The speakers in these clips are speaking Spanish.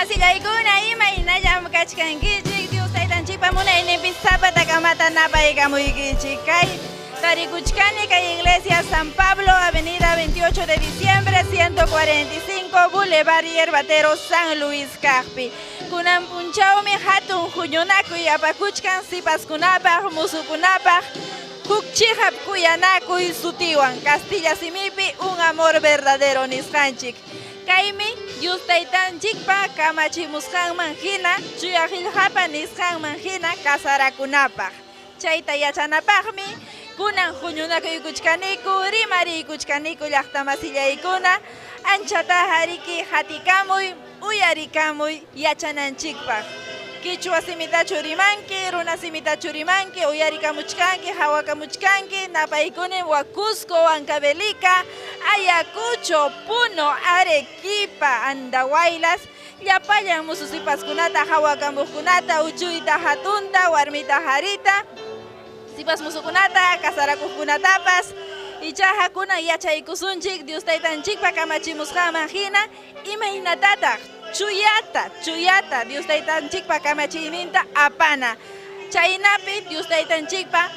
masillaykuna imaynallam kachkankichik Dios taytanchikpa munayninpi sapata kamata napaykamuykichik kay tarikuchkani kay Iglesia San Pablo, Avenida 28 de Diciembre, 145, Boulevard Yerbatero, San Luis Kaqpi. Kunan punchawmi hatun huñunakuy apakuchkan sipaskunapaq, musukunapaq, hukchijap kuyanakuy sutiwan, Castilla simipi un amor verdadero nisqanchik. Kaymi Dios taytanchikpa kamachimusqanman hina, chuyaqillqapa nisqanman hina kasarakunapaq. Chayta yachanapaqmi kunan huñunakuykuchkaniku, rimariykuchkaniku llaqtamasillaykuna, anchata hariki hatikamuy, uyarikamuy yachananchikpaq. Kichwa simitachu rimanki, runa simitachu rimanki, uyarikamuchkanki, hawakamuchkanki, napaykuni Huacusco, Huancavelica, Ayacucho, Puno, Arequipa, Andahuaylas, llapallan mususipaskunata, hawakamuqkunata, uchuyta hatunta, warmita harita, sipas musukunata, kasarakuqkunatapas, ichahakuna yachaykusunchik, Dios taytanchikpa kamachimusqanman hina, imaynatataq chuyata, Dios taytanchikpa kamachiyninta apana. Chaynapi Dios taytanchikpa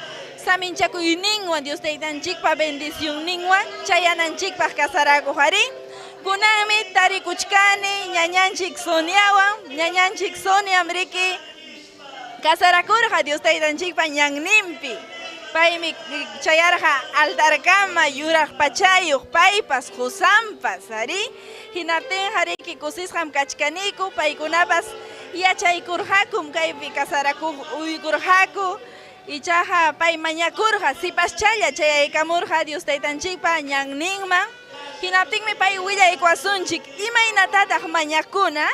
saminchakuyninwan, Dios taytanchikpa bendicionninwan, chayananchikpa kasarakuq hari. Kunanmi tarikuchkani ñañanchik Soniawan, ñañanchik Sonia riki kasarakurqa Dios taytanchikpa ñanninpi. Paymi chayarqa altarkama yuraq pachayuq paypas husampas ari hinaptin hariki kusisqam kachkaniku paykunapas yachaykurqakum kaypi kasarakuq uykurqaku ichaqa pay mañakurqa sipaschalla chayaykamurqa Dios taytanchikpa ñanninman hinaptinmi pay willaykuasunchik imaynatataq mañakuna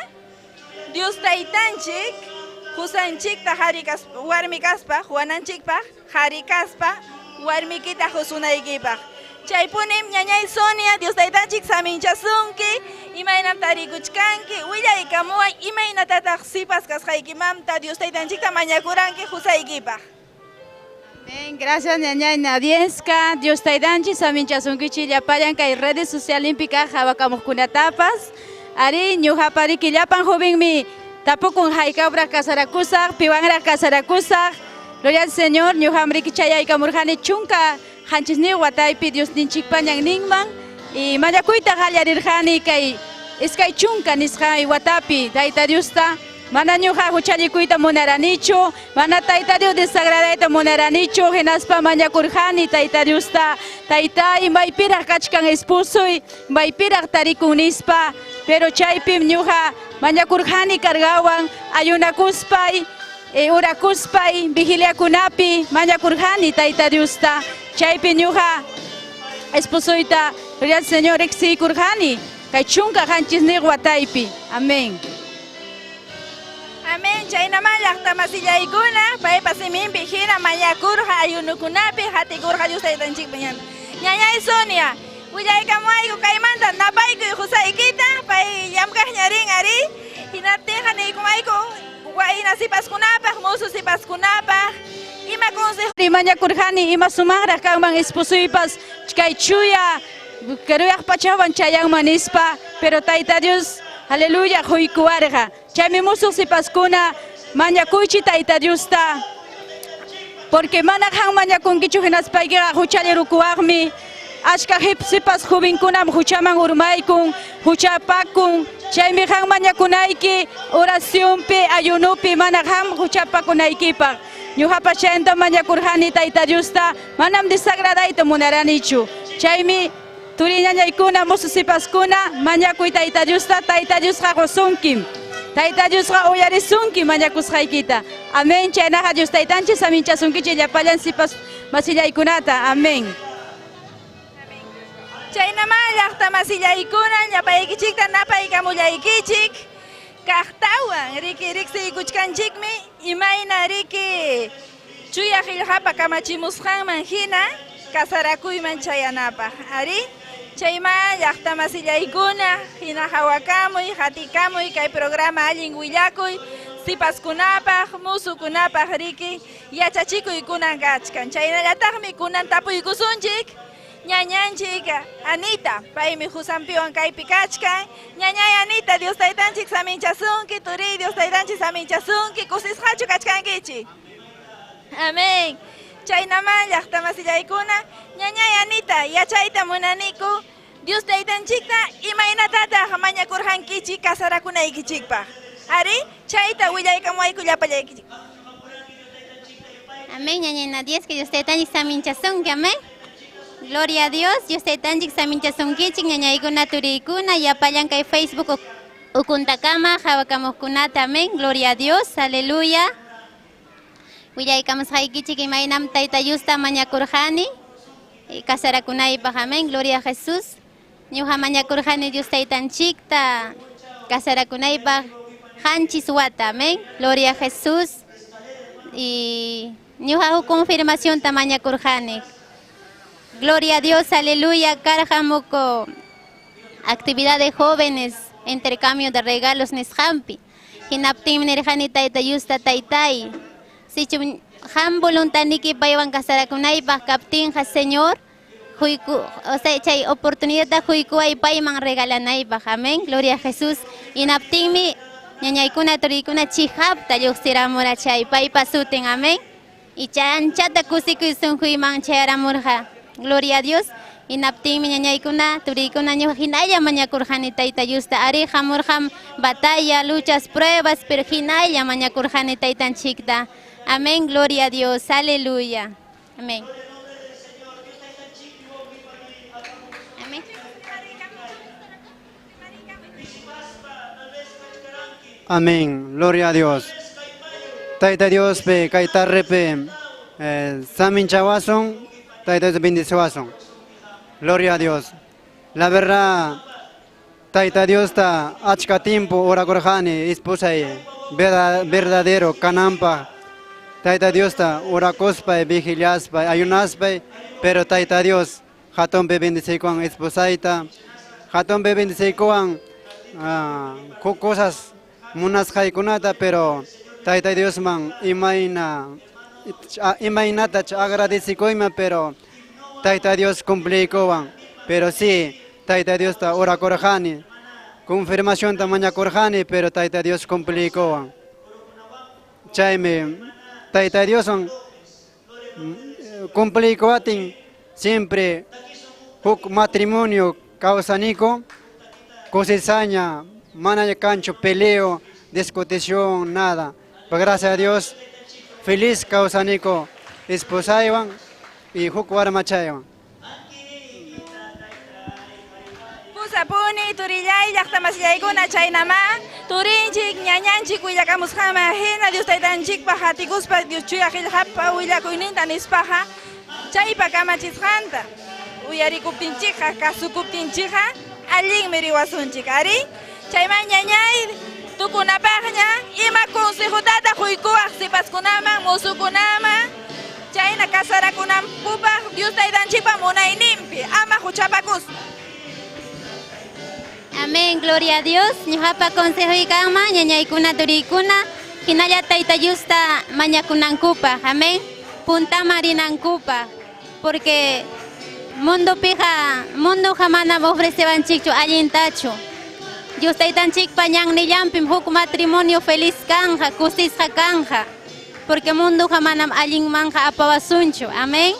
Dios taytanchik husanchikta warmi kaspa Juananchikpaq hari kaspa warmikita husunaykipaq. Chaypunim ñañay Sonia Dios taytanchik saminchasunki, imaynam tarikuchkanki, willaykamuway imaynatataq sipas kasqaykimanta Dios taytanchikta mañakuranki husaykipaq. Amén. Gracias ñañay Nadiesca. Dios taytanchik saminchasunkichik llapayan kay redes socialimpi kaq hawakamuqkunatapas. Ari ñuqapariki llapan jovenmi tapukun haykawra kasarakusaq, piwanra kasarakusaq. Gloria al Señor, ñuqamriki chayaykamurqani chunka hanchisniq wataypi Dios ninchikpa ñanninman y mañakuyta qallarirqani kay iskay chunka nisqay watapi Tayta Diosta mana ñuqa huchallikuyta munaranichu, mana Tayta Dios desagradayta munaranichu, hinaspa mañakurqani Tayta Diosta, Taytay maypiraq kachkan esposoy, maypiraq tarikun nispa, pero chaypim ñuqa mañakurqani kargawan ayunakuspay, urakuspay, vigiliakunapi, mañakurqani Tayta Diosta, chaypi ñuqa esposoyta, gloria al Señor, exigurqani, kay chunka hanchisniq wataypi. Amén. Amén. Chaynaman llaqtamasillaykuna, paypa siminpi hina mañakurqa ayunukunapi, hatikurqa Dios taytanchikpa ñan. Ñañay Sonia, willaykamuwayku kaymanta napaykuy husaykita, pay llamkaq ñarin ari, hinaptinqa niykumayku wayna sipaskunapaq, musu sipaskunapaq, ima consejo Mañakurqani ima sumanraq kanman esposuypas kay chuya karuyaq pachawan chayanman nispa, pero Tayta Dios aleluya huykuwarqa. Chaymi musuq sipaskuna mañakuychi Tayta Diosta, porque mana qan mañakunkichu hinaspaykiqa huchalirukuwaqmi, ashka sipas jovenkunam huchaman urmaykun, huchapakun, chaymi qan mañakunayki oracionpi, ayunupi mana qan huchapakunaykipaq. Ñuqapas chayanta mañakurqani Tayta Diosta, manam desagradayta munaranichu. Chaymi turiñañaykuna musuq sipaskuna mañakuy Tayta Diosta, Tayta Diosqa qusunkim, Tayta Diosqa uyarisunki mañakusqaykita. Amén. Chaynaqa Dios taytanchik saminchasunkichik llapallan sipas masillaykunata. Amén. Chaynaman llaqtamasillaykuna llapaykichikta napaykamullaykichik kaqtawan riki riqsiykuchkanchikmi imayna riki chuya qillqapa kamachimusqanman hina kasarakuyman chayanapaq ari chayman llaqtamasillaykuna hina hawakamuy hatikamuy kay programa allin willakuy sipaskunapaq musukunapaq riki yachachikuykunan kachkan chaynallataqmi kunan tapuykusunchik ñañanchika Anita paymi husampiwan kaypi kachkan ñañay Anita Dios taytanchik saminchasunki turi Dios taytanchik saminchasunki kusisqachu kachkankichik amén chaynaman llaqtamasillaykuna ñañay Anita yachayta munaniku Dios taytanchikta imaynatataq mañakurqankichik kasarakunaykichikpaq ari chayta willaykamuwayku llapallaykichik amén ñañay Nadia que Dios taytanchik saminchasunki amén. Gloria a Dios, Dios te tanjik saminchasunkichik ñañaykuna turiykuna yapallan kay Facebook ukuntakama hawakamuqkunata amén. Gloria a Dios, aleluya. Willaykamusqaykichik imaynam Tayta Diosta mañakurqani kasarakunaypaq amén. Gloria a Jesús. Ñuqa mañakurqani Dios taytanchikta kasarakunaypaq qanchis wata amén. Gloria a Jesús. Y ñuqa huk confirmación ta mañakurqani. Gloria a Dios, aleluya, carjamuco, actividad de jóvenes, intercambio de regalos neshampi, hinaptim nerjani taita yusta taitai, si ham voluntaniki paiwan kasarakunaypaq kaptinja Señor, juiku, o sea, chay oportunidad da juiku ay paiman regalanaypaq, amén, gloria a Jesús, hinaptimi ñañaykuna turikuna chihapta lluqsiramura chay paypa sutin, amén, y chanchata kusikuisun juiman chayaramurja. Gloria a Dios. Inaptimi ñañaykuna turiykuna ñuqa hinalla mañakurqani Tayta Diosta ari hamurqam batalla, luchas, pruebas, pero hinalla mañakurqani taytanchikta. Amén. Gloria a Dios. Aleluya. Amén. Amén. Amén. Gloria a Dios. Tayta Dios pe kaitarre pe saminchawason. Tayta Dios bendición. Gloria a Dios. La verdad, Tayta Dios está achka tiempo ora korjani esposa verdadero canampa. Tayta Dios está ora cospa vigiliaspa ayunaspa, pero Tayta Dios hatón be bendice con esposaita, hatón be bendice con cosas munas jaikunata, pero Tayta Dios man imainata agradece coima, pero Tayta Dios complico, pero sí, Tayta Dios ta ora korjani, confirmación tamaña korjani, pero Tayta Dios complicó. Chaime, Tayta Dios complicó atin siempre huk matrimonio causanico, cosesaña, mana de cancho, peleo, discusión, nada. Pues gracias a Dios, feliz causanico, esposaiwan y huk warmachaiwan. Pusapuni, turillay, llaqtamasillaykuna chaynama, turinchik, ñañanchik, willakamusqama hina Dios taytanchikpa hatikuspa Dios chuya qillqapa willakuyninta nispaqa, chaypa kamachisqanta, uyarikuptinchikqa, kasukuptinchikqa, allinmi riwasunchik, ari? Chayman ñañay, tukunapaqña, ima consejotata quykuwaq sipaskunaman, musukunaman, chayna kasarakunampupaq Dios taytanchikpa munayninpi, ama huchapakus. Amén, gloria a Dios. Ñuqapa consejo kama ñañaykuna turiykuna hinalla Tayta Diosta mañakunankupaq. Amén. Punta marinankupaq. Porque mundo mana ofrecebanchikchu allintachu. Dios taytanchikpa ñannillampim huk matrimonio feliz kanja, kusisqa kanja. Porque mundo manam allinmanja apawasunchu. Amén.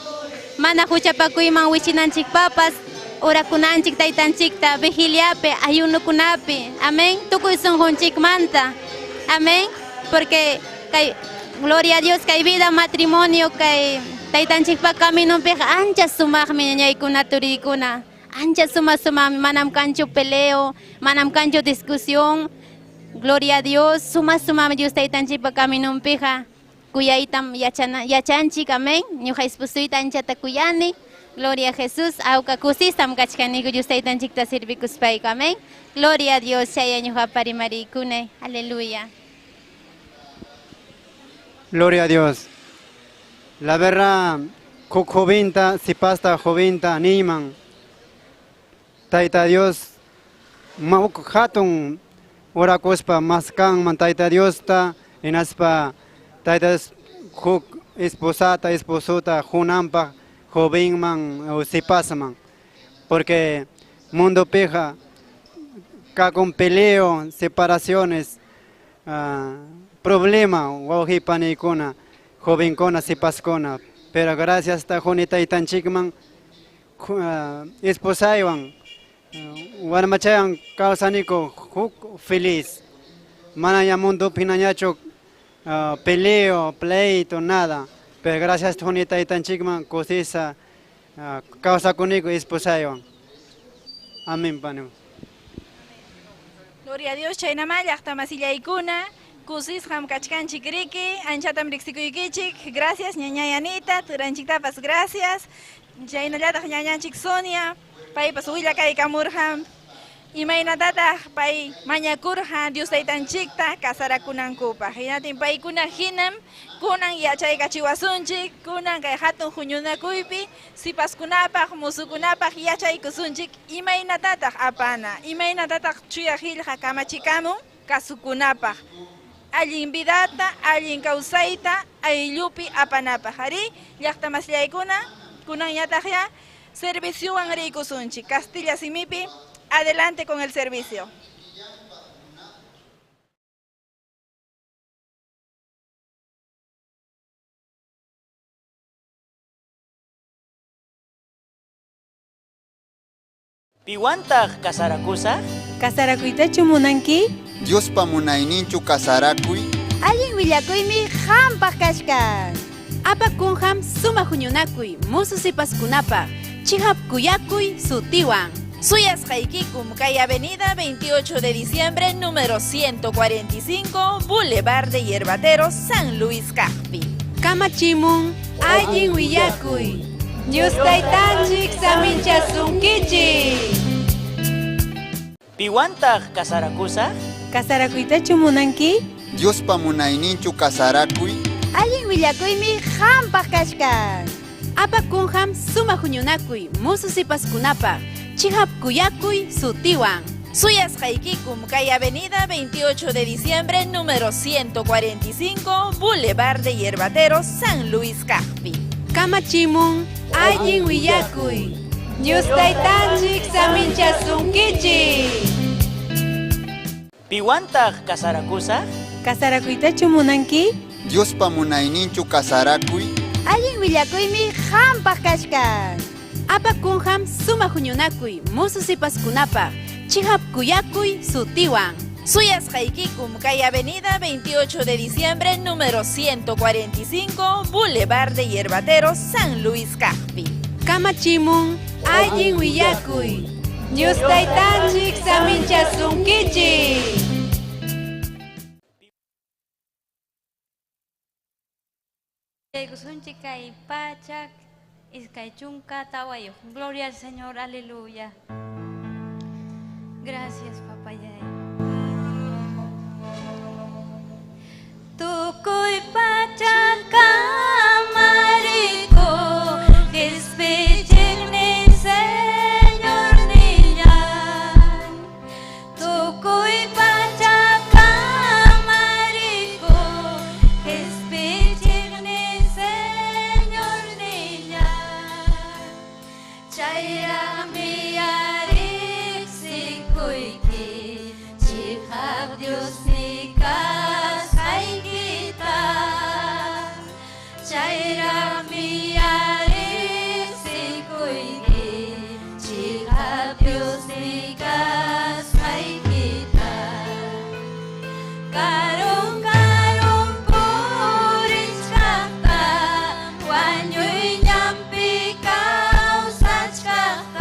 Mana huchapakuyman wichinanchikpapas. Orakunanchik taytanchikta vigiliape ayunukunapi, amén, tukuy sunqunchikmanta, amén, porque kay, gloria a Dios kay vida matrimonio kay taytanchikpa caminunpiqa ancha sumaqmi ñañaykuna turiykuna, ancha sumaqmi, manam kanchu peleo, manam kanchu discusión, gloria a Dios, sumaqmi Dios taytanchikpa caminunpiqa kuyaytam yachanchik, amén, ñuqa esposuyta anchata kuyani. Gloria a Jesús, auka kusistam kachkaniku Dios taytanchikta sirvikuspayku, amén. Gloria a Dios, chaya ñuqa parimarikune, aleluya. Gloria a Dios. La verdad, kuk jovinta, si pasta jovinta, niman. Tayta Dios, mauk hatun, ora kuspa maskan man Tayta Dios ta, enaspa Tayta kuk esposata, esposota, junampa, jovenman o sipasman, porque mundo peja, con peleo, separaciones, problema, wajipanikuna, jovencona, sipascona, pero gracias a esta jonita y tan chikman, esposaiwan, warmachayan causaniko feliz, manaya mundo pinañacho, peleo, pleito, nada, pero gracias a esta jonita y tan chikman, cosisa, causa conmigo esposaiwan. Amén, Panu. Gloria a Dios, chaynamay, llaqtamasillaykuna, kusis ham kachkanchik riki, anchatam riqsikuykichik, gracias, ñañay Anita, turanchiktapas gracias, chaynallataq ñañanchik Sonia, paypas willakaykamurham, imaynatataq pay mañakurqa Dios taytanchikta kasarakunankupaq, hinatin paykuna hinam, kunan yachaykachiwasunchik, kunan kay hatun huñunakuypi, sipaskunapaq, musukunapaq yachaykusunchik, imaynatataq apana, imaynatataq chuyaqillqa kamachikamun, kasukunapaq, allin vidata, allin kawsayta, ayllupi apanapaq, ari llaqtamasllaykuna, kunan yataqya, serviciuwan riykusunchik, Castilla simipi, adelante con el servicio. Piwantaq kasarakusa? Kasarakuytachu munanki? Diospa munayninchu kasarakuy. Allin willakuymi hampaq kashka. Apakunham suma huñunakuy, musu sipaskunapaq, chihap kuyakuy sutiwan. Suyasqaykikum kay avenida 28 de diciembre, número 145, Boulevard de Hierbateros, San Luis Cajpi. Kamachimun, allin willakuy. Dios taytanchik saminchasunkichik. Piwantaq kasarakusa? Kasarakuytachu munanki? Diospa munayninchu kasarakuy. Allin willakuymi hampaq kashka. Apakunham suma huñunakuy, musu sipaskunapaq, chihap kuyakuy sutiwan. Suyasqaykikum kay avenida 28 de diciembre, número 145, Boulevard de Hierbateros, San Luis Cajpi. Kamachimun, allin willakuy. Dios taytanchik saminchasunkichik. Piwantaq kasarakusa? Kasarakuytachu munanki? Diospa munayninchu kasarakuy. Allin willakuymi hampaq kashka. Apakunham suma huñunakuy, musu sipaskunapaq, chihap kuyakuy sutiwan. Suyasqaykikum kay avenida 28 de diciembre, número 145, Boulevard de Hierbateros, San Luis Cajpi. Kamachimun, allin willakuy. Dios taytanchik saminchasunkichik. Yaykusunchik kay pachak, iskay chunka tawayuq. Gloria al Señor, aleluya. Gracias, papayay. Tukuy pachak kamariko, despechirni Señor nillan. Tukuy pachak kamariko, despechirni Señor nillan. Chayra miyarik sikuyki, chihab Dios ni kasay kita. Chayra miyarik sikuyki, chihab Dios ni kasay kita. Karong-karong purichkakta, wanyoy nyampi kausachkakta.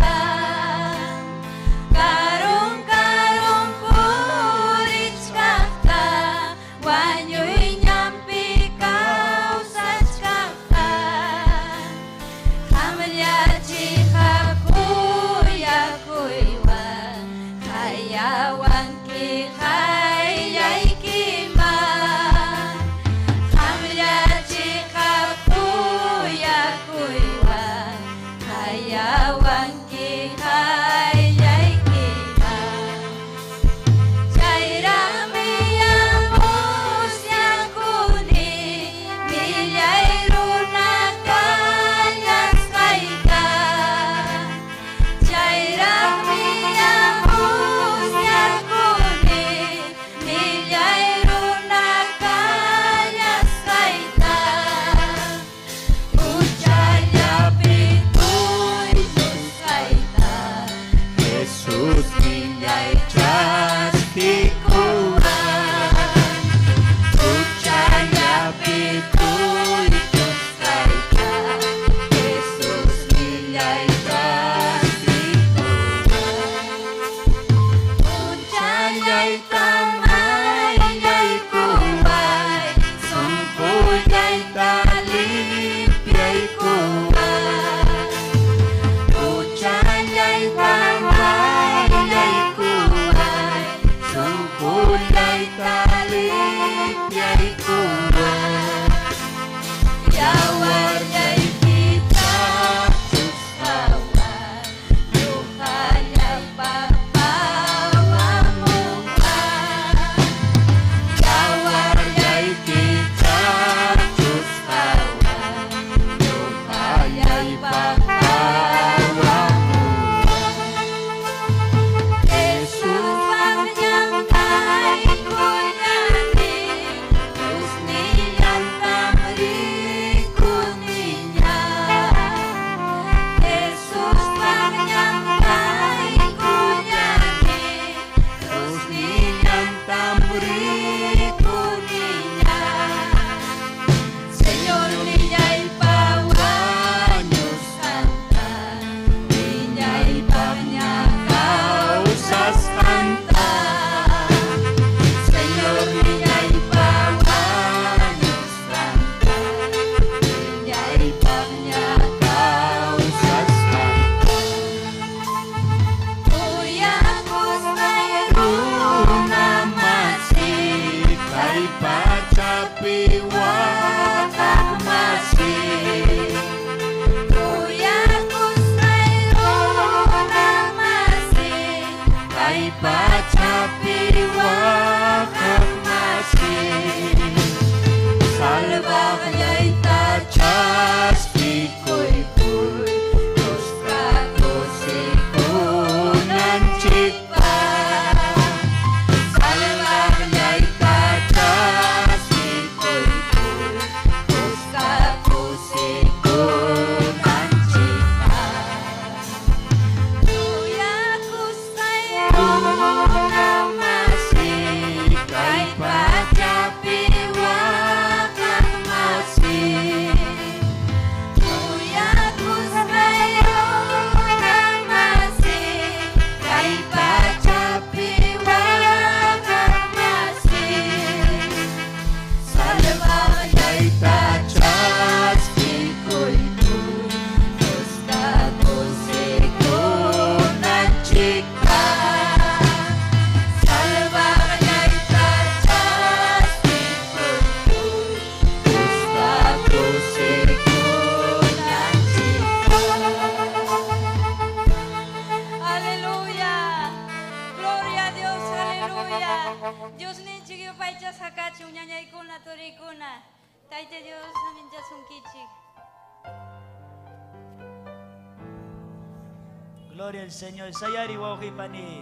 Gloria al Señor. Sayari Wauhipani.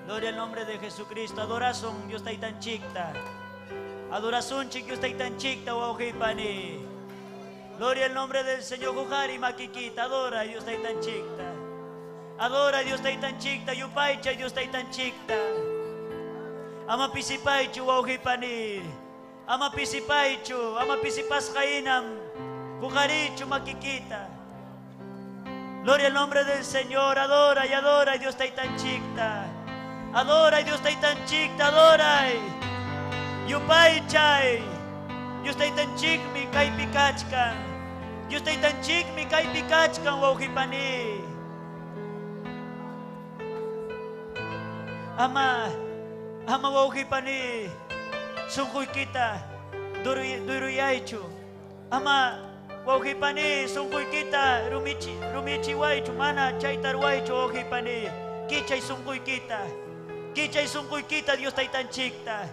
Gloria al nombre de Jesucristo. Adoración Dios está tan chicta. Adoración chic Dios está tan chicta Wauhipani. Gloria al nombre del Señor. Jujari Makikita. Adora Dios está tan chicta. Adora Dios está tan chicta. Yupaicha Dios está tan chicta. Ama pisipaichu Wauhipani. Ama pisipaichu. Ama pisipas kainam. Jujarichu Makikita. Gloria al nombre del Señor, adora y Dios está tan chicta. Adora y Dios está tan chicta, adora. Yupay chay. Dios está tan chic mi kay pikachkan. Dios está tan chic mi kay pikachkan Wauhipani. Ama Wauhipani. Sungkuy kita. Duruyaychu. Ama Wauhipani, sungkuy kita, rumichi waichu, mana chaitar waichu, Wauhipani, kichay sungkuy kita, Dios tay tan chikta,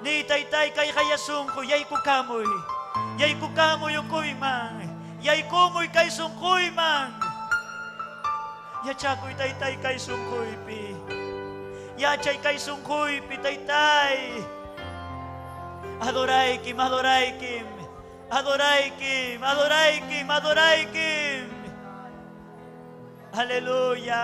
ni tay kay kaya sungkuy, yay kukamoy yung kuymang, yay kumoy kay sungkuy mang, yachakoy tay kay sungkuy pi, yachay kay sungkuy pi tay, adoraykim, Adoraykim. Aleluya.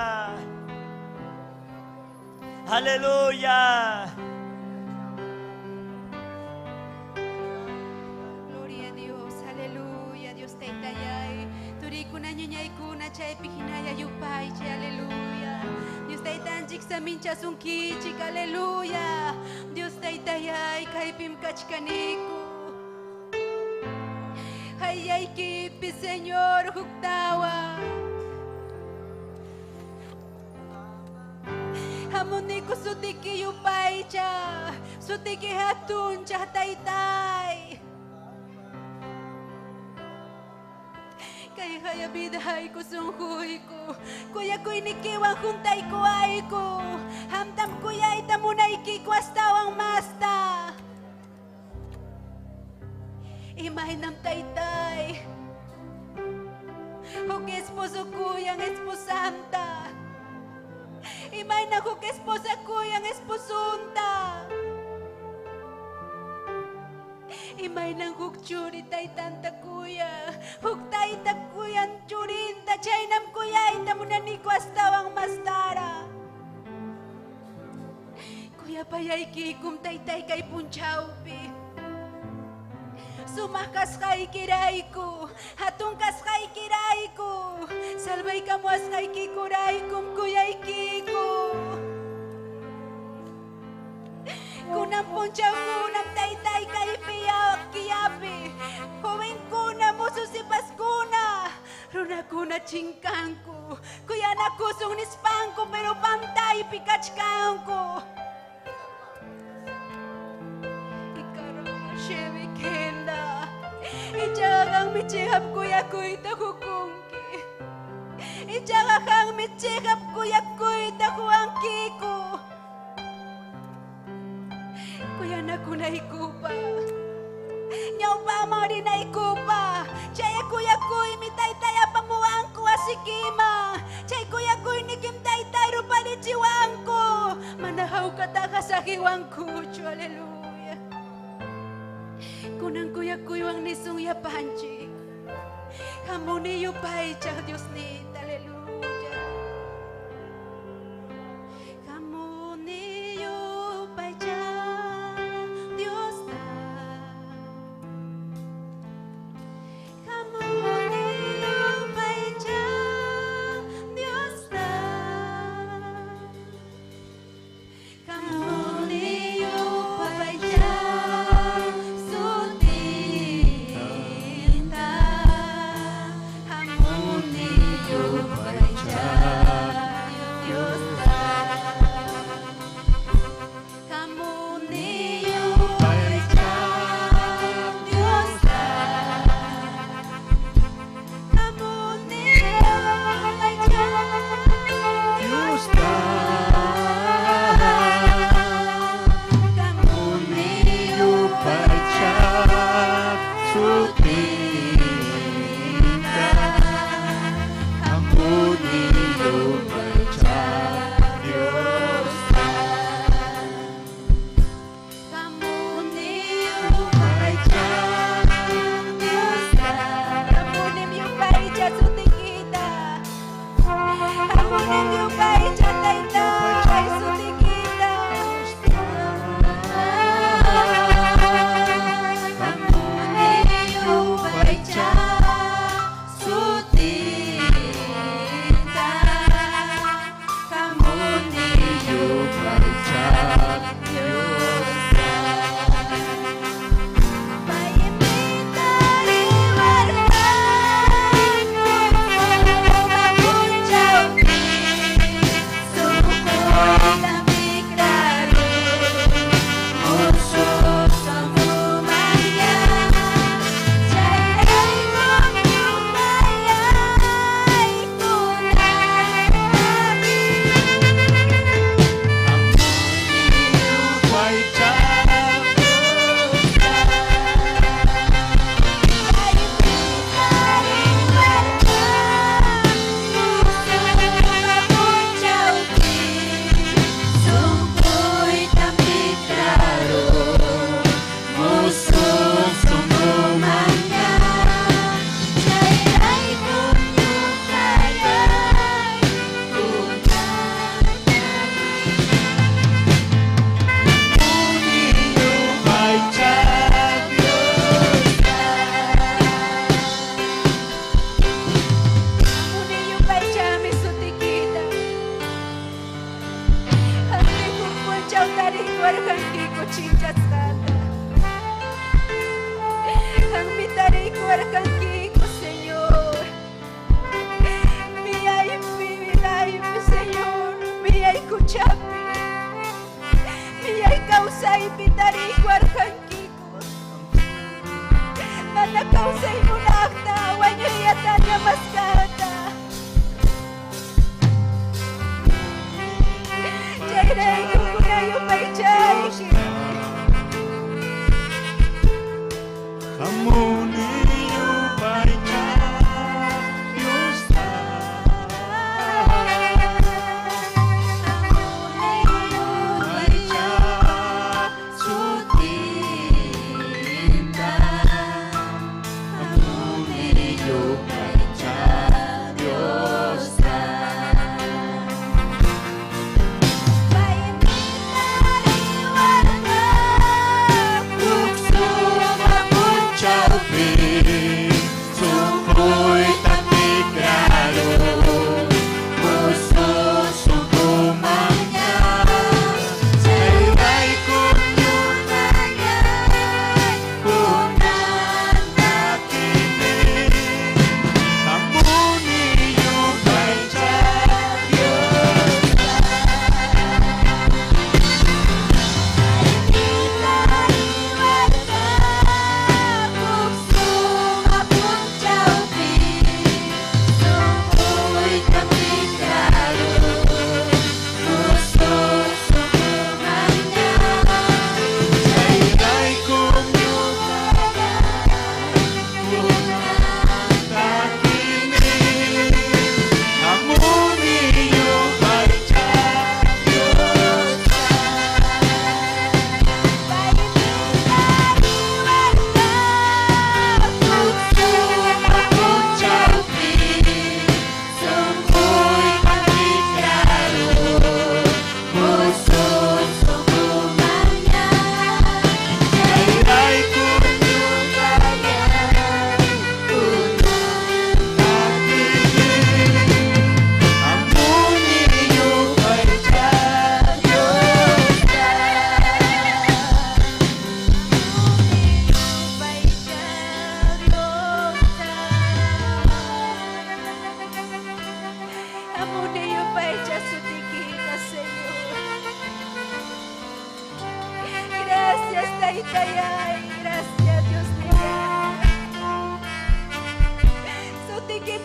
Gloria a Dios, aleluya. Dios te itayay. Turikuna ñuñaykuna chaypi hinaya yupay, aleluya. Dios te itanchik samincha sunkichik, aleluya. Dios te itayay kaypim kachkaniku. Ay, kipi, Señor, huktawa. Hamoniko sutiki yupaycha, sutiki hatun chahtaytay. Kay haya biday ko sungkuy ko, kuya ko'y nikiwang huntay ko ay ko. Hamtam kuya itamunay kikwastawang masta. Imahin ng taytay. esposo kuyan esposanta. Imay na huk esposa kuyan esposunta. Imay nang huk churi tay tanta kuya. Huk tay ta kuyan churinta. Chaynam kuya ita muna ni kwastawang mastara. Kuya payay kikum tay tay kay punchawpi. Sumakas kay kiray ko, hatungkas kay kiray ko. Salbay kamuas kay kikuray kum kuyay kiko. Kunam punchaw kunam tay-tay kay piyak kiyapi. Huwing kuna mususipas kuna. Runa kuna chingkang ko. Kuya na kusong nispang ko pero pantay pikachkang ko. Shevi kenda, ijagang michihap kuya kuita kukungki. Ijagang michihap kuya kuita kuangkiku. Kuya na kunaikupa, nyaw pa mo rin naikupa. Chaya kuya kuy mitay taya pamuang ko asikima. Chay kuya kuy nikim tay tay rupalichiwang ko. Manahaw kataka sa kiwang kucho, hallelujah. Kunang kuya kuywang nisuya panchik. Kamu niyo paichak Dios ni, aleluya. Kamu niyo paichak Dios na. Kamu niyo paichak Dios na. Kamu niyo paichak Hamuniyo paichak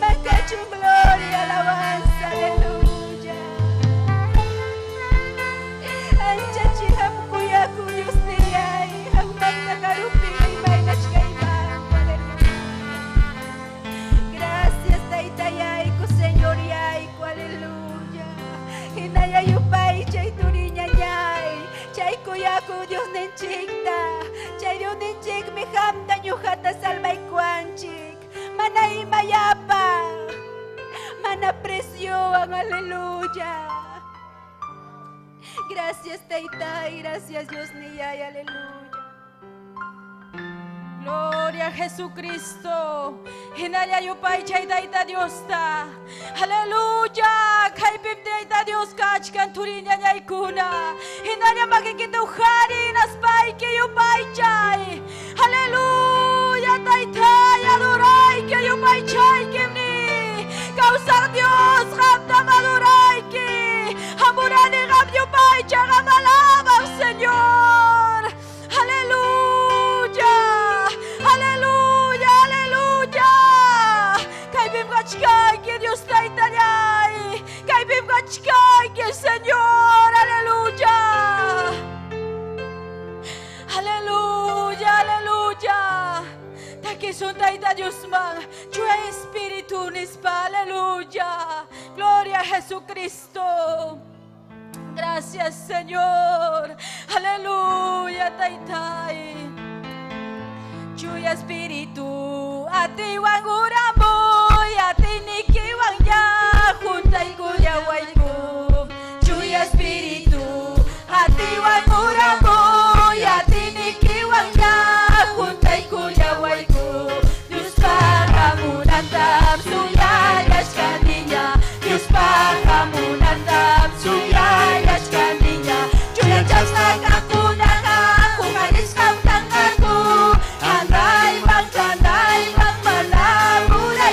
Mancacho, gloria, alabanza, aleluya. Anchachi hamkuyaku Dios niyay, hangmang nakaruping may nachkaymang, aleluya. Gracias, Taitayay ko, Señor yay ko, aleluya. Hinayayupay, chay turiñayay, chay kuyaku Dios nenchikta, chay Dios nenchik mi hamta nyuhata salvay kuanchik. Mana imayapa, mana presyoan, aleluya. Gracias, Taitay, gracias, Dios niyay, aleluya. Gloria a Jesucristo. Hinaya yupay chay daita Dios ta. Aleluya. Kay pim daita Dios kachkan turinya nyay kuna. Hinaya magigita uhari naspay ke yupay chay. Aleluya taitay adoray ke yupay chay kimni. Kausar Dios hamta maduray ke. Hamurani ham yupay chay hamalabang Señor. Aleluya. Aleluya, aleluya. Kay bim kachkay que Dios ta itanyay. Kay bim kachkay que Señor, aleluya. Aleluya, aleluya. Takisun taita Dios man, tu espíritu nispa, aleluya. Gloria a Jesucristo. Gracias, Señor. Aleluya, taitai. Chuya espíritu, a ti wanguramoy, a ti niki wangya, junta y cuya waiku. Chuya espíritu, a ti wanguramoy, a ti niki wangya, junta y cuya waiku. Dios pahamunantam suya yashkaninya, Dios pahamunantam suya yashkaninya. Chuya chasna kakunaka, kumaris kam tangaku. Anday bang manabura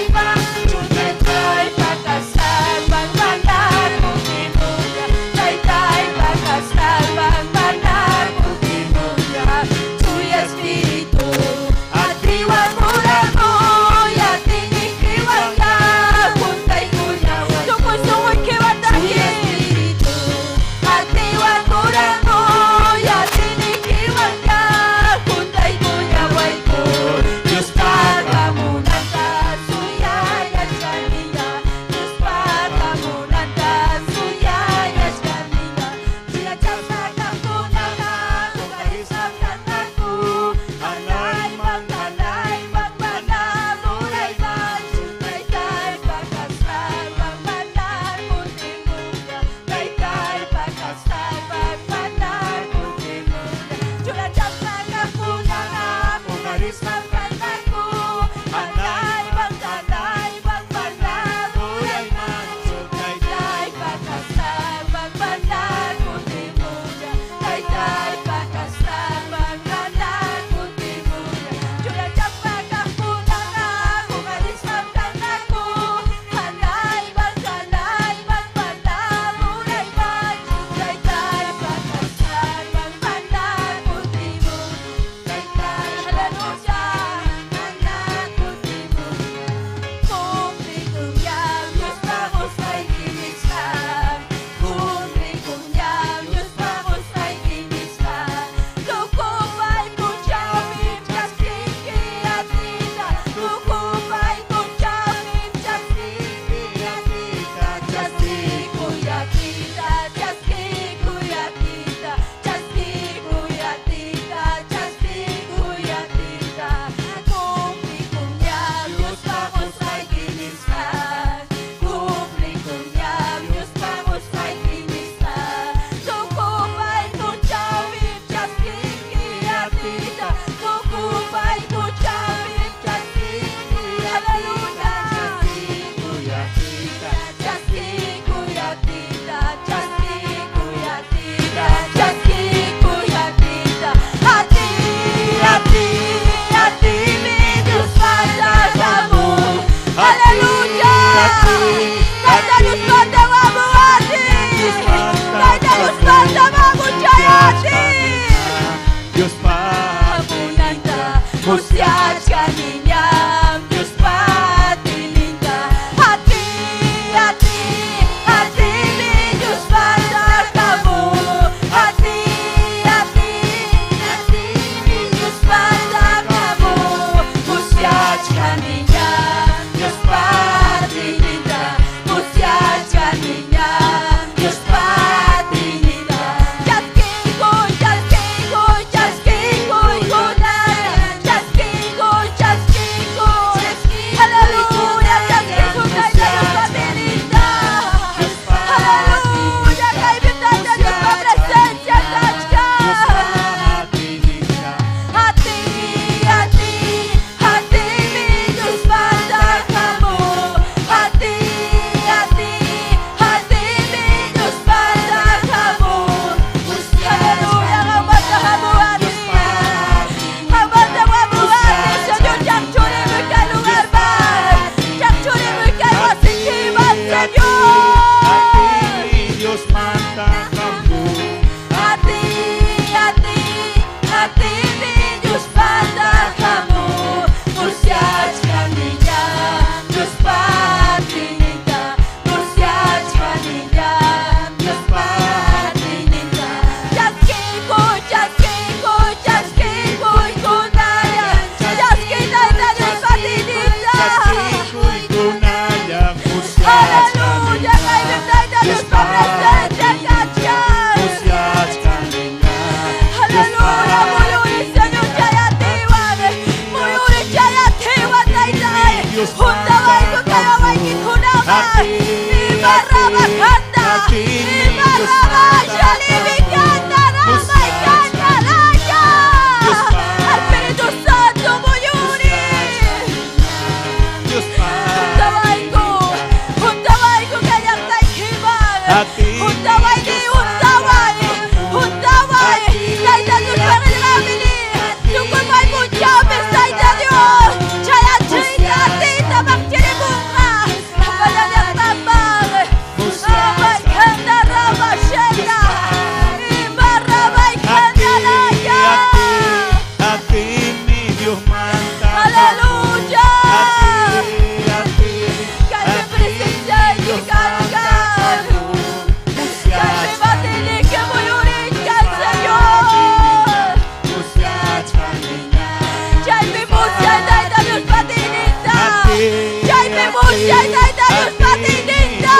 chay taita Dios patininda.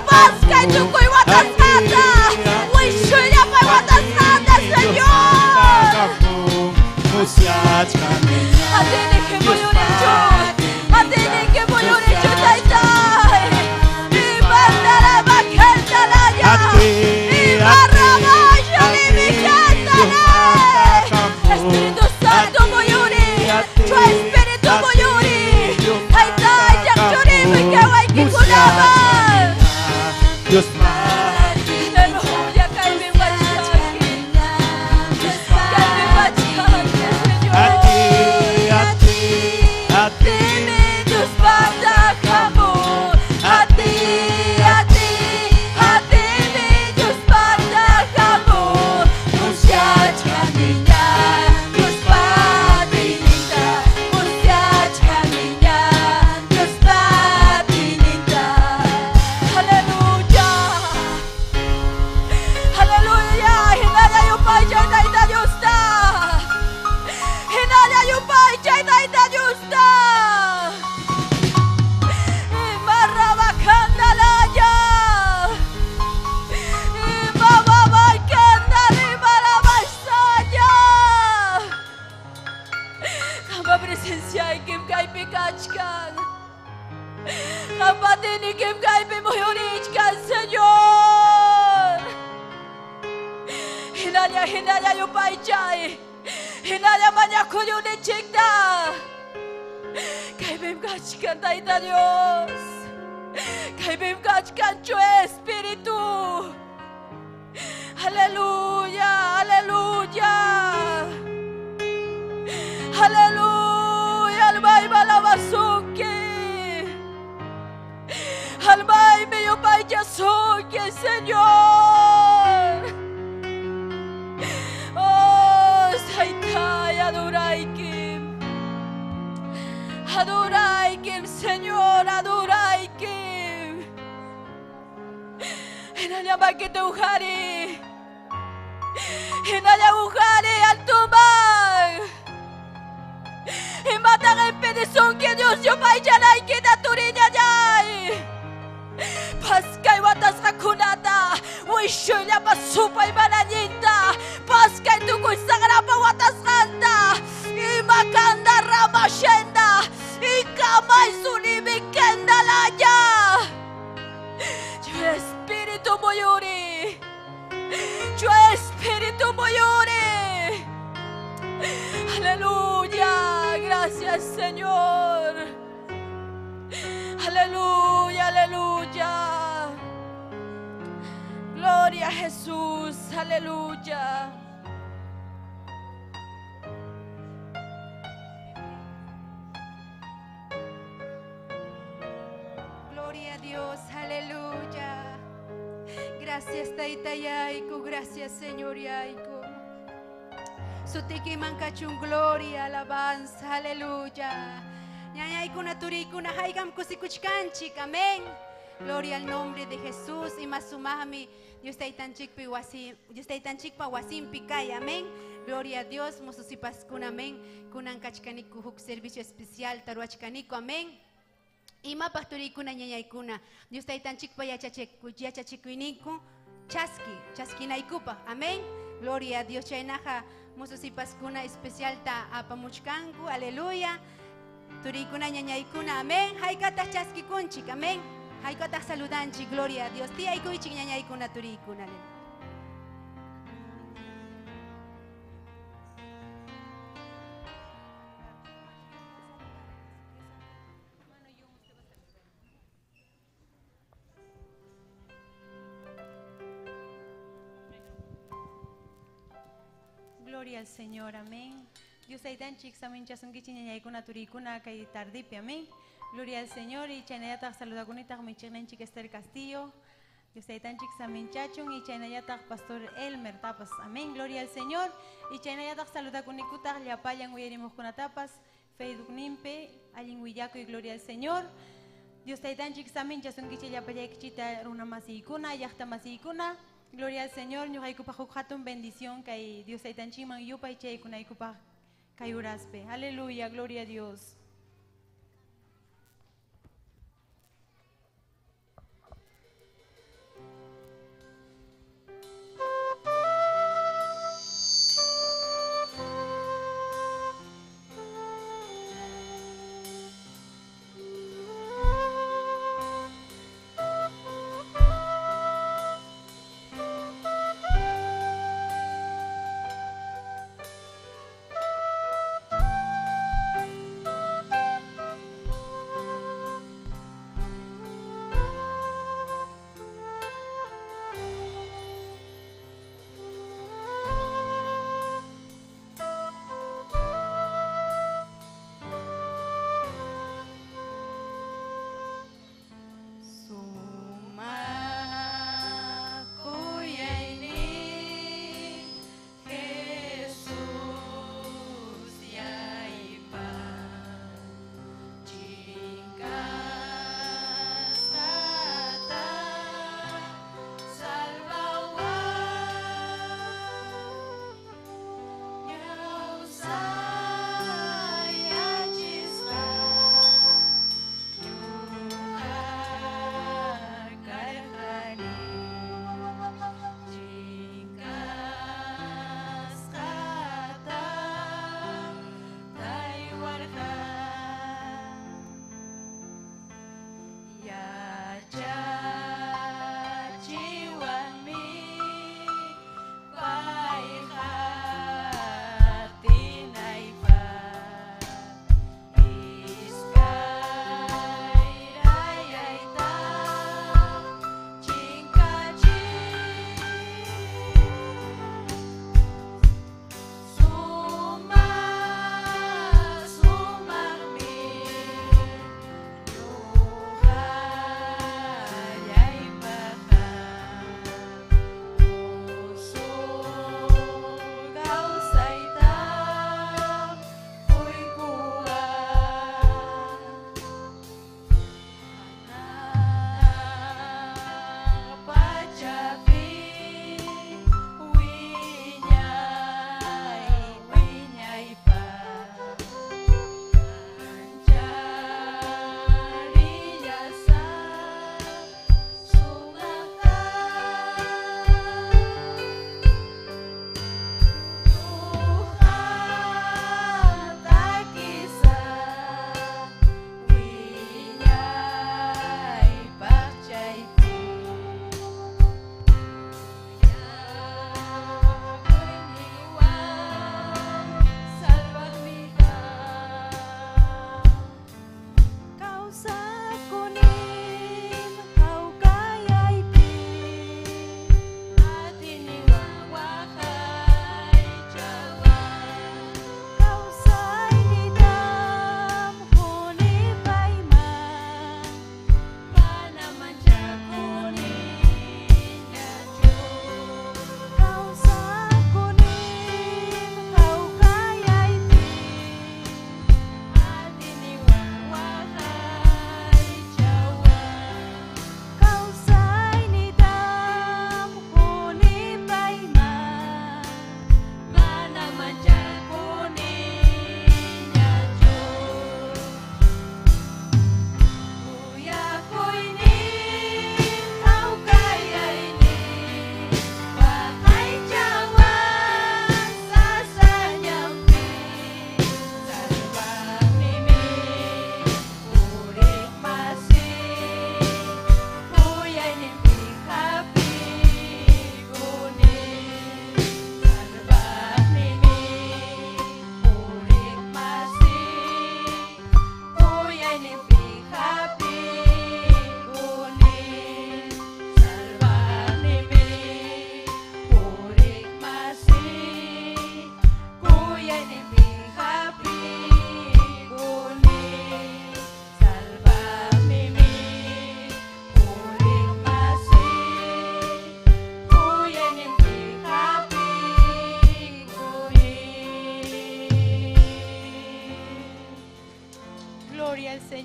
Vasca y tu cuy watasata. Wishuya pa watasata, Señor. Atene que voy a orar. Atene que voy a orar, taita. Y mandara bacantala ya. Y barrabaya de mi cantala. Espíritu Santo voy a orar. Tu Espíritu voy a orar. Taita, ya chori me kawai que kulaba. Aleluya, cae mi bachaki. Cae mi bachaki, Señor. Dime tus bandas, amor. A ti, mi tus bandas, amor. Muchacha caminhar, tus patinita. Muchacha caminhar, tus patinita. Aleluya. Aleluya. Hinaya yung pai chay taita Diyos na. Hinaya yung pai chay taita Diyos na. Marabakandalaya. Ibababakandali marabasaya. Kama presencia ikim kay pikachkan. Kapatid ikim kay pimuhurichkan, Señor. Hinaya yung pai chay. Hinaya manya kuyunin chikta. Kay bimkachkan taita Dios. Kay bimkachkan tu Espíritu. Aleluya, aleluya. Aleluya, albay malabasuki. Albay meyo pay yasuki, Señor. Oh, Saitay, adoraikim. Adoraikim, Señor, adoraikim. Hinaya bakit uhari. Hinaya uhari altumay. Himatang impedisyon que Dios yo pay janay kita turinya jay. Paskay watas kakunata. Wishunya pasupay mananyinta. Paskay tukoy sangrapa watas kanta. Imakanda ramashenda. Ikamay sunimikenda laya. Tu Espíritu mo yuri. Tu Espíritu mo yuri. Aleluya. Gracias, Señor. Aleluya, aleluya. Gloria a Jesús. Aleluya. Gloria a Dios, aleluya. Gracias, Taita Yaiku, gracias, Señor Yaiku. Sutiki mankachun gloria, alabanza, aleluya. Ñañayku naturiku na haigam kusikuchkanchik, amén. Gloria al nombre de Jesús y masumami. Dios taitanchikpa wasimpi kay, amén. Gloria a Dios, mosusipascun, amén. Kunan kachkaniku huk servicio especial taruachkaniku, amén. Ima pastorikuna ñañaykuna Dios taytanchikpa yachachikuyniku chaskinaikupa, amén. Gloria a Dios. Chaynaja mususipaskuna especial ta apamuchkanku, aleluya. Turikuna ñañaykuna, amén. Haykataq chaskikunchik, amén. Haykataq saludanchik, gloria a Dios. Tiyaykuychik ñañaykuna turikuna, aleluya. Gloria al Señor, amén. Dios taytanchik samin chasunkichi ñañaykuna turikuna kay tardipi, amén. Gloria al Señor y chaynayataq saludakunitaq michiqninchik Esther Castillo. Dios taytanchik samin chachun y chaynayataq Pastor Elmer tapas, amén. Gloria al Señor y chaynayataq saludakunikutaq llapayan uyarimuqkunatapas Facebook nimpe allin willakuy, gloria al Señor. Dios taytanchik samin chasunkichi llapallaykichita runamasiykuna llaqtamasiykuna. Gloria al Señor, ñuqaykupaq huk hatun bendición kay Dios taytanchikman yupay chaykunaykupaq kay uraspe. Aleluya, gloria a Dios.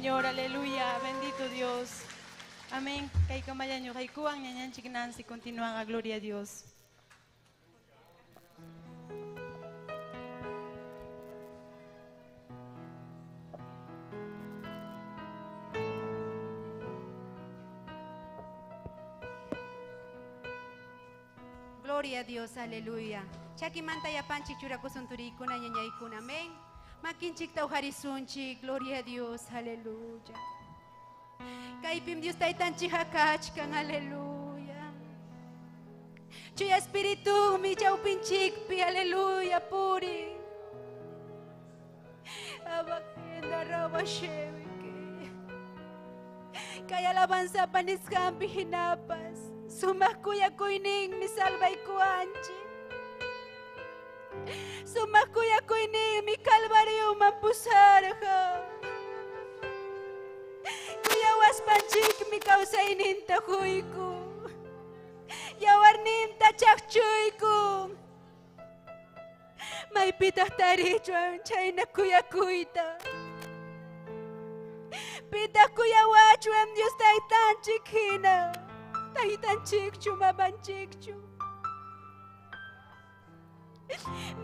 Señor, aleluya, bendito Dios. Amén. Kay kamayan yung kay kuwang nyanyan chik Nancy, continúan a gloria a Dios. Gloria a Dios, aleluya. Chaki manta ya panchi churakusun turikuna ñañaykuna, amén. Makinchik tawharisunchik, gloria a Dios, aleluya. Kaypim Dios taytanchik hakachkan, aleluya. Chuya espíritu mi chawpinchikpi, aleluya, puri. Abakenda rabashewike. Kay alabanza paniskampi hinapas. Sumak kuya kuining mi salvay kuanchi. Sumak kuya kuining mi kalbaryo mampusarha. Kuya waspanchik mi kausainin takuyku. Yawarnim tachakchuyku. May pitah tarichuan chay na kuya kuita. Pitah kuya wachuam Dios taytanchik hina. Taytanchikchu mamanchikchu.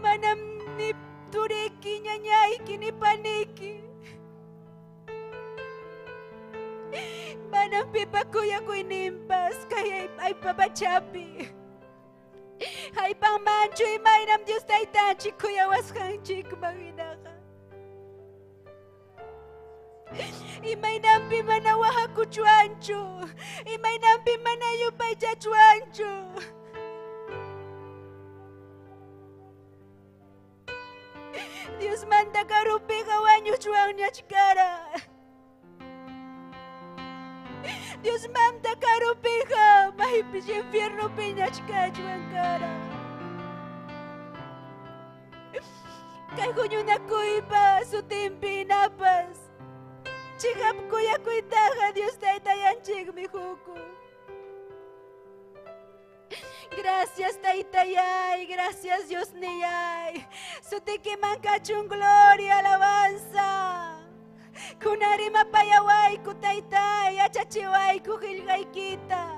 Manam ni turiki ñañayki ni paniki. Manam pipakuya kuinimpas kay ay papachapi. Ay pangmanchu imaynam Dios taytanchik kuya waskanchik maginaka. Imaynampi manawaha kuchuanchu. Imaynampi manayupay chachuanchu. Dios manda karupi kawanyo chuang nyachkara. Dios manda karupi ka mahipis infierno piñachka chuangkara. Kay kunyo na kuiba sutimpi napas. Chikap kuya kuitaja Dios taytayanchik mi juku. Gracias taytayay, gracias Dios niyay. Sutiki mankachun gloria, alabanza. Kunarima payaway kutaytay, achachiway kuhilgaykita.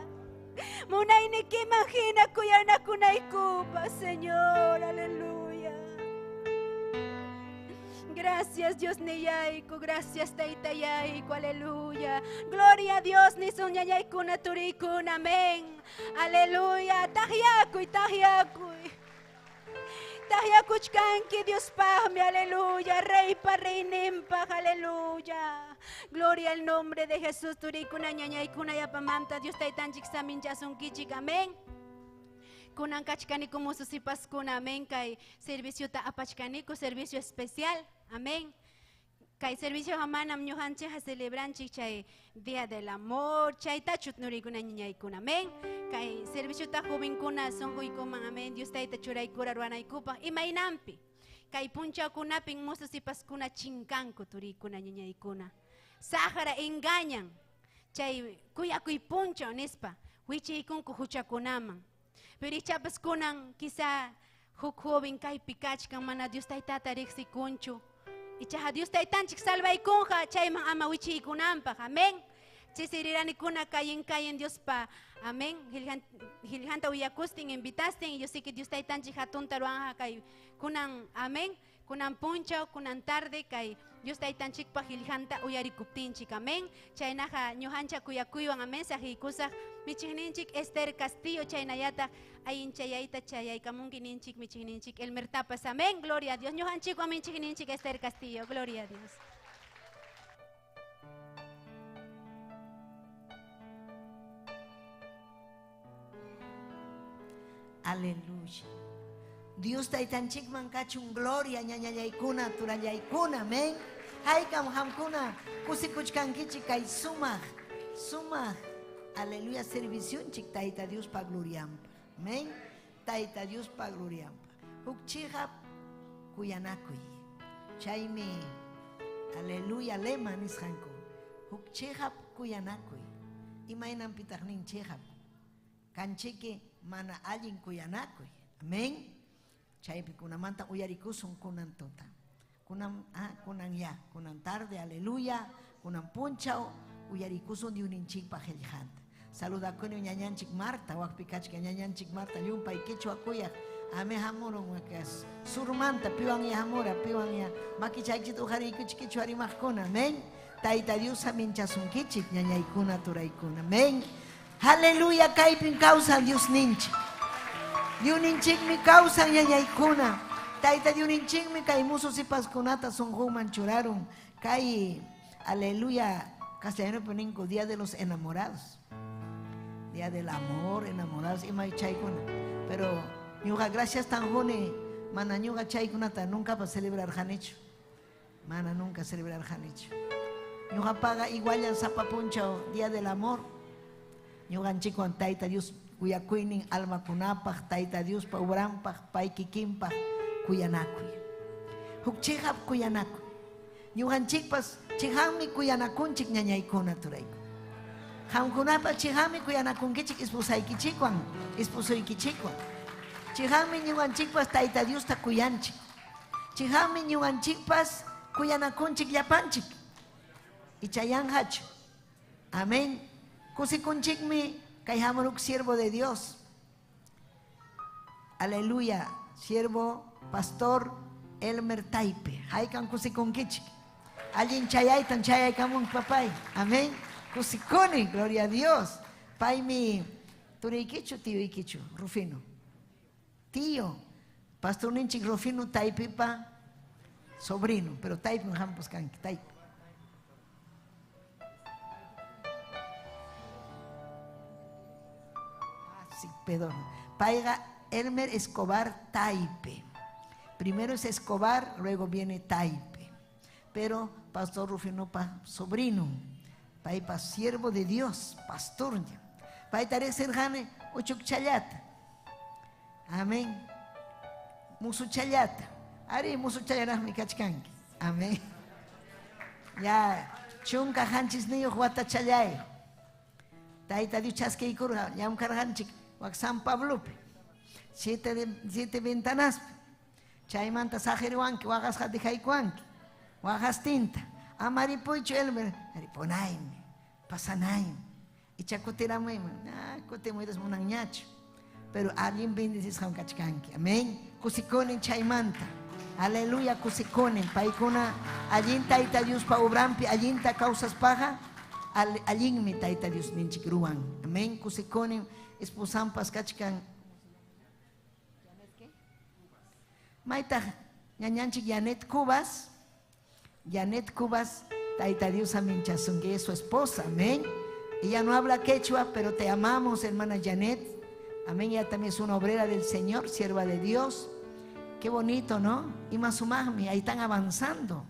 Munay ni kimahina kuya na kunay kupa, Señor, aleluya. Gracias Dios niyayku, gracias taytayayku, aleluya. Gloria a Dios ni sunyayaykuna turikuna, amén. Aleluya, tahyakuy, tahyakuy. Tahyakuchkanki Dios pahmi, aleluya. Rey pa reynimpa, aleluya. Gloria al nombre de Jesús turikuna ñañaykuna yapamanta Dios taytanchik saminchasunkichik, amén. Kunan kachkaniku mususipaskuna, amén. Kay servicio ta apachkaniku, servicio especial, amén. Kay servicio hamanam ñujanchik ha celebranchik chay Día del Amor, chay tachut nurikuna ñañaykuna, amén. Kay servicio ta jovenkuna sonquykuman, amén. Dios tayta churaykura ruanaykupan imaynampi. Kay punchawkunapin mususipaskuna chinkanku turikuna ñañaykuna. Sahara engañan, chay kuyakuy punchaw nispa, wichaykunku huchakunaman. Pero chapas kunan quizá huk joven kay pikachkan mana Dios taytata riqsikunchu. Ichaja Dios taytanchik salvaykunja chayman ama wichiykunanpaq, amén. Chisiriranikuna kayen Dios pa, amén. Hiljanta uyakustin invitastin, yo sé que Dios taytanchik hatunta ruanja kay kunan, amén. Kunan punchaw, kunan tarde kay Dios taytanchik pa hiljanta uyarikuptinchik, amén. Chaynaja ñujancha kuyakuywan, amén. Sajikusaj michigninchik Esther Castillo chaynayata ayin chayayta chayaykamunki ninchik michigninchik Elmer Tapas, amén. Gloria a Dios. Ñujanchik wa michigninchik Esther Castillo, gloria a Dios. Aleluya. Dios taytanchik mankachun gloria ñañayaykuna turayaykuna, amén. Haykam hamkuna kusikuchkankichik kay sumaq, aleluya, servicionchik tayta Dios pa gloriampa, amén. Tayta Dios pa gloriampa. Hukchijap kuyanakuy. Chaymi, aleluya, lema nisqanku. Hukchijap kuyanakuy. Imaynan pitaqnin chijap. Kanchiki mana allin kuyanakuy, amén. Chaypi kunamanta uyarikusun kunan tota. Kunan tarde, aleluya. kunan punchao uyarikusun diuninchikpa qillqanta. Saludakuni ñañanchik Marta, wakpikachka ñañanchik Marta, yumpay kichwa kuyak. Ame hamurun wakas surmanta piwan ya hamura piwan ya makichaychit ujarikuchik kichwa rimakuna. Amén. Tayta Dios minchasunkichik ñañaykuna turaykuna. Amén. Aleluya, kaypin causan Dios ninchik. Dios ninchik mi causan ñañaykuna. Tayta Dios ninchik mi kay musos y paskunata son human churaron. Kay, aleluya, castellano poninco, Día de los Enamorados. Día del amor, enamorados, y chaykuna. Pero, ñuga gracias tan jone, mana ñuga chaykunata nunca para celebrar janicho. Mana nunca celebrar janicho. Ñuga paga igual ya zapapunchao, Día del Amor. Ñuga chico Tayta Dios, cuya cuinin alma kunapaj, Tayta Dios pa ubrampaj, pa ikikimpaj, kuyanakuy. Hukchihap kuyanakuy. Ñuga chikpas, chihami kuyanakunchik ñañaykuna turayku. Hamkunapa chihami kuyanakunkichik ispusaykichikwan, ispusuykichikwan. Chihami ñuganchikpas Tayta Dios ta kuyanchik. Chihami ñuganchikpas kuyanakunchik llapanchik. Ichayanhachu. Amén. Kusikunchikmi kay hamuruk siervo de Dios. Aleluya. Siervo pastor Elmer Taipe. Haikan kusikunkichik. Allin chayaytan chayaykamun papay. Amén. Kusikuni, gloria a Dios. Pai mi turikichu tío ikichu, Rufino. Tío, pastor ninchik Rufino Taipipa, sobrino, pero Taipi en Jampos Kanki, Taipi. Sí, perdón. Paiga Elmer Escobar Taipe. Primero es Escobar, luego viene Taipe. Pero pastor Rufino pa sobrino. Paipa siervo de Dios, pastor. Paitare serjane uchuk chayata. Amén. Musu chayata. Ari musu chayarah mi kachkanki. Amén. Ya chunka hanchis niyo huata chayay. Taita Dios chaskeikur yam karhanchik wak San Pablo. Siete ventanas. Chaymanta sajeriwanki wagas hadijaykuanki. Wagas tinta. Amaripuicho Elmer, ariponaim, pasanaim, y chacoteramay, cotemoidas monanyacho. Pero alguien bendices con cachcanqui, amén. Kusikonen chaymanta, aleluya, kusikonen, paikuna, allin taita Dios pa ubrampi, allin ta causas paja, allin mi taita Dios ninchikruan, amén. Kusikonen, esposampas cachcan. Maita, ñañanchik Janet Cubas. Janet Cubas, Tayta Dios aminchazungue, es su esposa, amén. Ella no habla quechua, pero te amamos, hermana Janet. Amén, ella también es una obrera del Señor, sierva de Dios. Qué bonito, ¿no? Y Masumagmi, ahí están avanzando.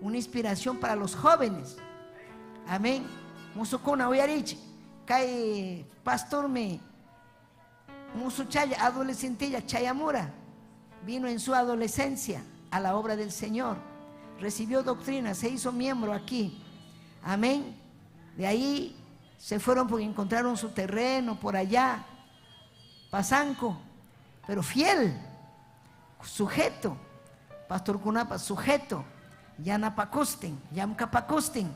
Una inspiración para los jóvenes. Amén. Musukuna uyarichi, kai pastor me, musuchaya, adolescentilla, chayamura, vino en su adolescencia a la obra del Señor. Recibió doctrina, se hizo miembro aquí. Amén. De ahí se fueron porque encontraron su terreno por allá. Pasanco, pero fiel, sujeto. Pastor Kunapa, sujeto. Yanapacosten, Yamcapacosten.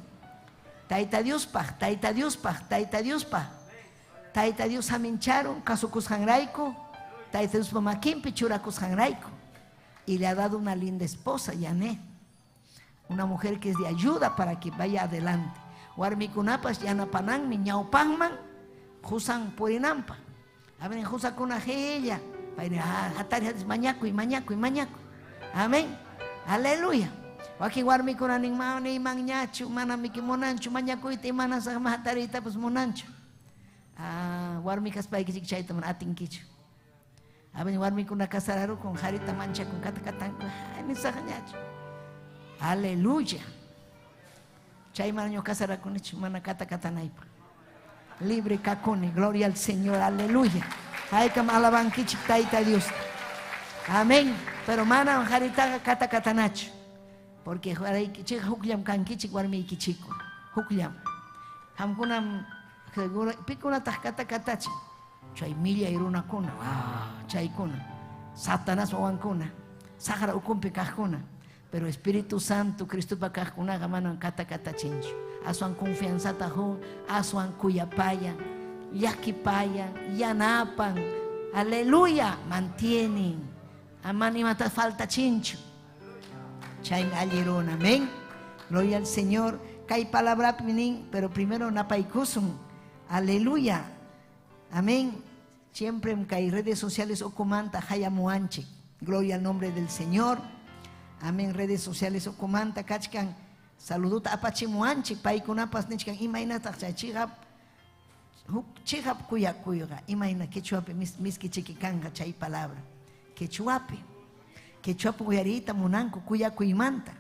Taita Dios pa, Taita Dios pa, Taita Dios pa. Taita Dios amincharon, Casucus Hanraiko. Taita Dios pa Maquín, Pichuracus Hanraiko. Y le ha dado una linda esposa, Yané. Una mujer que es de ayuda para que vaya adelante. Warmikunapas, Yanapanang, Miñaupanman, Jusan Purinampa. Amén, Jusa Kunajella. Hatari mañaco y mañaco y mañaco. Amén. Aleluya. Waki Warmikunaning Mauni, Magnachu, Manamiki Monancho, mañaco y Timana Samatarita, pues Monancho. Warmikas Paikik Chaitaman, Atinkichu. Amén, Warmikuna Casararu con Jarita Mancha, con Catacatan, ni Sajañacho. Aleluya. Chaymaño casara con mana kata katanaipa. Libre kakuni, gloria al Señor, aleluya. Hay que alaban kichitaita Dios. Amén. Pero mana jaritaga kata katanacho. Porque jaray kichik hukliam kan kichik warmi kichiko. Hukliam. Hamkunam pikuna tahkata katachi. Chay milla iruna kuna. Chay kuna. Satanás wawankuna. Sahara ukumpi kahkuna. pero Espíritu Santo, Cristo bakakuna gamanan kata chinchu. Asuan confianza tajón, asuan cuyapayan, yaquipayan, yanapan. Aleluya, mantienen. Amani mata falta chinchu. Chain alirón, amén. Gloria al Señor. Kai palabra pinin, pero primero napaikusum. Aleluya. Amén. Siempre en kai redes sociales okumanta hayamuanche. Gloria al nombre del Señor. Amén. Redes sociales okumanta kachkan. Saluduta apachimuanche. Paikunapas nichkan imainata chachigap. Chigap kuyakuyga. Imaina quechuape miski chiquikanga chay palabra. Quechuape. Quechuape uyarita munanco kuyakuimanta.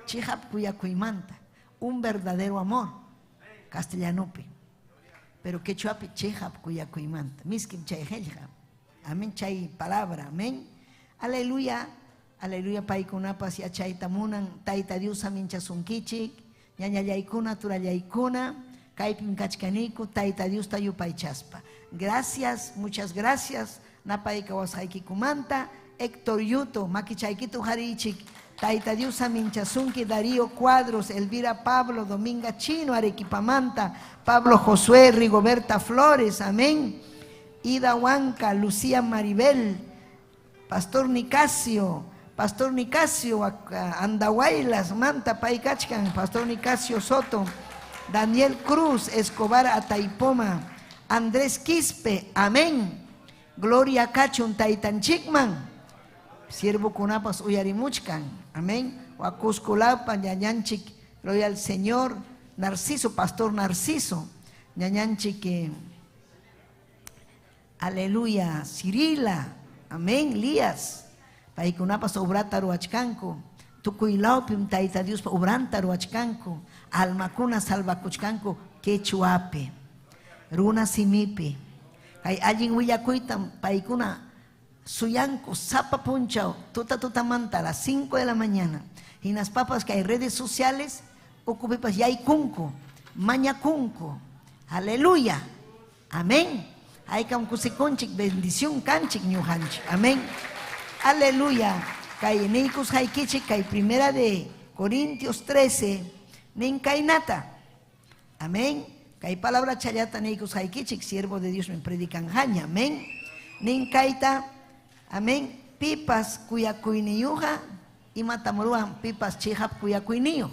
Chigap kuyakuimanta. Un verdadero amor, castellanope. Pero quechuape chejap cuyacuimanta, miskim chay helja. Amén, chay palabra, amén. Aleluya, aleluya, paikunapas ya chay tamunan, taita Dios amincha sunkichik, ñañallaykuna, turallaykuna, kaipim kachkaniku, taita Dios tayupaychaspa. Gracias, muchas gracias, napaika wasjaikikumanta, Héctor Yuto, makichaykitu harichik, Taita Dios Minchasunki, Darío Cuadros, Elvira Pablo, Dominga Chino, Arequipamanta, Pablo Josué, Rigoberta Flores, amén. Ida Huanca, Lucía Maribel, Pastor Nicasio, Andahuaylas, Manta Paicachcan, Pastor Nicasio Soto, Daniel Cruz, Escobar Ataipoma, Andrés Quispe, amén. Gloria Cachun, Taitan Chikman. Siervo kunapas uyarimuchkan, amén. Huacusculapan, ñañanchik, gloria al Señor. Narciso, Pastor Narciso, ñañanchik, aleluya, Cirila, amén. Lías, paikunapas obrataru achkanko, tukuilaupim taita Dios obrantaru achkanko, almakuna salvakuchkanko, quechuape, runa simipe, kay allin willakuitam paikuna. Suyanco, Zapa Punchao, tuta manta a las 5 de la mañana. Y las papas que hay redes sociales, ocupipas ya hay kunko, maña kunko. Aleluya. Amén. Hay kamkusikonchik, bendición kanchik ñuhanchik. Amén. Aleluya. Kay neikus haikichik, kay 1 de Corintios 13, ninkainata. Amén. Kay palabra chayata neikus haikichik, siervo de Dios me predican jaña. Amén. Ninkaita. Amén. Pipas kuyakuiniyuja y matamoruan pipas chihap kuyakuiniyo.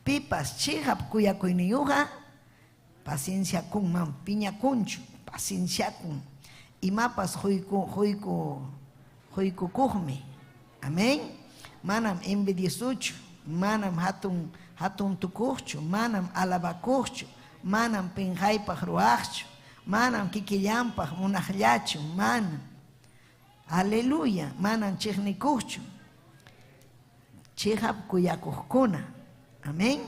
Pipas chihap kuyakuiniyuja paciencia kun man piña kunchu paciencia kun y mapas hoiko kuhme. Amén. Manam envidiosucho, manam hatun tukuchu, manam alabakuchu, manam penjaypaj ruachchu, manam kikillampaj munajallachu, manam. Aleluya, manan chechnikuchu, chehap kuyakuhkuna, amén.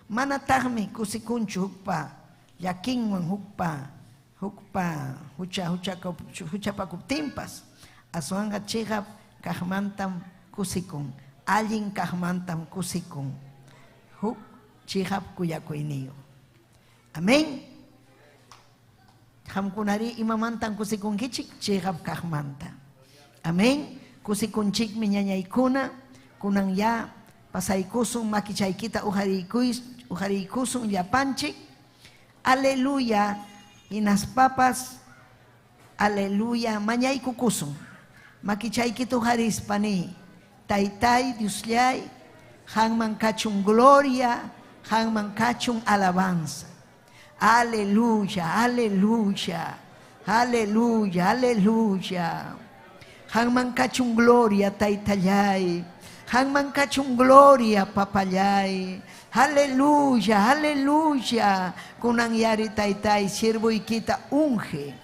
Mana tahmi kusikunchu hukpa, yakinwan huchapakuptimpas, asuanga chehap kahmantam kusikun, allin kahmantam kusikun, huk chehap kuyakuiniyo, amén. Hamkunari imamantan kusikun kichik chehap kahmanta. Amén. Kusikun chik miñañaykuna kunan ya pasaykusun makichaykita ujariykusun yapanchik. Aleluya. Inas papas. Aleluya. Mañaykukusun. Makichaykita ujarispani. Taytay Diosllay. Hanman kachun gloria. Hanman kachun alabanza. Aleluya, aleluya, aleluya, aleluya. Hangman kachun gloria taitayay. Hangman kachun gloria papayay. Aleluya, aleluya. Kunan yari taitay siervo ikita unge.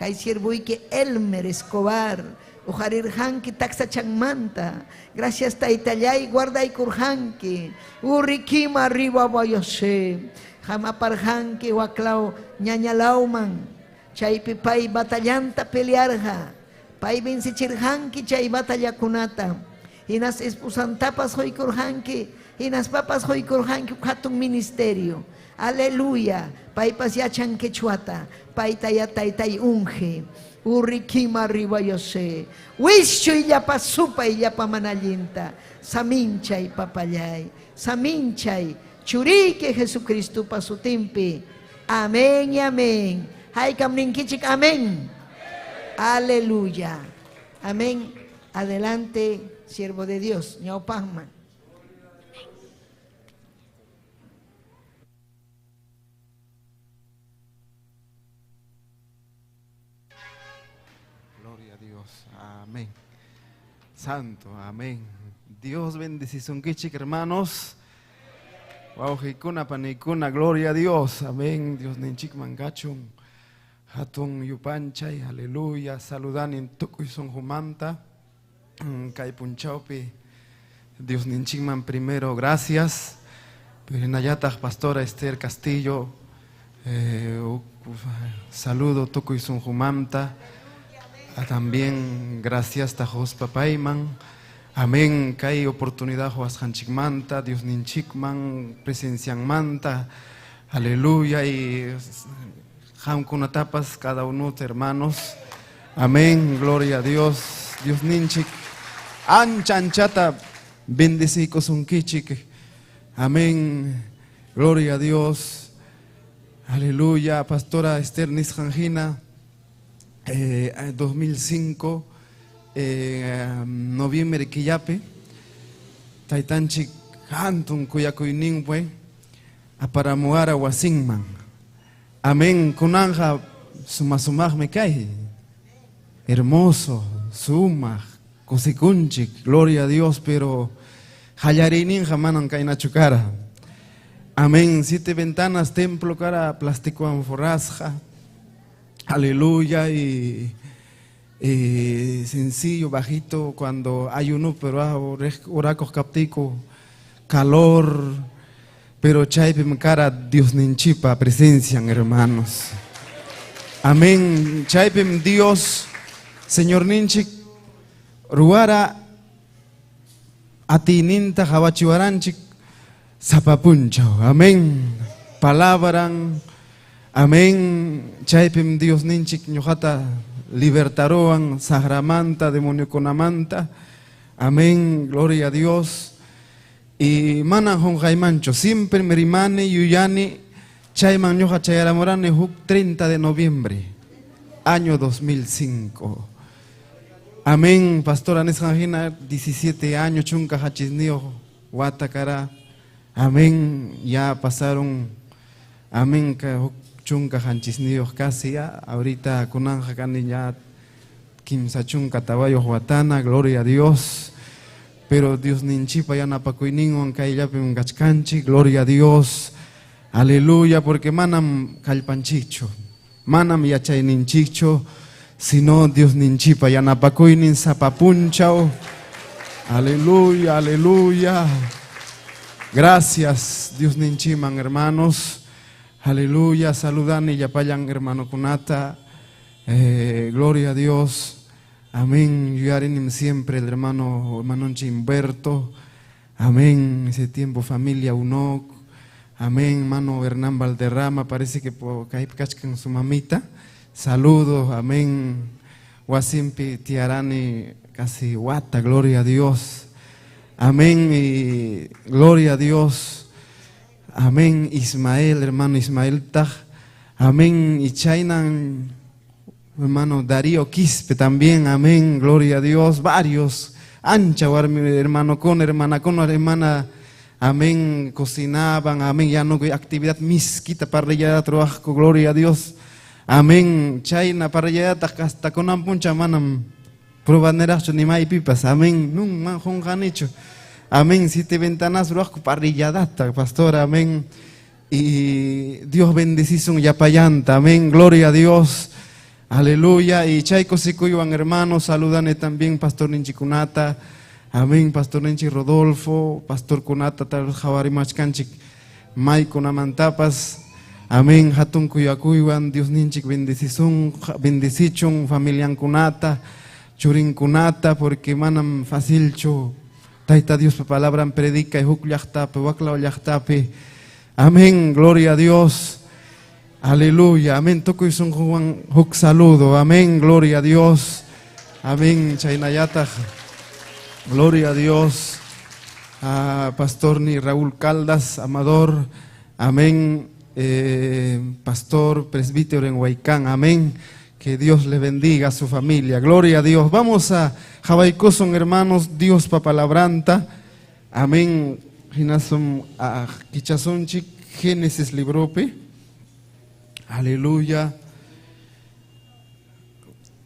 Kay siervo ike Elmer Escobar. Ujarir hanki taxa changmanta. Gracias taitayay guarda y kurhanki. Urikima arriba bayose. Jamaparjanque huaclao ñañalauman, chaypi pay batallanta pelearja, pay vencichirjanque chay batallakunata, inas espusantapas hoykurjanque, inas papas hoykurjanque hatun ministerio. Aleluya, pay pas yachan quechuata, pay tayatay unge. Urikima arriba yo sé. Wisho y ya pa supa y ya pa manallinta. Saminchay papayay. Saminchay. Churique Jesucristo pa su timpi. Amén y amén. Hay kamninkichik amén. Aleluya. Amén. Adelante, siervo de Dios. Ñaupajman. Gloria a Dios. Amén. Santo. Amén. Dios bendición kichik, hermanos. Wauhikuna panikuna. Gloria a Dios. Amén. Dios ninchik mangachun. Hatun yupanchay. Aleluya. Saludan en tukuy son humanta. Kay punchaupi. Dios ninchikman primero. Gracias. Nayatah Pastora Esther Castillo. Saludo tukuy son humanta. También gracias tajos papayman. Amén. Kay oportunidad joas hanchikmanta, Dios ninchikman, presencian manta. Aleluya. Y hamkunatapas cada uno hermanos. Amén. Gloria a Dios. Dios ninchik. Anchata bendecico son kichik. Amén. Gloria a Dios. Aleluya. Pastora Esther Nishanjina. 2005 noviembre Quillape Taitanchik Hantun Cuyacuiningüe Aparamuara Wasinman. Amén. Kunanja sumasumaj me cae. Hermoso, sumaj, cosicunchik, gloria a Dios, pero Hayarinin jamanan caina chucara. Amén. 7 ventanas, templo cara, plástico anforrasja. Aleluya. Y sencillo, bajito, cuando hay uno, pero oracos captico, calor, pero chaipem cara, Dios ninchipa, presencian, hermanos. Amén. Chaipem Dios, Señor ninchik, ruara, atininta, jabachiwaranchik, zapapuncho. Amén. Palabran. Amén. Chaipem Dios ninchik ñojata libertaroan sahramanta demonio conamanta. Amén. Gloria a Dios. Y manan hon jaimancho siempre merimane yuyani chaiman ñoja chayaramorane huk 30 de noviembre año 2005. Amén. Pastora Nesjanjina 17 años chunca hachisnio Guatacara. Amén. Ya pasaron. Amén. Chunca hanchisnios casi ya, ahorita kunanja kani ya kimsa chunca tabayo huatana, gloria a Dios. Pero Dios ninchipa ya napakuiningon kailapim gachkanchi, gloria a Dios. Aleluya, porque manam kalpanchicho, manam yachay ninchicho, sino Dios ninchipa ya napakuinin sapapunchao. Aleluya, aleluya. Gracias, Dios ninchiman, hermanos. Aleluya, saludan y yapayan hermano Kunata, gloria a Dios, amén. Yarinim siempre el hermano Humberto, amén. Ese tiempo familia Unoc, amén. Hermano Hernán Valderrama, parece que por caipcachcan su mamita, saludos, amén. Wasimpi Tiarani casi Guata, gloria a Dios, amén. Y gloria a Dios. Amén. Ismael, hermano Ismael Taj. Amén. Y Chainan, hermano Darío Quispe también. Amén. Gloria a Dios. Varios. Ancha, hermano con, hermana. Amén. Cocinaban. Amén. Ya no hay actividad misquita para rellenar trabajo. Gloria a Dios. Amén. Chaina para rellenar hasta con ampuncha manam. Probaneras ni mai pipas. Amén. Nun man jonganicho. Amén. 7 ventanas, parrilladata, pastor, amén. Y Dios bendecison yapayanta, amén. Gloria a Dios, aleluya. Y chayco sicuyuan hermanos, saludane también, pastor Ninchi Kunata, amén. Pastor Ninchi Rodolfo, pastor Kunata, tal Jawari Machkanchik, Maiko Namantapas, amén. Hatun Kuyakuyuan, Dios Ninchik bendecichon, familia Kunata, Churin Kunata, porque manam facilcho. Taita Dios palabra predica y huk llachtape, wakla llachtape. Amén, gloria a Dios. Aleluya, amén. Toco y son Juan Huk saludo, amén, gloria a Dios, amén. Chaynayata, gloria a Dios. A Pastor ni Raúl Caldas, Amador, amén. Pastor, presbítero en Huaycán, amén. Que Dios le bendiga a su familia, gloria a Dios. Vamos a Jabaicoson, hermanos, Dios papalabranta, amén. Hinasum a Kichasonchik, Génesis librope. Aleluya.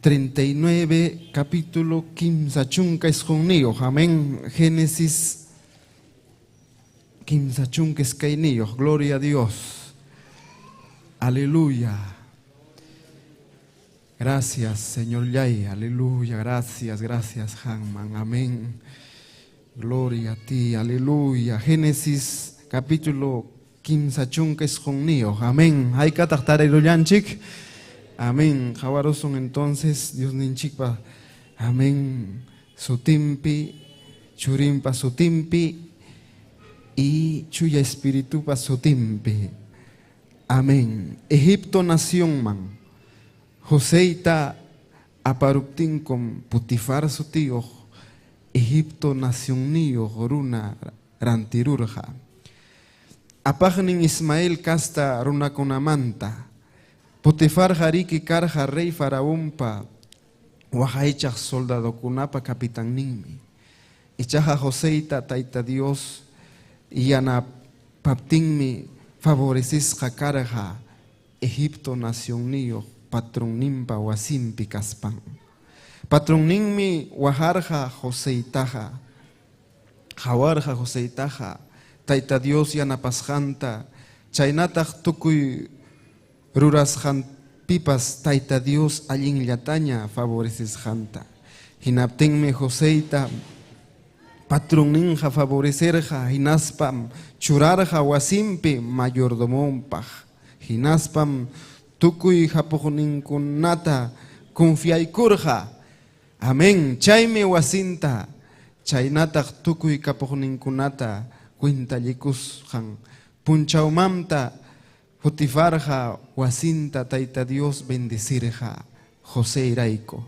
39, capítulo 15, chunca es conmigo. Amén. Génesis 15, chunca es cainillo. Gloria a Dios. Aleluya. Gracias, Señor Yay. Aleluya. Gracias, gracias, Hanman. Amén. Gloria a ti. Aleluya. Génesis capítulo 15 chunca es conmigo. Amén. Hay que atartar el yanchik. Amén. Jawaroson entonces, Dios ninchikpa. Amén. Sutimpi, churimpa sutimpi y chuya espíritu pa sutimpi. Amén. Egipto nación man. Joseita aparuptin con Putifar su tío. Egipto nación niyo joruna rantirurja. Apagnin Ismael casta runa kunamanta. Potifar hariki karja rey faraompa. Wahaichak soldado kunapa capitán ninmi. Ichaja Joseita taita Dios. Yana paptinmi favoreces jacarja. Egipto nación niyo patrón nimpa wasimpi kaspan. Patrón ninmi wajarja Joseitaja. Jawarja Joseitaja. Taita Dios yanapasjanta, chaynataj tukuy rurasjan pipas Taita Dios allin llataña favorecesjanta. Hinaptinme Joseita, patrón ninja favorecerja, hinaspam churarja wasimpi mayordomompaj. Hinaspam tukuy japujninkunata confiaykurja. Amén. Chayme wasinta, chaynataj tukuy kapujninkunata cuintallikus han punchaumamta Potifarja wasinta Taita Dios bendecirja José Iraiko.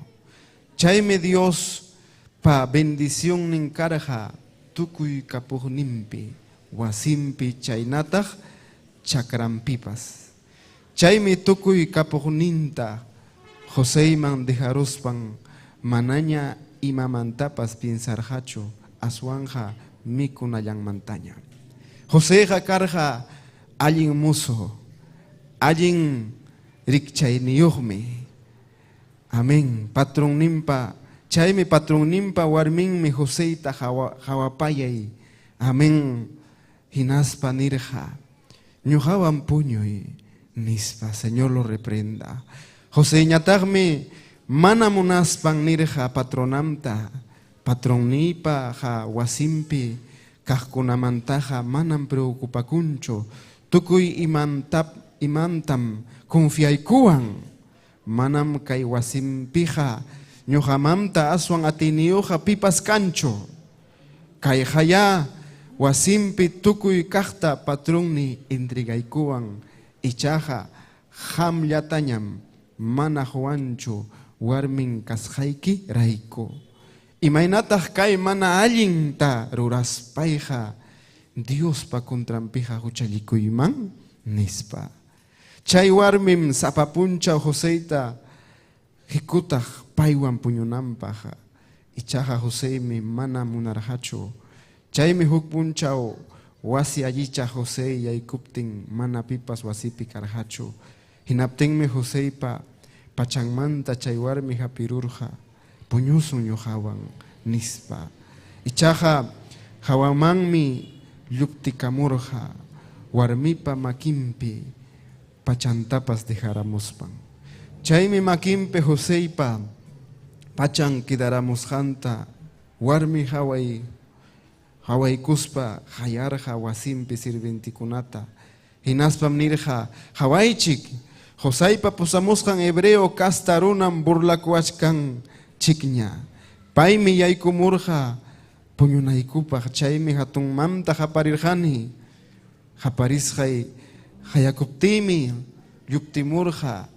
Chayme Dios pa bendición ninkarja tukuy kapujnimpi wasimpi chaynataj chakrampipas. Chayme tukuy kapujninta Joseiman dejaruspan manaña imamantapas piensarjacho aswanja mikunayan montaña. José jacarja allin muso, allin rikchayniyuhmi. Amén. Patrón nimpa, chaymi patrón nimpa warminmi Joseita jawapayay. Amén. Hinaspa nirja. Ñujawan puñoy nispa, Señor lo reprenda. José ñatagmi mana munaspan nirja patronamta. Patrón nipa ja wasimpi kajkunamantaja manam preocupakuncho tukuy imantam confiaykuan manam kay wasimpija ñuqamanta aswan atiniyuqa pipas kancho kay haya wasimpi tukuy kaqta patronni entregaykuwan ichaja hamllatañam mana huancho warmin kasqayki rayku. Imaynataq kay mana allinta ruraspayja Dios pa contrampija huchallikuyman nispa. Chay warmim sapapuncha Joseita hikutaj paywan puñunampaja. Ichaja Joseimi mana munarhacho. Chaymi huk punchaw wasi allicha José yaykuptin mana pipas wasipi karhacho. Hinaptinmi Joseipa pachanmanta chay warmi hapirurja. Puñusun ñuqawan nispa. Ichaja hawamanmi lluptikamurja warmipa makimpi pachantapas dejaramuspan. Chaymi makimpi Joseipa pachan quedaramusjanta warmi hawaykuspa hayarja wasimpi sirventikunata. Hinaspam nirja hawaychik Joseipa pusamusjan hebreo kastarunam burlakuachkan chikña. Paymi yaykumurja puñunaykupaj chaymi hatunmanta haparirjani. Haparisjay hayakuptimi yuptimurja,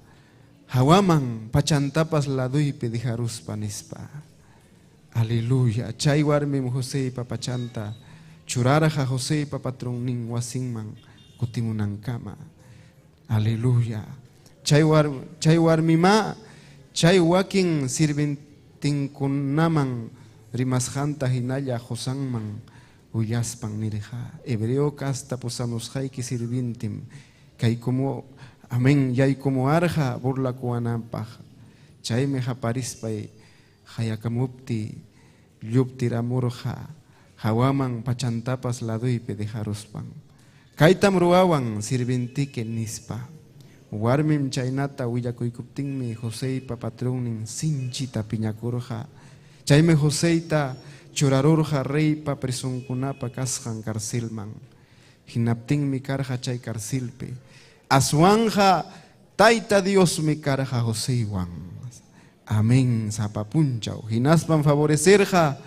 hawaman pachantapas laduypi dijaruspa nispa. Aleluya. Chay warmim Joseipa pachanta churaraja Joseipa patronnin wasinman kutimunankama. Aleluya. Chay warmima chay wakin sirvintinkunaman rimasjanta hinalla Josanman uyaspan nirja. Hebreo kasta pusamusjayki sirvintim kay como amén yay como arja burlakuanampaj. Chayme japarispay hayakamupti lluptiramurja hawaman pachantapas laduypi dejaruspan. Kaytam ruwawan sirvintike nispa. Warmim chaynata willakuykuptinmi Joseipa patronnin sinchita piñakurja. Chayme Joseita churarurja reypa presunkunapa kasjan karcelman. Hinaptinmi karja chay karcelpi. Aswanja Taita Dios mi karja Joseiwan. Amén, zapapunchao. Hinaspan favorecerja.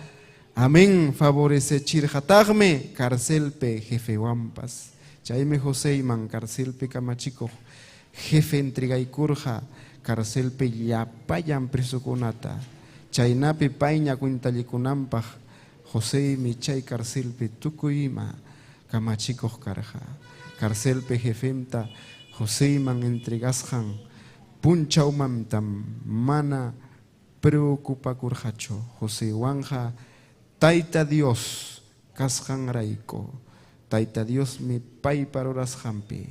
Amén, favorecechirja. Tagme, carcelpe, jefe wampas. Chayme Joseiman, carcelpe kamachiko. Jefe entregaikurja, carcelpe yapayan presukunata. Chaynapi paña kuintallikunampaj. Joseimi chay carcelpe tukuyima kamachiko karja. Carcelpe jefemta Joseiman entregasjan. Punchaumantam mana preocupakurjacho. José Wanja, Taita Dios, kasjan raiko. Taita Dios mi pay paroras jampi,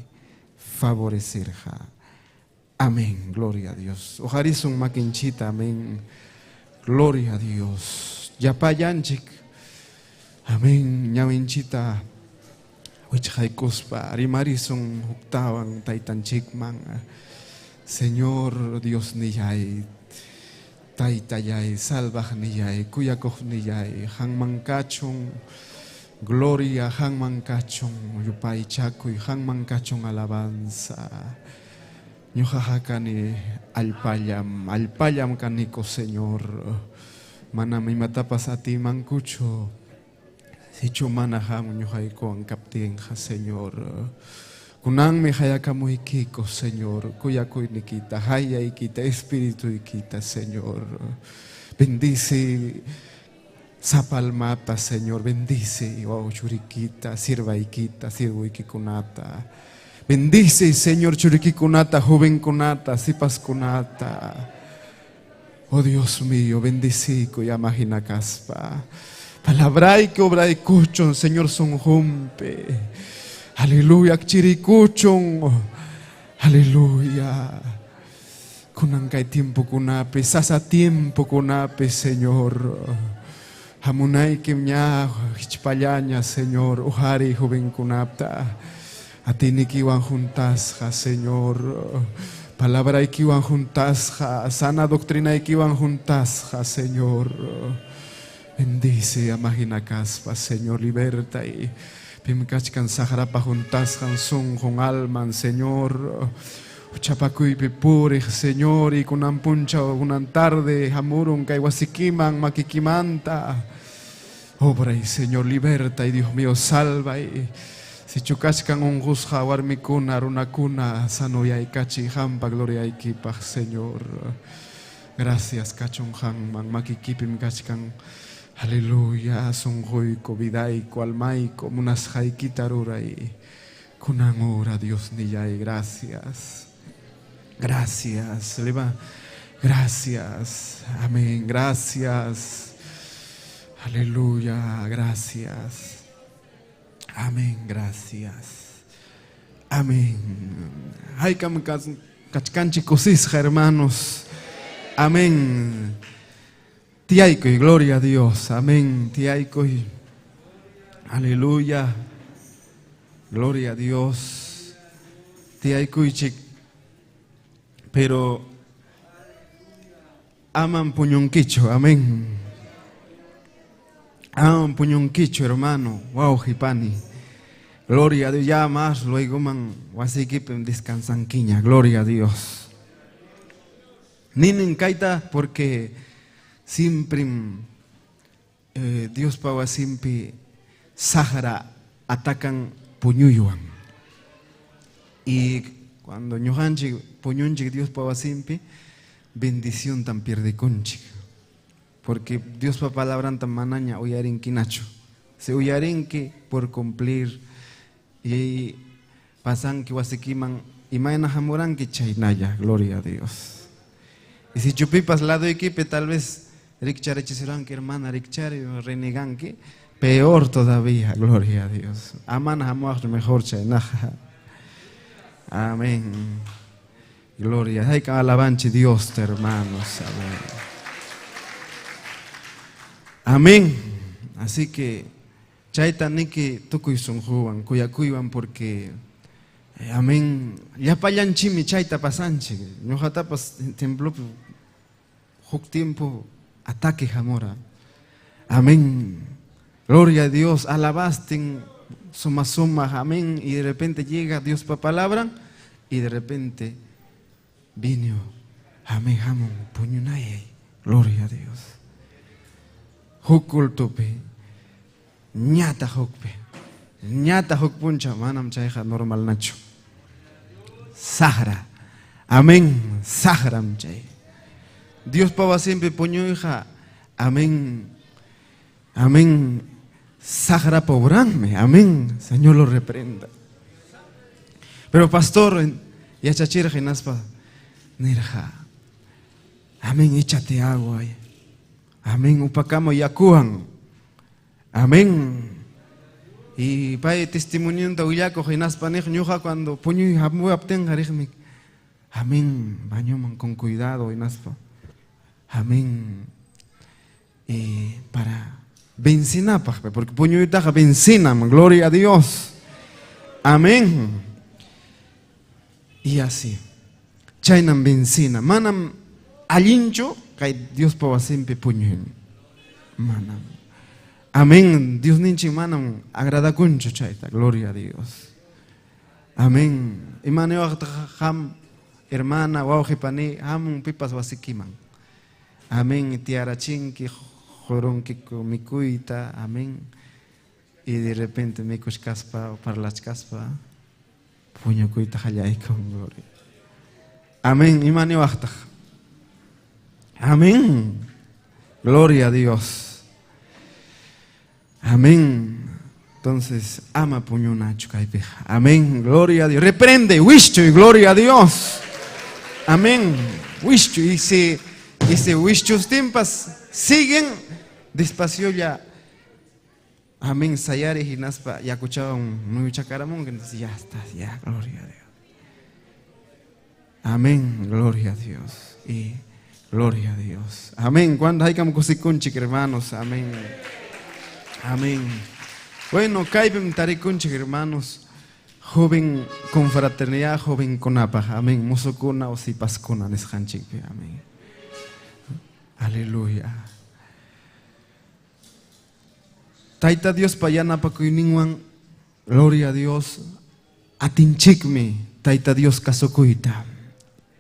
favorecerja. Amén, gloria a Dios. Ojarizun maquinchita, amén. Gloria a Dios. Yapayanchik, amén, ñawinchita. Wichjaikuspa, arimarizun huktawan taitanchikman. Señor Dios niyay, taitayay, salvaj niyay, kuyakoj niyay, hanmankachon, gloria hanmankachon, yupay chakuy, hanmankachon alabanza. Ñujajakani alpayam kaniko Señor, manami matapas a ti mancucho, sichu manaham ñujayko ang kaptinja Señor. Kunang me hayakamu ikiko, Señor. Kuyakuy nikita, haya ikita, espíritu ikita, Señor. Bendice Zapalmata, Señor. Bendice, oh churiquita, sirva ikita, sirvo ikikunata. Bendice, Señor, churiquikunata, joven kunata, sipas kunata. Oh Dios mío, bendice, yamajina caspa. Palabra y que obra y cuchon, Señor, son jumpe. Aleluya, chiricuchon. Aleluya. Kunankay tiempo kunape, sasa tiempo kunape, Señor. Hamunay kimnya, hichpayaña, Señor. Ujari joven kunapta. Atinikiwan juntasja, Señor. Palabra ikiwan juntasja. Sana doctrina ikiwan juntasja, Señor. Bendice a Magina Caspa, Señor, liberta y Pimkachkan Saharapa juntas son con alma, Señor. Chapacuy pipure, Señor, y con ampuncha unan tarde, hamurun, kaiwasikiman, makikimanta. Obra y Señor, liberta y Dios mío, salva y si chukachkan un gusja, warmikuna, runakuna, sanoya y kachi, hampa, gloria y kipa, Señor. Gracias, kachon hanman, makikipim kachkan. Aleluya, sonjoiko, vidaico, almaico, munas jaiquitarurai, kunangura, Dios niyay, gracias. Gracias, leva, gracias, amén, gracias. Aleluya, gracias. Amén, gracias. Amén. Ay, kachkanchi cosisja, hermanos. Amén. Tiaiko y gloria a Dios, amén. Tiaiko y aleluya, gloria a Dios. Tiaiko y chik, pero aman puñonquicho, amén. Aman puñonquicho, hermano. Wow, hipani. Gloria a Dios, ya más luego man, wasikipem descansanquiña, gloria a Dios. Ninen kaita porque siempre Dios pawa simpi Sahara atacan puñuyuan y Cuando ñujanchik puñunchik Dios pawasimpi, bendición tan pierde conchik. Porque Dios pa palabra tan manaña uyarinki nacho. Se uyarinki por cumplir y pasan que wasikiman y mañana jamoranki chaynaya, gloria a Dios. Y si chupipas lado equipe tal vez rikchare chisiranki hermana rikchare reneganki, peor todavía, gloria a Dios. Aman jamuach mejor chaynaja. Amén. Gloria. Hay que alabanche Dios, hermanos. Amén. Amén. Así que chaita niki tukuy sunjuan, kuyakuiwan porque amén. Ya payanchimi chaita pasanchi. Ñuqatapas templo huk tiempo ataque jamora. Amén. Gloria a Dios. Alabasten suma suma, amén. Y de repente llega Dios pa palabra y de repente vino. Amén, amén. Puñunay. Gloria a Dios. Hukul tope. Ñata hukpe. Ñata hukpuncha. Manam chayja normal nacho. Sahara. Amén. Sahara chay. Dios pava siempre puño hija. Amén. Amén. Sahara pobranme. Amén. Señor lo reprenda. Pero pastor, ya chachira genaspa. Nirja. Amén. Échate agua. Amén. Upacamo yakuan. Amén. Y pay testimonio de uyaco genaspa nej ñuja cuando puño y hamu apten harigmi. Amén. Bañoman con cuidado inaspa. Amén. Para benzina, porque puño y taja benzina, gloria a Dios. Amén. Y así. Chainan benzina. Manam alincho, que Dios pava siempre puño. Manam. Amén. Dios ninchi manam agrada kuncho chaita, gloria a Dios. Amén. Y maneo ham hermana, waujipani, ham pipas wasikiman. Amén. Tiarachinki, joronki mikuita. Amén. Y de repente me caspa o parlas caspa. Puño kuita hayay con gloria. Amén. Y maneo achta. Amén. Gloria a Dios. Amén. Entonces, ama puñuna chukaipeja. Amén. Gloria a Dios. Reprende, wischo y gloria a Dios. Amén. Wischo. Y si wischos tiempas siguen, despacio ya. Amén. Sayare y naspa. Ya escuchaba un nuevo chacaramón que dice, ya está, ya, gloria a Dios. Amén. Gloria a Dios. Y gloria a Dios. Amén. Cuando hay como cosiconchi, hermanos. Amén. Amén. Bueno, caibem tariconchi, hermanos. Joven con fraternidad, joven con apa. Amén. Mosocona o si pascona nesjanchipe. Amén. Aleluya. Taita Dios payana pakuininguan. Gloria a Dios. Atinchikme. Taita Dios kasokuita.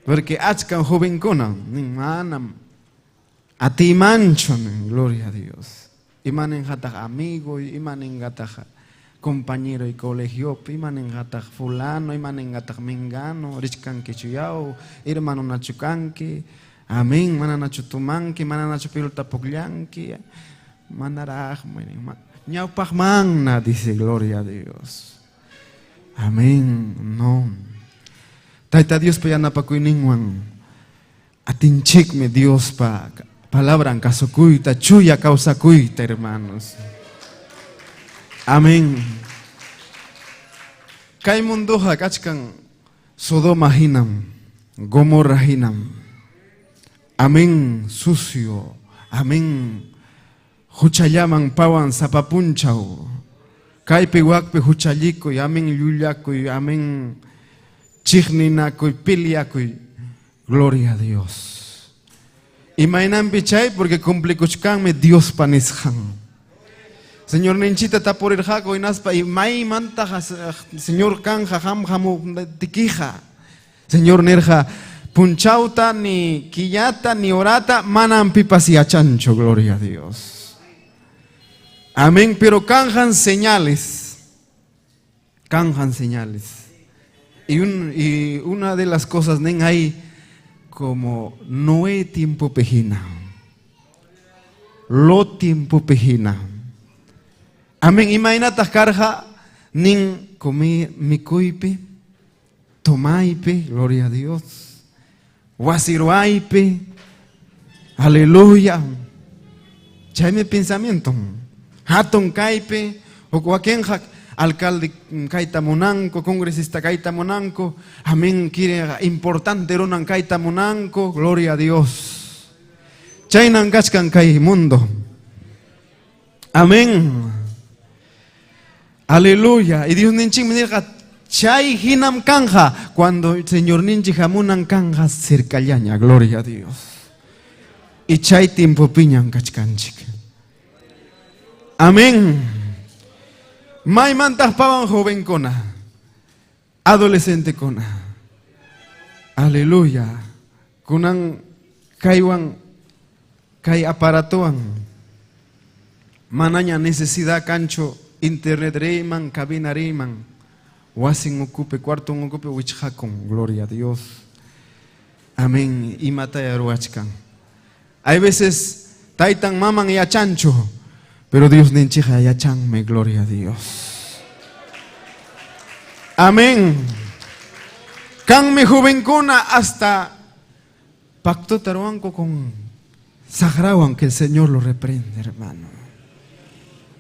Porque achkan joven conan. Manam. Atimanchon. Gloria a Dios. Imanen hatag amigo, imanen hatag compañero y colegio, imanen hatag fulano, imanen hatag mengano, richkan kichuyao, hermano nachukanki, amén, mana nachutumanki, mana nachupilta poglyanki, manaraj, ñaupaj manna, dice gloria a Dios. Amén, no. Taita Dios payana pakuininguan, atinchikme Dios pa palabra en caso cuita, chuya causa cuita, hermanos. Amén. Kaimundoja kachkan Sodoma hinam, Gomorra hinam. Amén, sucio. Amén. Huchayaman pawan zapapunchau. Kaipe wakpe huchalikoy, amén yullakoy, amén chigninako, piliakoy. Gloria a Dios. Y mainan bichay porque complicuchkanme Dios panisjan. Señor Nenchita está por el jaco y naspa y mai manta Señor kanja ham hamu tikija. Señor Nerja punchauta ni quillata ni orata manan pipas y achancho, gloria a Dios. Amén, pero canjan señales. Canjan señales. Y una de las cosas nen hay como no hay tiempo pejina. Lo tiempo pejina. Amén. Imagínate carja nin comi mi cuipe, tomaipe, gloria a Dios. Wasiruaipe, aleluya. Chaime pensamiento. Hatun caipe, o cualquier alcalde kaita monanco, congresista kaita monanco, amén, quiere importante ronan kaita monanco, gloria a Dios. Chainan kachkan kai mundo. Amén. Aleluya. Y Dios ninching me diga, chay hinam kanja, cuando el Señor ninchi jamunan kanja cercallaña, gloria a Dios. Y chay tiempo piñan kachkanchik. Amén. May mantas pavan joven cona, adolescente cona. Aleluya. Kunan kaiwan kai aparatoan. Manaña necesidad cancho internet reiman, cabina reiman. Wasin ocupe, cuarto ocupe, wichakon, gloria a Dios. Amén. Y mataya ruachkan. Hay veces taitan maman y achancho, pero Dios ninchija y achanme, gloria a Dios. Amén. Canme jovencona hasta pacto taruanco con sagrawan, que el Señor lo reprende, hermano.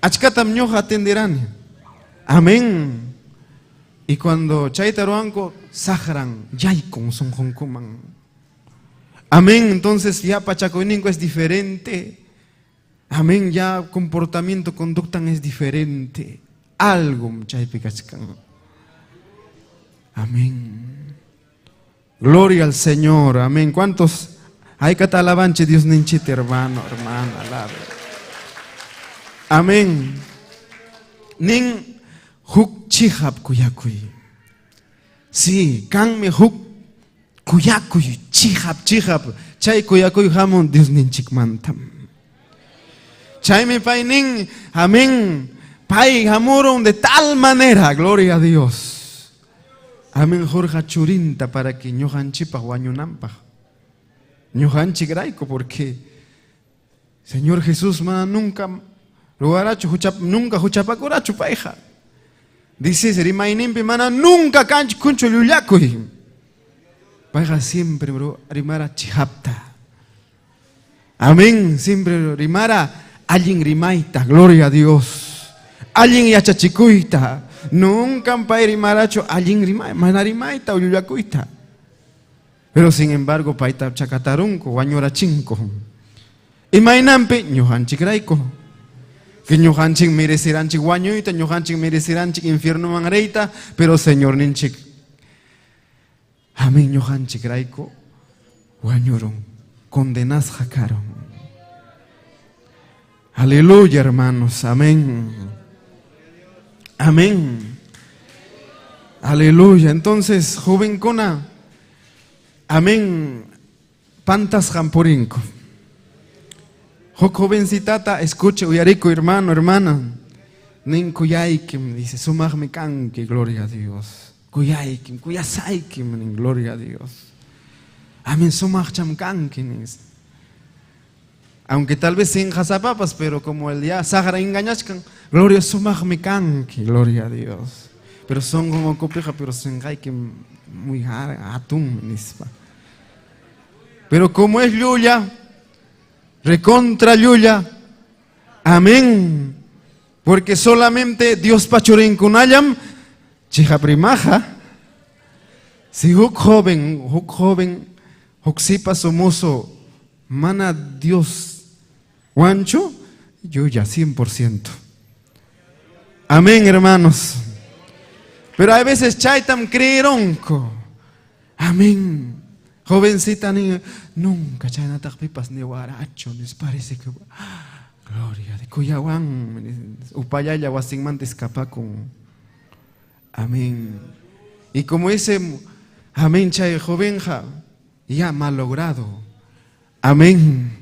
Achkatam ñoja atenderán. Amén. Y cuando chaitaruanco sagran, yaikon son jonkuman. Amén. Entonces ya pachacoininco es diferente. Amén. Ya comportamiento, conducta es diferente. Algo chaipicachkan. Amén. Gloria al Señor. Amén. ¿Cuántos hay catalabanche Dios ninchite, hermano, hermana, alabe? Amén. Nin huk chihap kuyakuy. Sí, kanme huk kuyakuy, chihap. Chay kuyakuy hamon Dios ninchik mantam. Chay me pay nin, amén. Pay hamuron de tal manera, gloria a Dios. Amén, Jorge churinta para que ñojanchipa guañunampa. Ñojanchi graico, porque Señor Jesús mana nunca nunca huchapacurachu paija. Dice Serimainimpi mana nunca canch kuncho lulakuy. Paija siempre bro rimara chihapta. Amén, siempre rimara alguien rimaita, gloria a Dios. Alguien yachachikuita. Nunca pay rimaracho alguien rimay, mana rimaita o lulakuita. Pero sin embargo paita chacatarunco, guañora chinco. Y mainampe ñojanchikraiko. Que ñojanchik mereceránchik guañoita, ñojanchik mereceránchik infierno manreita, pero Señor ninchik. Amén, ñojanchikraiko. Guañoron, condenas jacaron. Aleluya, hermanos, amén. Amén. Aleluya. Entonces, jovencona, amén. Pantas jamporinco. Jovencitata, escuche, uyarico, hermano, hermana. Nin kuyaikim, dice, sumagme canque, gloria a Dios. Kuyaikim, kuyasaikim, gloria a Dios. Amén, sumagcham canque. Aunque tal vez sin jazapapas, pero como el día Sahara engañachkan, gloria sumagme canque, gloria a Dios. Pero son como copeja, pero sin gaikim muy atún, nispa. Pero como es Yuya, recontra Yuya, amén. Porque solamente Dios pachorin kunayam, chiha primaja. Si huk joven, huk sipa somoso, mana Dios, guancho, Yuya 100%. Amén, hermanos. Pero hay veces chaitam creeronco. Amén. Jovencita niña, nunca chayna takpipas ni guaracho, les parece que gloria de Cuyahuán, upayaya wasinmantes capacon. Amén. Y como ese, amén, chay jovenja, ya malogrado. Amén.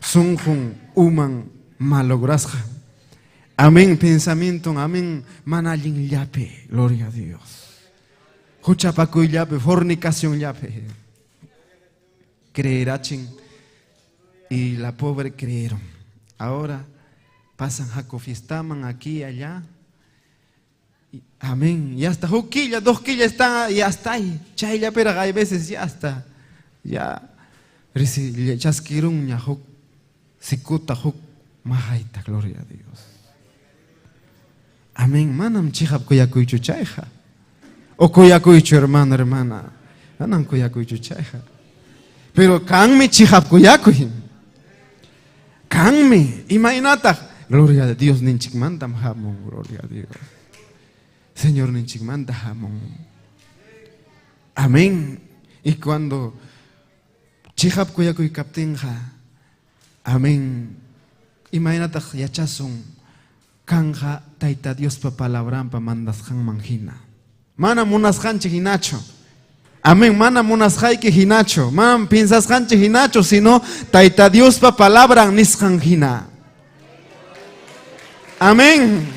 Sunjun uman malograsja. Amén, pensamiento, amén, manalin yape, gloria a Dios. Huchapacuyape, fornicación yape. Creerachin. Y la pobre creyeron. Ahora pasan jaco fiestaman aquí y allá. Amén. Ya está. 1 quilla, 2 quillas están, ya está ahí. Chayla, pero hay veces ya está. Ya. Chasquirun, ya huk. Sikuta huk. Mahaita, gloria a Dios. Amén. Manam chihap kuyakuychu chayja. O kuyakuychu hermano, hermana. Manam kuyakuychu chayja. Pero kanmi chihap kuyakuy. Kanmi. Imagínate. Gloria a Dios. Ninchik mandam hamon. Gloria a Dios. Señor ninchik manda hamon. Amén. Y cuando chihap kuyakuy kaptinja. Amén. Imagínate yachasun. Kanja taita Dios pa palabran pa mandas han manjina. Mana munas hanche hinacho. Amén. Mana munas haike hinacho. Man piensas hanche hinacho, sino taita Dios pa palabran nis hanjina. Amén.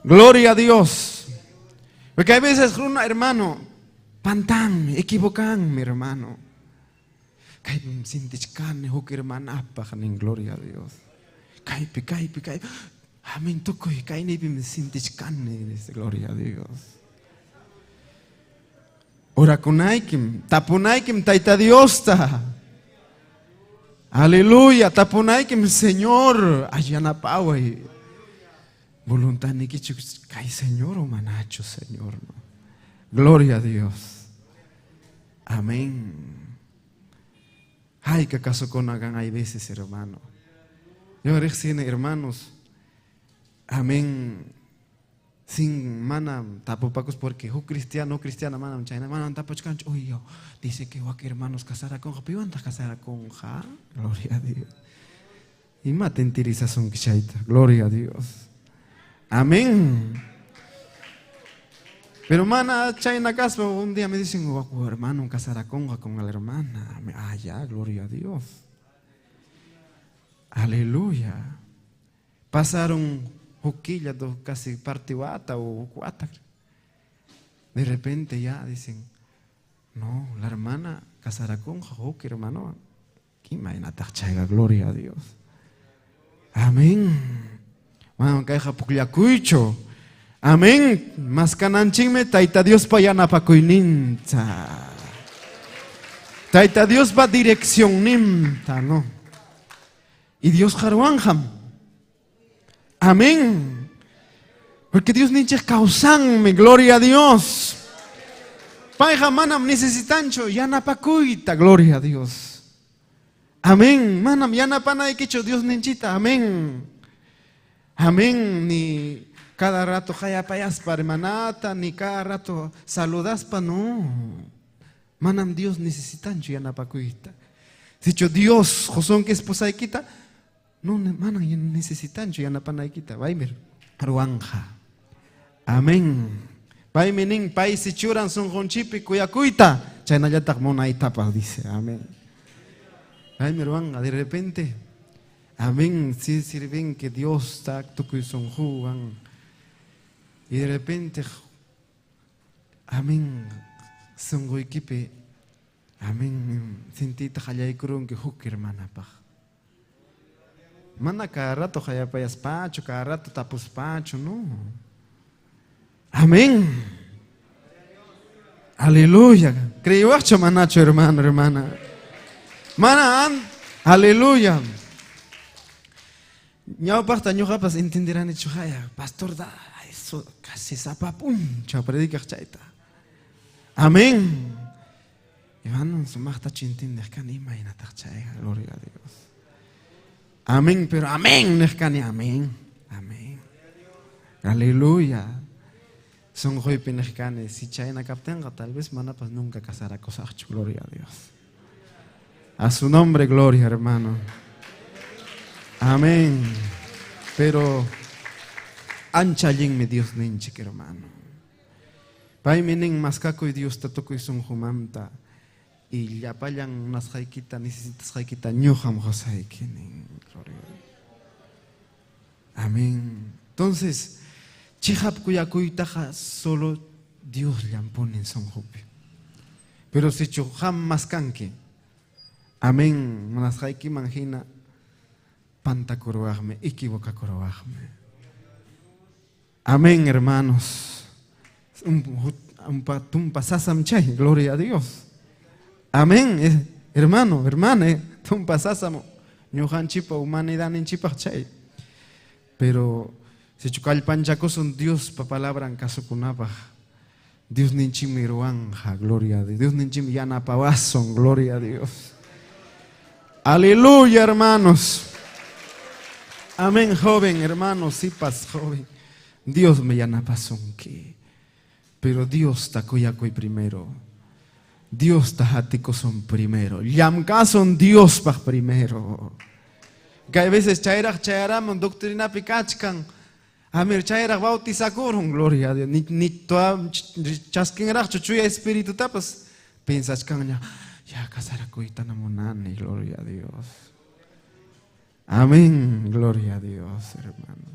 Gloria a Dios. Porque hay veces, hermano, pantan, equivocan, mi hermano. Kaipi sintichkane, huk hermana apajan, gloria a Dios. Kaipi. Amén, toko y kaipi sintichkane, gloria a Dios. Orakunaikim, tapunaikim, taita Dios ta. Aleluya, tapunaikim, Señor, ayana pawai. Voluntad ni kichu, kai Señor o manacho, Señor. No. Gloria a Dios. Amén. Ay, que acaso con hagan hay veces, hermano. Yo recién, hermanos. Amén. Sin manam tapopacos porque cristiana, manam china, manam tapochcancho. Uy, yo dice que aquí hermanos casara con pero anda casara con ja. Gloria a Dios. Y maten tirizazón kichaita. Gloria a Dios. Amén. Pero mana china caso un día me dicen, oh, hermano, casara con la hermana. Ah, ya, gloria a Dios. Aleluya. Pasaron juquilla, casi partiwata o cuata. De repente ya dicen, no, la hermana casara con que hermano. Imagínate, chaiga, gloria a Dios. Amén. Mano, caja pucliacuicho. Amén. Mas cananchime taita Dios pa yanapakuininta. Taita Dios va dirección nimta, ¿no? Y Dios jaruanjam. Amén. Porque Dios ninche causanme, gloria a Dios. Paija manam necesitancho yanapakuita, gloria a Dios. Amén. Manam yanapana ikicho Dios ninchita, amén. Amén. Ni cada rato jayapayas para hermanata, ni cada rato saludas pa no. Manam Dios necesitan yanapakuita. Dicho Dios, Josón que esposa quita, no manam necesitan yanapanaikita. Vaimer, arwanja. Amén. Vaimening país si churan son jonchipi kuyakuita. Chaynayatak monaitapa dice. Amén. Vaimer wanga de repente. Amén. Si sirven que Dios está tukuy son juan. Y de repente, amén, son goikipe, amén, sentita jayay kurun que huk hermana pa. Mana cada rato jayapayas pacho, cada rato tapus pacho, no. Amén. Aleluya. Creo acho manacho hermano, hermana. Mana, aleluya. Ñao pasta ñojapas entenderán hecho jaya, pastor da. Casi sapapum, chao predica chaita. Amén. Iván su magta chintin neskani imagínate chaiga, gloria a Dios. Amén, pero amén, neskani amén. Amén. Aleluya. Son hoy peneskani, si chaina captenga, tal vez mana pues nunca casará cosas, gloria a Dios. A su nombre, gloria, hermano. Amén. Pero anchayin mi Dios ninchik hermano. Pai minin maskako y Dios tatoko y son humanta. Y ya payan unas jaikita, necesitas jaikita, ñuham josaikinin. Gloria. Amén. Entonces, Chihap kuyakuytaja solo Dios le pone son jopi. Pero si chuham más canque, amén, manasjaiki manjina, panta coroajme, equivoca coroajme. Amén, hermanos. Un pasasam chay, gloria a Dios. Amén, hermano, hermana, un pasasam, ñojan chipa, humanidad en chipa chay. Pero si chukal panchaco son Dios pa palabra en caso kunapa. Dios ninchim miruanja, gloria a Dios. Dios ninchim yanapavason, gloria a Dios. Aleluya, hermanos. Amén, joven, hermanos, sí, joven. Dios me yanapazon que. Pero Dios takoyakoy primero. Dios tajatico son primero. Yamka son Dios pa primero. Que a veces chayaram doctrina pikachkan. Amir chayarak bautizakurun, gloria a Dios. Ni toa chaskinrak chuchuya espíritu tapas. Piensas kanya, ya casarakuita namonani, gloria a Dios. Amén, gloria a Dios, hermano.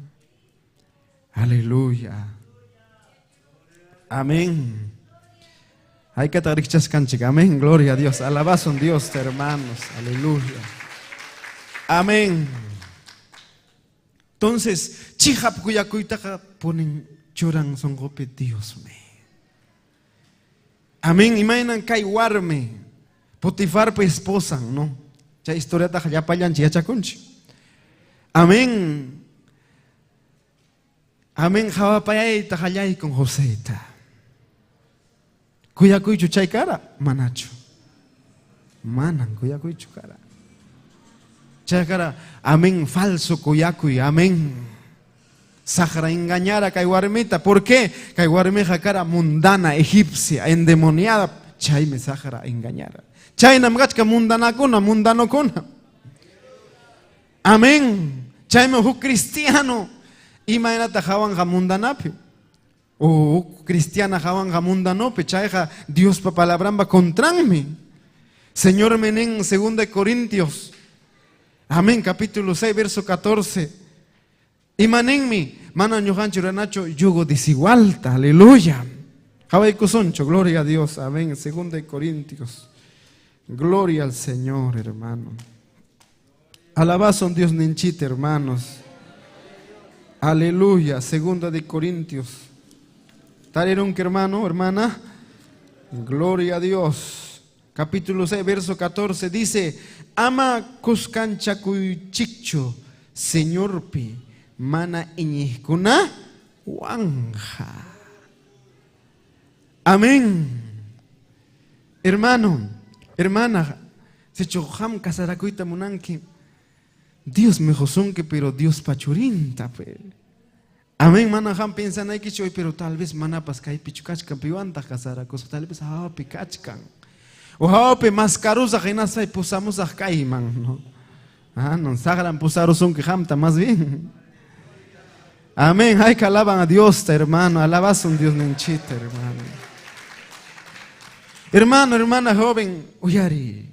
Aleluya. Amén. Hay que estar chascanchik. Amén, gloria a Dios. Alabas a Dios, hermanos. Aleluya. Amén. Entonces, chihap kuyakuitaja ponen choran son gope Dios me. Amén. Imaginan kaiwarme. Potifar pues esposan, ¿no? Ya historia ta ya payan ya chacunchi. Amén. Amén. Jawapayay tajayay con Joséita. Kuyakuy chuchay cara, manacho. Manan kuyakuy chukara. Chakara, amén, falso kuyakuy, amén. Sahara engañara kaiwarmita. ¿Por qué? Kaiwarmeja cara mundana, egipcia, endemoniada. Chay me Sahara engañara. Chay namgachka mundana kuna. Amén. Chay me hu cristiano. Imagínate jawan jamundanapi. O cristiana jawan jamundanope. Chayja Dios pa palabramba contranme. Señor menen 2 Corintios. Amén, capítulo 6, verso 14. Imanenmi, mana ñojancho renacho, yugo desigualta, aleluya. Jawai kusoncho, gloria a Dios, amén. 2 Corintios. Gloria al Señor, hermano. Alabazón Dios ninchite, hermanos. Aleluya, 2 Corintios. ¿Talieron que hermano, hermana? Gloria a Dios. Capítulo 6, verso 14 dice: ama kuskanchakuy chicho, Señor pi, mana iñihkuna wanja. Amén. Hermano, hermana, se choham kasarakuita munanki. Dios me josonque, pero Dios pachurinta, pe. Amén, mana ham piensan hay que choy, pero tal vez mana pascay pichukachkan piwanta kasarakus, tal vez pikachkan. O haope mascarusa genasay pusamos a caiman, ¿no? Ah, no sagran pusaros un quejamta más bien. Amén. Hay que alaban a Dios, hermano. Alabas a un Dios nenchita, hermano. Hermano, hermana joven, uyari.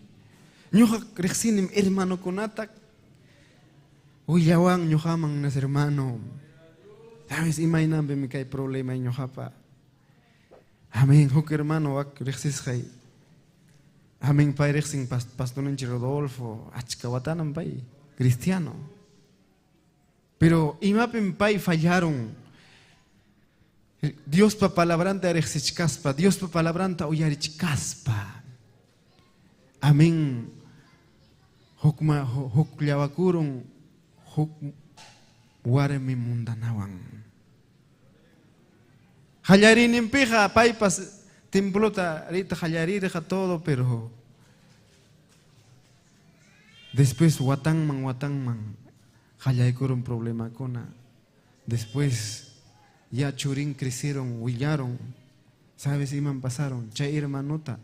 Ñuja crecinim hermano conata. Uyawan ñujaman nas hermano. Sabes, imaginambe me cae problema en ñujapa. Amén. Huk hermano wak rexisjay. Amén, Padre, sin pastor en Rodolfo, achcahuatanan pai, cristiano. Pero imapen pai fallaron. Dios pa palabranta erexichkaspa, Dios pa palabranta uyarichkaspa. Amén. Huk llawakurun, huk warmi mundanawan. Hallarin pija paipas. Templota, ahorita jallarira todo, pero después watangman, jallaykur un problema cona. Después ya churín crecieron, huillaron, sabes, iman pasaron, chay hermanota,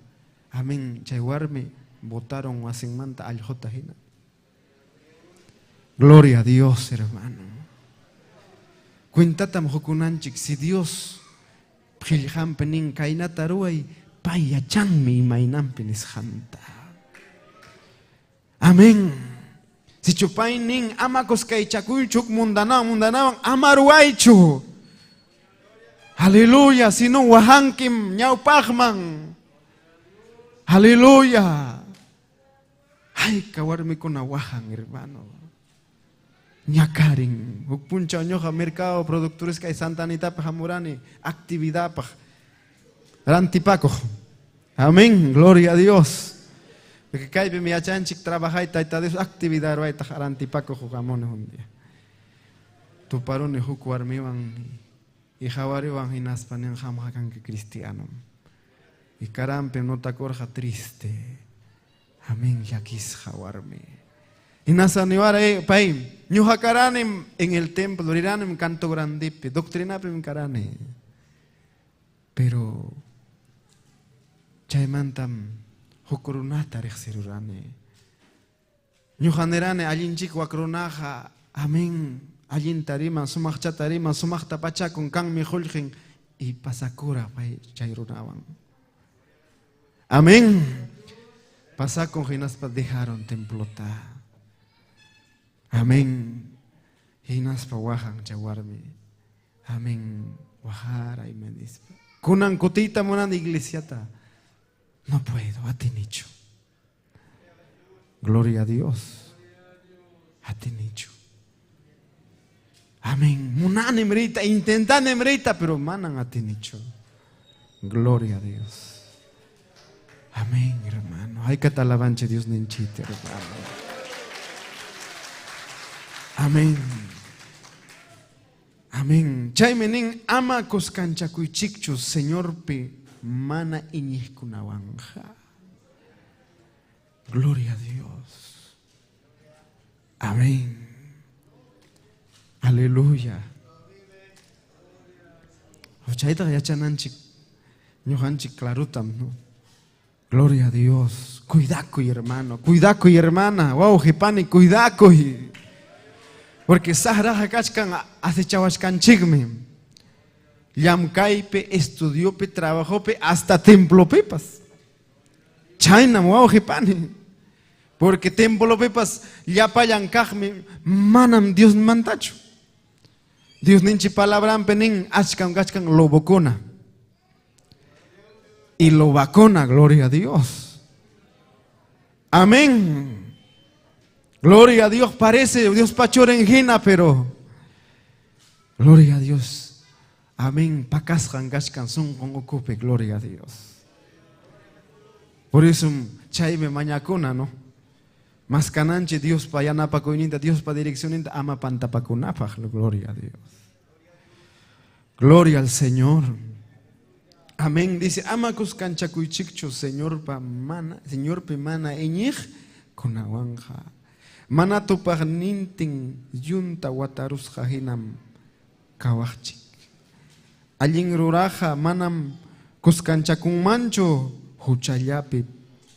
amén, chay warme, botaron hacen manta al jotajina. Gloria a Dios, hermano. Cuentatam jokunanchik, si Dios Pilham pening kainataruay payachanmi mainampinis hanta. Amén. Si chupay ning amakos kay chakuychuk mundanaw amaruaychu. Aleluya, si no wahankim ñawpaqman. Aleluya. Ay, kawarmi kuna wahan, hermano. Ñakarin, puncha ñoja mercado productores que Santa Anita Pajamurani, actividad paj. Rantipaco. Amén, gloria a Dios. Porque caibe mi achanchik trabaja y taita de su actividad right Rantipaco jugamones un día. Tu parone jucuarmiwan y jawariwan y naspanen jamakan que cristiano. Y carampe no ta corja triste. Amén, yakis jawarmi. Y nasaniwara paim. Ñujakaranem en el templo, riranem canto grandipe, doctrinapem karane. Pero chaymantam hukurunata rexirurane. Ñujanerane allinchik wakrunaja, amén, allin tarima, sumachcha tarima, sumachta pacha con kan mijuljen y pasakura pay chayrunawan. Amén. Pasa con jinaspa dejaron templota. Amén. Hinaspa wahan chawarmi. Amén. Wahara y me dice. Kunan kutita monan iglesiata. No puedo, a ti nicho. Gloria a Dios. A ti nicho. Amén. Munan emrita, intentan emrita, pero manan a ti nicho. Gloria a Dios. Amén, hermano. Hay que talabanche Dios nenchite, hermano. Amén. Amén. Chaymenin ama koskanchakuychikchu Señor pe mana iñihkunawanja. Gloria a Dios. Amén. Aleluya. Chayta yachananchik ñujanchik clarutam, ¿no? Gloria a Dios. Cuidaco y hermano, cuidaco y hermana. Wow, jipani, cuidaco y. Porque sahraja kachkan acechawashkanchikmi. Llamkaipe, estudiópe, trabajópe, hasta templo pepas. Chayna, wow, jipani. Porque templo pepas, yapayankajmi, manam Dios mantacho. Dios ninchi palabran penin, achkan kachkan lobocona. Y lo vacuna, gloria a Dios. Amén. Gloria a Dios, parece Dios pachorengina, pero gloria a Dios. Amén. Pakasjan gashkan son con ocupe, gloria a Dios. Por eso, chayme mañacuna, ¿no? Más cananche Dios pa yanapa coinita, Dios pa direccioninta, ama pantapacunapa, gloria a Dios. Gloria al Señor. Amén. Dice, amakus kanchakuychikcho, Señor pa mana eñij kunawanja. Mana tupaj nintin yunta watarus hinam kawachik. Allin ruraja manam kuskanchakunmancho huchallapi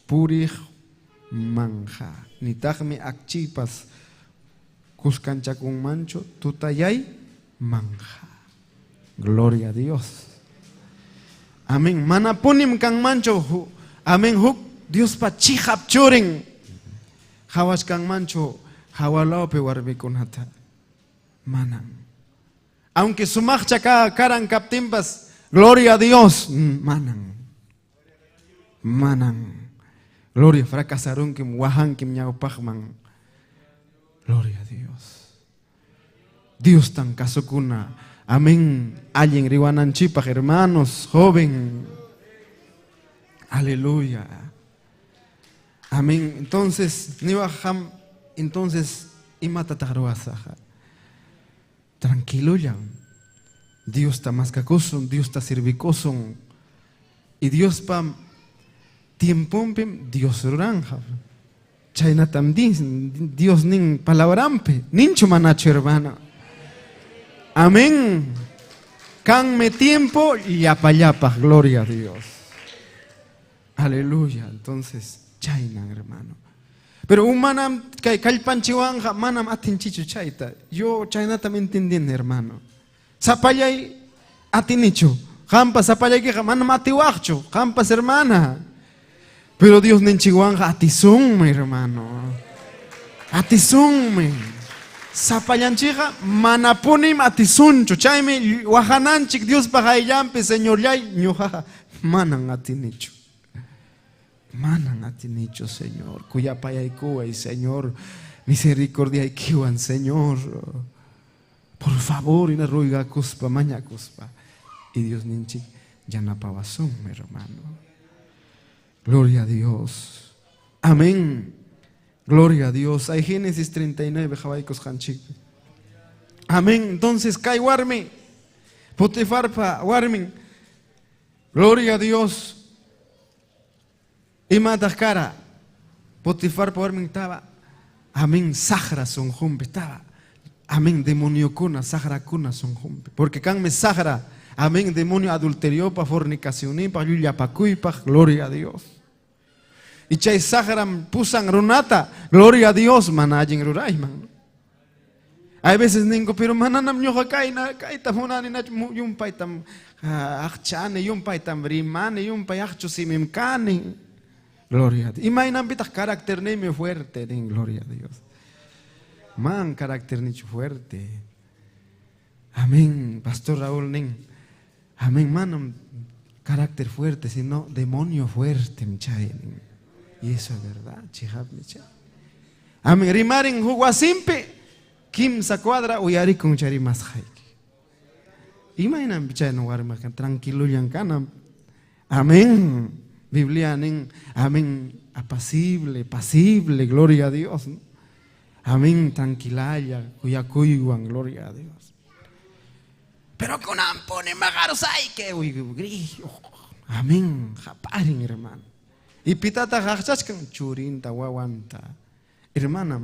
purij manja. Nitajmi akchipas kuskanchakunmancho tutayay manja. Gloria a Dios. Amén. Manapunim kang mancho. Amén. Huk Dios pa chihap churing. Hawas kang mancho. Hawalao pe warbikunata. Manam. Aunque sumachcha karan kaptimpas. Gloria a Dios. Manam. Manam. Gloria. Fracasaron kim wahan kim ñawpajman. Gloria a Dios. Dios tan kasukuna. Amén. Alguien riwananchipaj, hermanos, joven. Aleluya. Amén. Entonces, imatatarwasaja. Tranquilo ya. Dios está mascacoso, Dios está servicoso. Y Dios pa tiempompe, Dios oranja. Chayna también, Dios nin palabrampe, nincho manacho hermano. Amén. Canme tiempo y yapayapa, gloria a Dios. Aleluya. Entonces, chayna, hermano. Pero un manam kalpanchiwanja, manam atinchichu chayta. Yo chayna también entendiendo, hermano. Zapayay atinicho. Jampas zapayay que manam atiwacho. Jampas hermana. Pero Dios nenchiwanja atizunme, hermano. Atizunme. Sapallanchiqa manapunim atisunchu. Chaymi wahananchik Dios paqayllampi Señor yay ñuqaqa manan atinichu. Manan atinichu Señor. Kuyapayaykuway Señor. Misericordiaykiwan Señor. Por favor ina ruigakuspa mañakuspa. Y Dios ninchik yanapawasun mi hermano. Gloria a Dios. Amén. Gloria a Dios. Hay Génesis 39, Jabaicos Hanchik. Amén. Entonces, Kai Warmi, Potifarpa Warmin. Gloria a Dios. Y Matacara, Potifarpa Warmin estaba. Amén. Sahra son jumbe estaba. Amén. Demonio kuna, Sahra kuna son jumbe. Porque can me Sahra. Amén. Demonio adulterio pa fornicación pa yuyapacuy pa. Gloria a Dios. Y chay Sahram pusan runata, gloria a Dios, manayin rurayman. Hay veces ningo, pero mananam nyoha kaina, kaita hunani na yumpay tam achane, yumpay tam rimane, yumpay achusimim kani. Gloria a Dios. Y mainam bitak carácter ni me fuerte, din gloria a Dios. Man carácter ni fuerte. Amén, Pastor Raúl nin. Amén, manam carácter fuerte, sino demonio fuerte, mchay. Y eso es verdad, chihab micha. Amén. Rimar en Huguasimpe, Kim sa cuadra, uyari con chari más haiki. Imagina bicha no warma tranquilo yankana. Amén. Biblia nen, amén, apacible, pasible, gloria a Dios. ¿No? Amén, tranquilaya, cuyacuyuan, gloria a Dios. Pero con ampone magaros que uy grillo. Amén, japarin hermano. Y pitata hachachkan churinta wawanta. Hermana,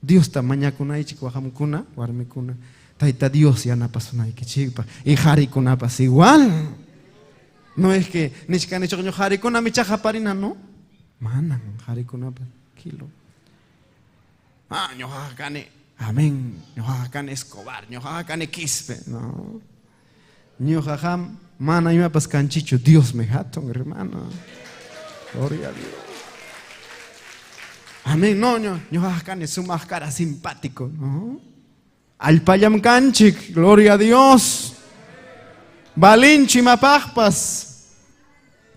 Dios ta mañakuna ichik wahamkuna, warmikuna. Taita Dios ya napasuna ikichikpa. Y harikunapas igual. No es que nishkan ichokño harikuna michaja parina, no. Manan, harikunapas kilo. Ah, ñohakane, amén. Ñohakane Escobar, ñohakane Quispe, no. Ñohakam, mana imapas canchicho, Dios me jaton, hermano. Gloria a Dios. Amén. No, acá es un cara simpático, ¿no? Al payam canchik, gloria a Dios. Balinchi mapajpas.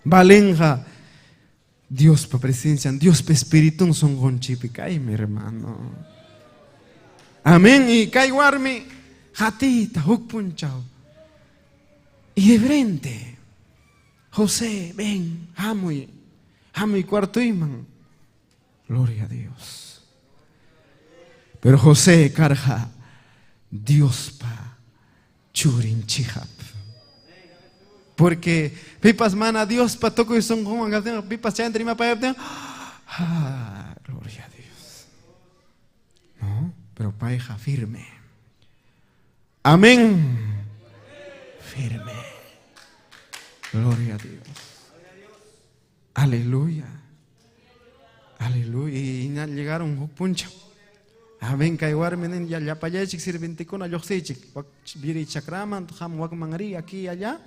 Balenja. Dios pa presencia, Dios pa espíritu son gonchipicay, mi hermano. Amén. Y kaiwarmi, jatita, hukpunchao. Y de frente, José, ven, amo y cuarto iman. Gloria a Dios. Pero José carja Dios pa churin chihap. Porque pipas mana Dios pa toco y son como pipas ya entre pa gloria a Dios. No, pero paeja firme. Amén. Firme. Gloria a Dios. Aleluya. Aleluya. Y llegaron un puncho. Amén. Kaiwarmen ya para allá chik sirventicona yoxechik. Viri chakraman, ham wakmangari aquí y allá.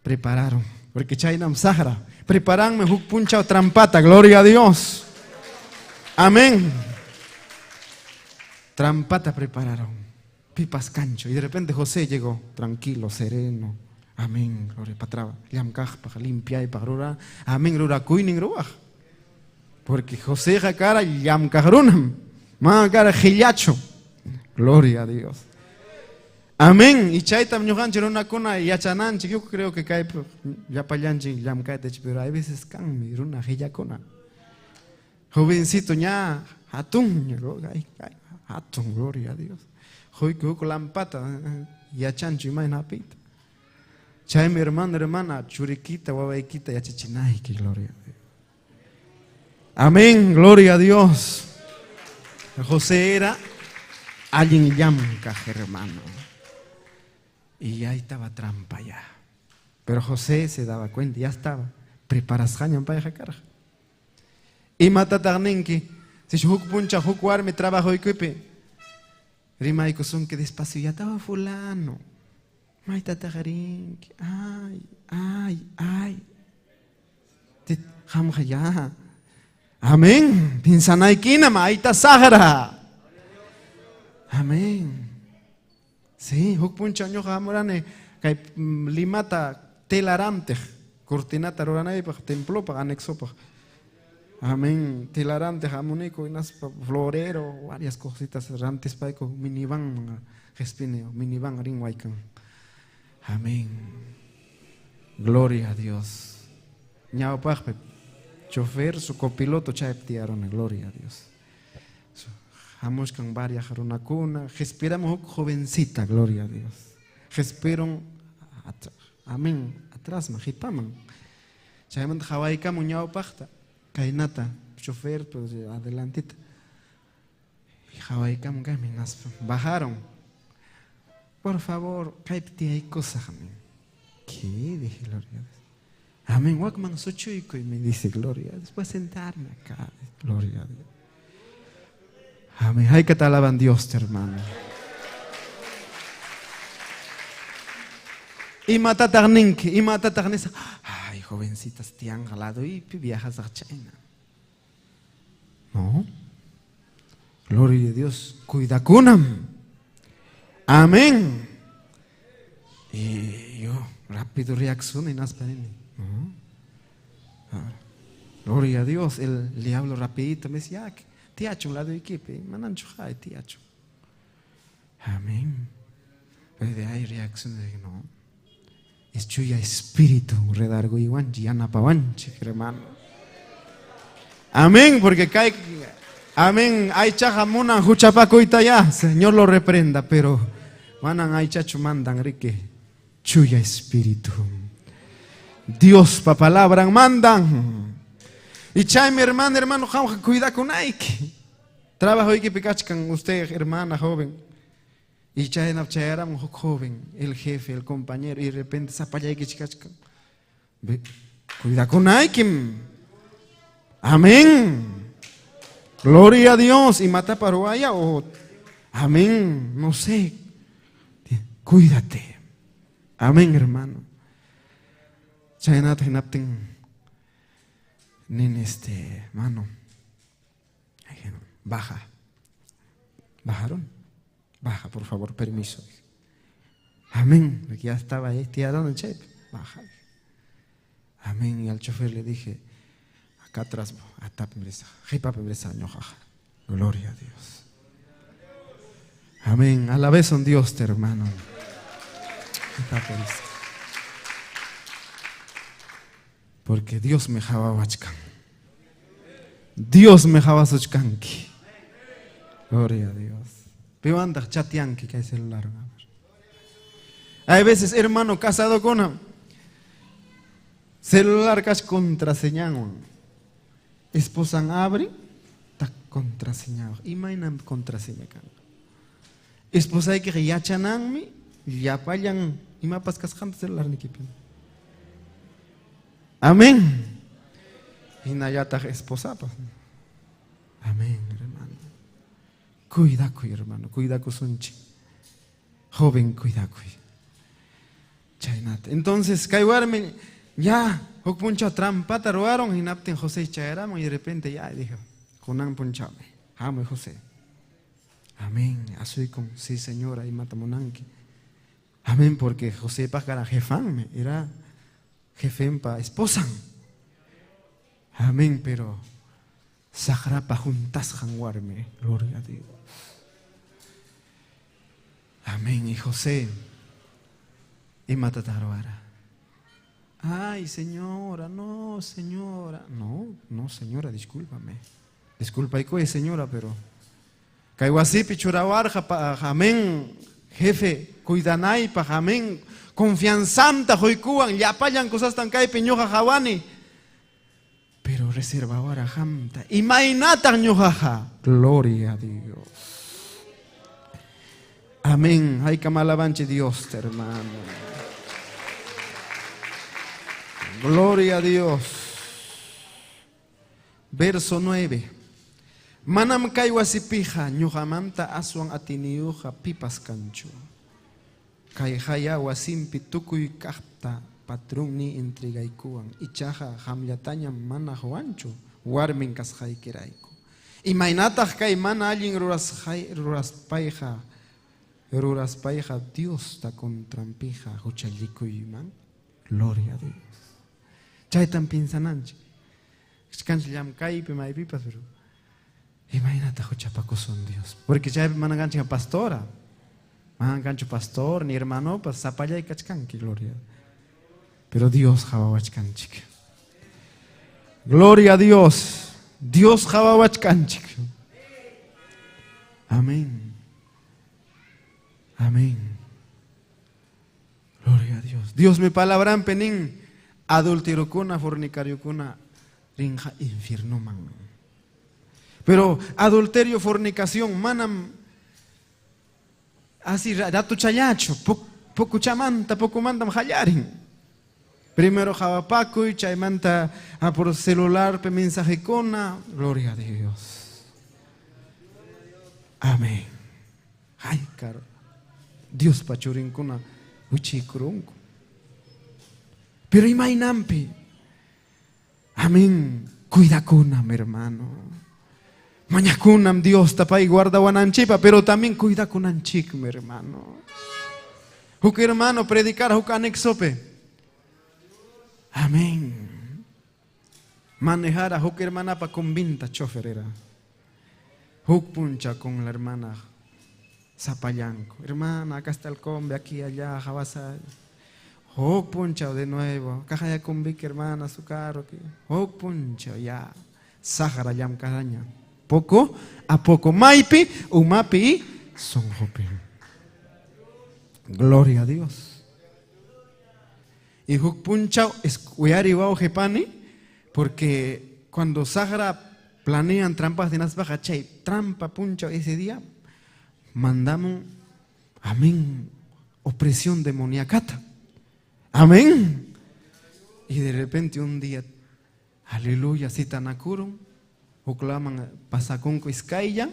Prepararon. Porque chaynam Sahara. Preparanme huk puncha o trampata. Gloria a Dios. Amén. Trampata prepararon. Pipas cancho. Y de repente José llegó. Tranquilo, sereno. Amén, gloria patraba. Yamkaj para limpiar y para rura. Amén, rura kuining ruach. Porque José cara yamkajrunam. Ma cara gillacho. Gloria a Dios. Amén. Y chaitam ñohan cherona cona yachananchi. Yo creo que cae yapayanchi yamkaite, pero hay veces can mi runa gillacona. Jovencito ña atún. Atún, gloria a Dios. Hoy que con lampata yachancho y mainapita. Chay mi hermana, churiquita, guabaikita, ya chichinay, que gloria a Dios. Amén, gloria a Dios. José era alguien yamca, hermano. Y ahí estaba trampa ya. Pero José se daba cuenta, ya estaba. Preparas jañan para dejar. Y mata tarninki. Si huk puncha, huk warme trabajo y cuipe. Rima y son que despacio ya estaba fulano. Maita tagarin, ay. Hamja ya. Amén. Pinsanay kina maita Sahara. Amén. Sí, hukpuncha ñuqa amurani kay limata telarantej cortinata ruranaypaq templopaq anexopaq. Amén. Telarantej amunico inaspa florero varias cositas rantispayku minivan gespineo minivan rinwaykan. Amén. Gloria a Dios. Ñawpaqpi chofer su copiloto chayptiaron, gloria a Dios. Hamushkan varias runakuna, respiramos jovencita, gloria a Dios. Respiron, amén, atrás, majipaman. Chayman Hawaika muñawpaqta, kainata, chofer, pues adelantita. Y Hawaika mungamin bajaron. Por favor, kaipti hay cosas, amén. ¿Qué? Dije, gloria a Dios. Amén, Wakman Sochuico, y me dice, gloria a Dios. Voy a sentarme acá, gloria a Dios. Amén. Hay que te alaban Dios, hermano. Y mata tarninki, y mata tarnesa. Ay, jovencitas, te han jalado y viajas a China. No. Gloria a Dios. Cuida kunam. Amén. Y yo, rápido reacciono y no esperé. Gloria a Dios. Le hablo rapidito, me decía, tiacho, un lado de equipo, manancho, tiacho. Amén. Pero de ahí reacción de no. Es chuya espíritu, redargo igual, yana pavanche, hermano. Amén, porque cae. Amén. Hay chajamuna, juchapaco y taya. Señor lo reprenda, pero manan hay chacho mandan rique. Chuya espíritu. Dios pa palabra mandan. Y chay mi hermano, cuida con Nike. Trabajo y que picachcan usted, hermana joven. Y chay na chayaram joven, el jefe, el compañero, y de repente zapaya y que chicachcan. Cuida con Nike. Amén. Gloria a Dios. Y mata paruaya o amén. No sé. Cuídate. Amén, hermano. Chaynat hinapten nen mano. Baja. ¿Bajaron? Baja, por favor, permiso. Amén. Porque ya estaba ahí tirando el chep. Baja. Amén. Y al chofer le dije, acá atrás, gloria a Dios. Amén. A la vez son Dios, hermano. Porque Dios me java wachkan. Dios me java sochkanki. Gloria a Dios. Pero anda chateanki que hay celular. Hay veces, hermano, casado con celular que es contraseñado. Esposa abre, está contraseñado. Y mainan contraseña. Esposa hay que ya chananmi, ya payan, y mapas cascando celular ni que pin. Amén. Y nayata esposa. Amén, hermano. Cuida, hermano. Cuida con sunchi. Joven, cuida. Chaynat. Entonces, kaiwarme, ya, hokpuncha trampata robaron y napten José chayaramo y de repente ya dijo, Junan punchame. Amo José. Amén. Así con sí, señora, y matamonanki. Amén, porque José Pajara jefán, era jefempa esposa. Amén, pero sagrapa juntas janguarme, gloria a Dios. Amén, y José, y matataroara. Ay, señora, no, señora. No, señora, discúlpame. Disculpa, y señora, pero Kaiwasi pichurawarja pa amén, jefe, cuidanay pa amén, confianzanta hoikuan, ya payan cosas tan kai peñoja jawani. Pero reserva ahora jamta. Y mainata ñojaja. Gloria a Dios. Amén. Hay que malabanche Dios, hermano. Gloria a Dios. Verso 9. Manam kaiwasipija ñujamanta aswan atiniuja pipas cancho. Kaijaya wasimpi tukuy kahta patrón ni entregaikuan. Ichaja hamllataña mana juancho. Warmin kasjaikeraiko. Imaynataq kay mana allin ruraspayqa Dios ta contrampija huchallikuйman. Gloria a Dios. Chaytan pinsananchik. Kanchik llamkaypi maypipas, pero imaynata huchapakusun Dios. Porque chay mana kanchik pastora. Mana kanchu pastor ni hermano pas sapallay kachkanki, gloria. Pero Dios jawawachkanchik. Gloria a Dios. Dios jawawachkanchik. Amén. Amén. Gloria a Dios. Dios me palabran penin adulterokuna, fornicariokuna rinja infierno man. Pero adulterio, fornicación, manam así rato chayacho, poco chamanta, poco mandam hallarin. Primero jabapaco y chaymanta por celular pe mensaje cona. Gloria a Dios. Amén. Ay, caro. Dios pachurin kuna uchikurunku. Pero imaynampi. Amén. Cuida kunam, hermano. Mañakunam Dios tapay guarda wananchipa, pero también cuida kunanchik, mi hermano. Huk hermano predicar huk anexope. Amén. Manejar a huk hermana pa convinta choferera. Huk puncha con la hermana Zapayanco. Hermana, acá está el combi, aquí, allá, Jabasa. Huk puncha de nuevo. Caja ya convique, hermana, su carro. Huk puncha, ya. Sahara yam cadaña. Poco a poco. Maipi, umapi, son hopi. Gloria a Dios. Y huk puncha es cuyari wao jepani, porque cuando Sahara planean trampas de Nasbaja, chay, trampa puncha ese día, mandamos, amén, opresión demoníacata. Amén. Y de repente un día, aleluya, sitanakuro, o claman pasaconco iskaya.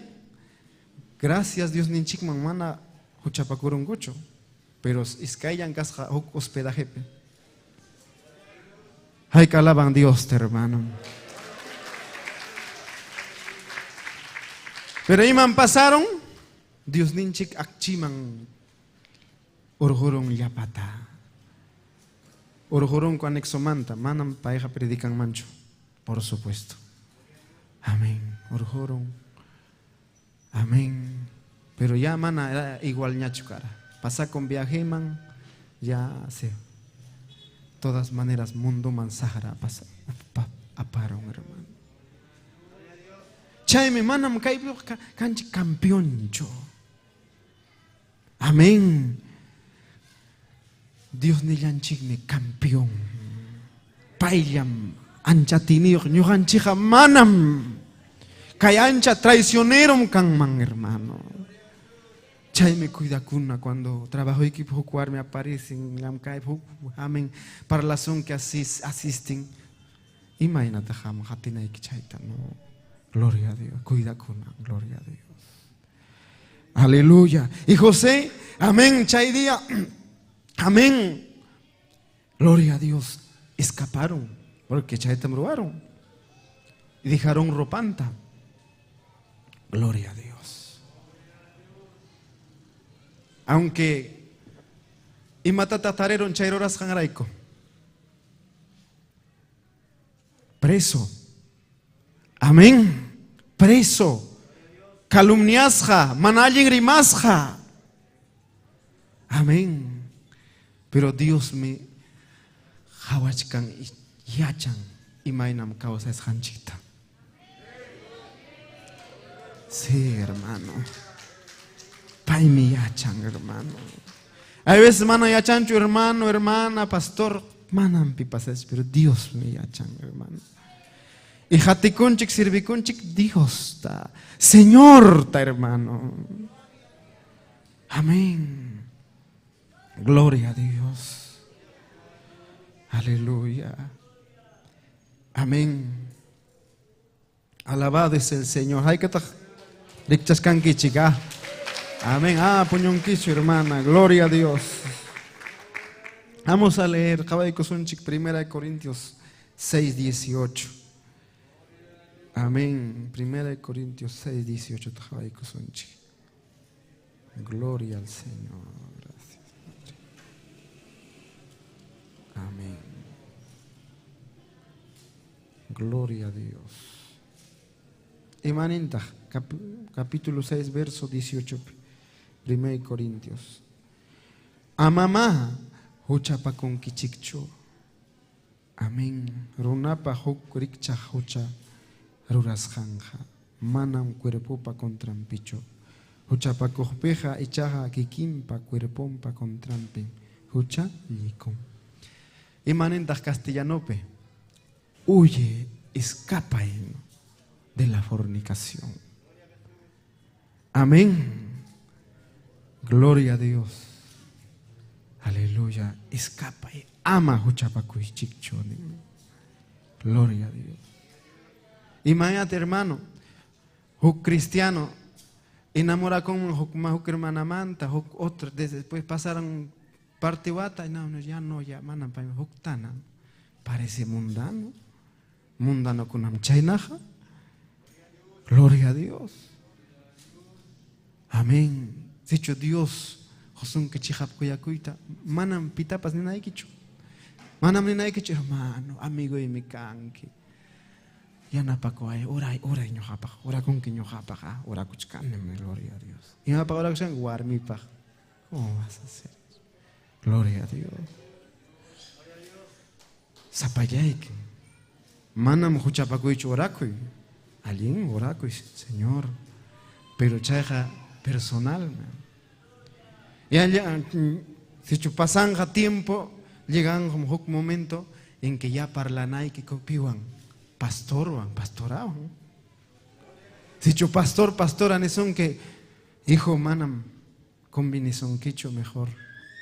Gracias Dios ninchikman mana huchapakurun gocho, pero iskayan kasja hospedaje. Ay, que alaban Dios, hermano. Pero iman pasaron, Dios ninchik akchiman orjoron yapata. Orjoron con anexomanta, manam paeja predican mancho, por supuesto. Amén. Orjoron. Amén. Pero ya mana era igual ñachucara. Pasa con viaje man, ya se. Todas maneras mundo man Sahara pasa aparon, hermano. Chayme manam kaypio kanchi campeoncho. Amén. Dios nillanchikmi campeón. Payam ancha tiniyok ñuqanchikqa manam kay ancha traicionerom kanman, hermano. Chayme cuidakuna cuando trabajo equipo jugar me aparecen amén para la son que asisten. Imagínate jam hatina ikichaita, no. Gloria a Dios. Cuidakuna, gloria a Dios. Aleluya. Y José, amén, chay día, amén. Gloria a Dios. Escaparon porque chay robaron y dejaron ropanta. Gloria a Dios. Aunque imatatareron chayroras hangraiko. Preso. Amén. Preso. Calumniasja. Manallin rimasja. Amén. Pero Dios me hawachkan yachan imaynam causa es hanchita. Sí, hermano. Pai mi yachan, hermano. Hay veces mana yachancho, hermano, hermana, pastor, manam pipases, pero Dios me yachan, hermano. Y jatikunchik, sirvikunchik, Dios ta. Señor ta, hermano. Amén. Gloria a Dios. Aleluya. Amén. Alabado es el Señor. Hay que estar chica. Amén. Puñonquicho, hermana. Gloria a Dios. Vamos a leer 1 Corintios 6:18. Amén. 1 Corintios 6, 18. Gloria al Señor. Gracias, Padre. Amén. Gloria a Dios. Imaninta, capítulo 6, verso 18. 1 Corintios. Amamá, huchapa con kichikcho. Amén. Runapa huk rikcha hucha rurasjanja. Manam cuerpopa contrampicho. Huchapa kohpeja ichaja kikimpa cuerpompa contrampen. Hucha likum. Imaninta castellanope. Huye, escapa de la fornicación. Amén. Gloria a Dios. Aleluya. Escapa y ama huchapacuy chichoni. Gloria a Dios. Imagínate, hermano, un cristiano enamora con una hermana manta, otro, después pasaron parte guata y no, ya, manan para tana. Parece mundano. Mundano con amchainaja. Gloria a Dios. Amén. Dicho Dios, Josun que chihap kuyakuita, manam pitapas ni naikicho. Manam ni naikicho, hermano, amigo y mi canque. Ya napako ay, ora ñohapa, ora con que ñohapa, ora kuchkanem, gloria a Dios. Y me ora que guarmipa. ¿Cómo vas a hacer? Gloria a Dios. Zapayaik. Manam huchapakuicho orakuy. Alguien orakuy, Señor. Pero chaja personal. Y allá, si pasan tiempo, llegan un momento en que ya parlanay que copiwan, pastoraban. Si pastora, ni son que, hijo, manam, combinación quicho mejor.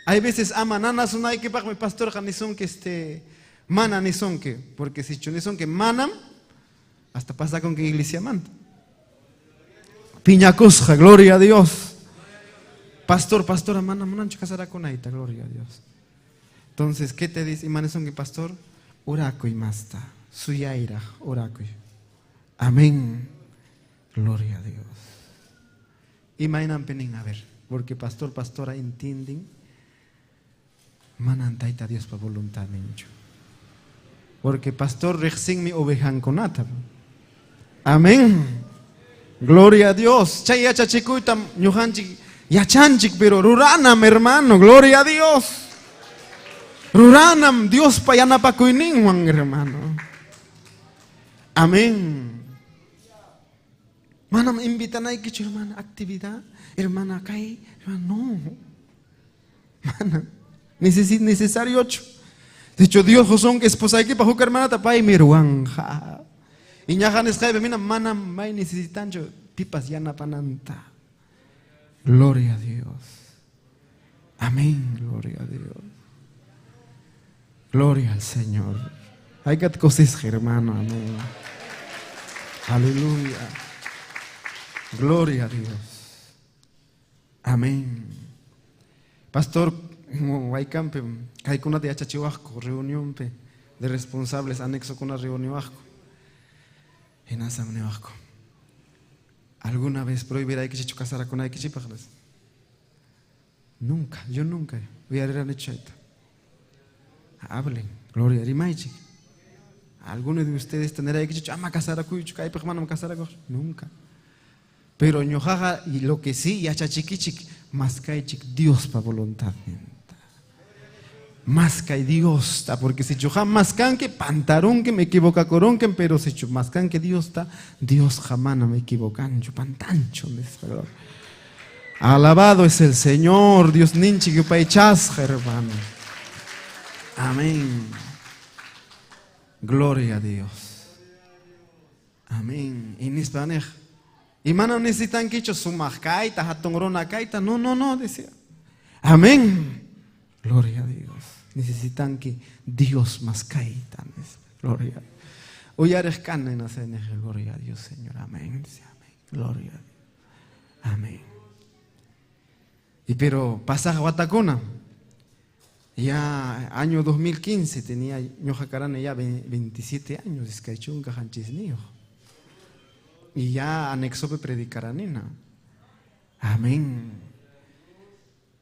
Hay veces nanas no hay que pagar pastor, ni son que mana ni son que, porque si ni son que manam, hasta pasa con que iglesia manda. Piñacosja, gloria a Dios. Pastora, manancho casará con Aita, gloria a Dios. Entonces, ¿qué te dice? Imaneson que pastor, oraco y masta, suyaira, oraco. Amén. Gloria a Dios. Imaginan penin, a ver, porque pastora entienden, manan taita Dios para voluntad nincho. Porque pastor recién mi ovejan con ata. Amén. Gloria a Dios. Chaya chachikuita, ñuhanchi. Yachanchik, pero ruranam, hermano, gloria a Dios. Ruranam, Dios payana pakuininwan, hermano. Amén. Manam invitan a que hermana actividad, hermana cae, no. Mana, necesario 8. De hecho, Dios son que esposa aquí para jugar hermana tapay miruanja. Y ñajan escribe, mira, manam, may necesitan pipas yana pananta. Gloria a Dios. Amén. Gloria a Dios. Gloria al Señor. Hay que cosas, hermano. Amén. Aleluya. Gloria a Dios. Amén. Pastor, hay campe, hay una de achachihuasco, reunión de responsables anexo con una reunión en asamblea. ¿Alguna vez prohibirá que se casara con alguien? Nunca, yo nunca. Voy a ir a Nechaita. Hablen, gloria a Dios. ¿Alguno de ustedes tendrá que ama casar con alguien? Nunca. Pero ñojaja, y lo que sí, ya chachiquichic, más cae Dios para voluntad. Más que Dios está, porque si yo jamás canque, pantarón que me equivoca coronque, pero si yo más canque Dios está, Dios jamás no me equivocan, yo pantancho. Alabado es el Señor, Dios ninchi que paichas, hermano. Amén. Gloria a Dios. Amén. Y nispanej. Y mano necesitan que yo sumaj kaita, hatongrona kaita. No, decía. Amén. Gloria a Dios. Necesitan que Dios más caiga. Gloria. Hoy eres carne, no sé, gloria a Dios, Señor. Amén. Gloria a Dios. Amén. Y pero pasaje Guatacona, ya año 2015 tenía Ñoja Carane ya 27 años, es que ha hecho un cajanchis mío. y ya anexo pe predicar nina. Amén.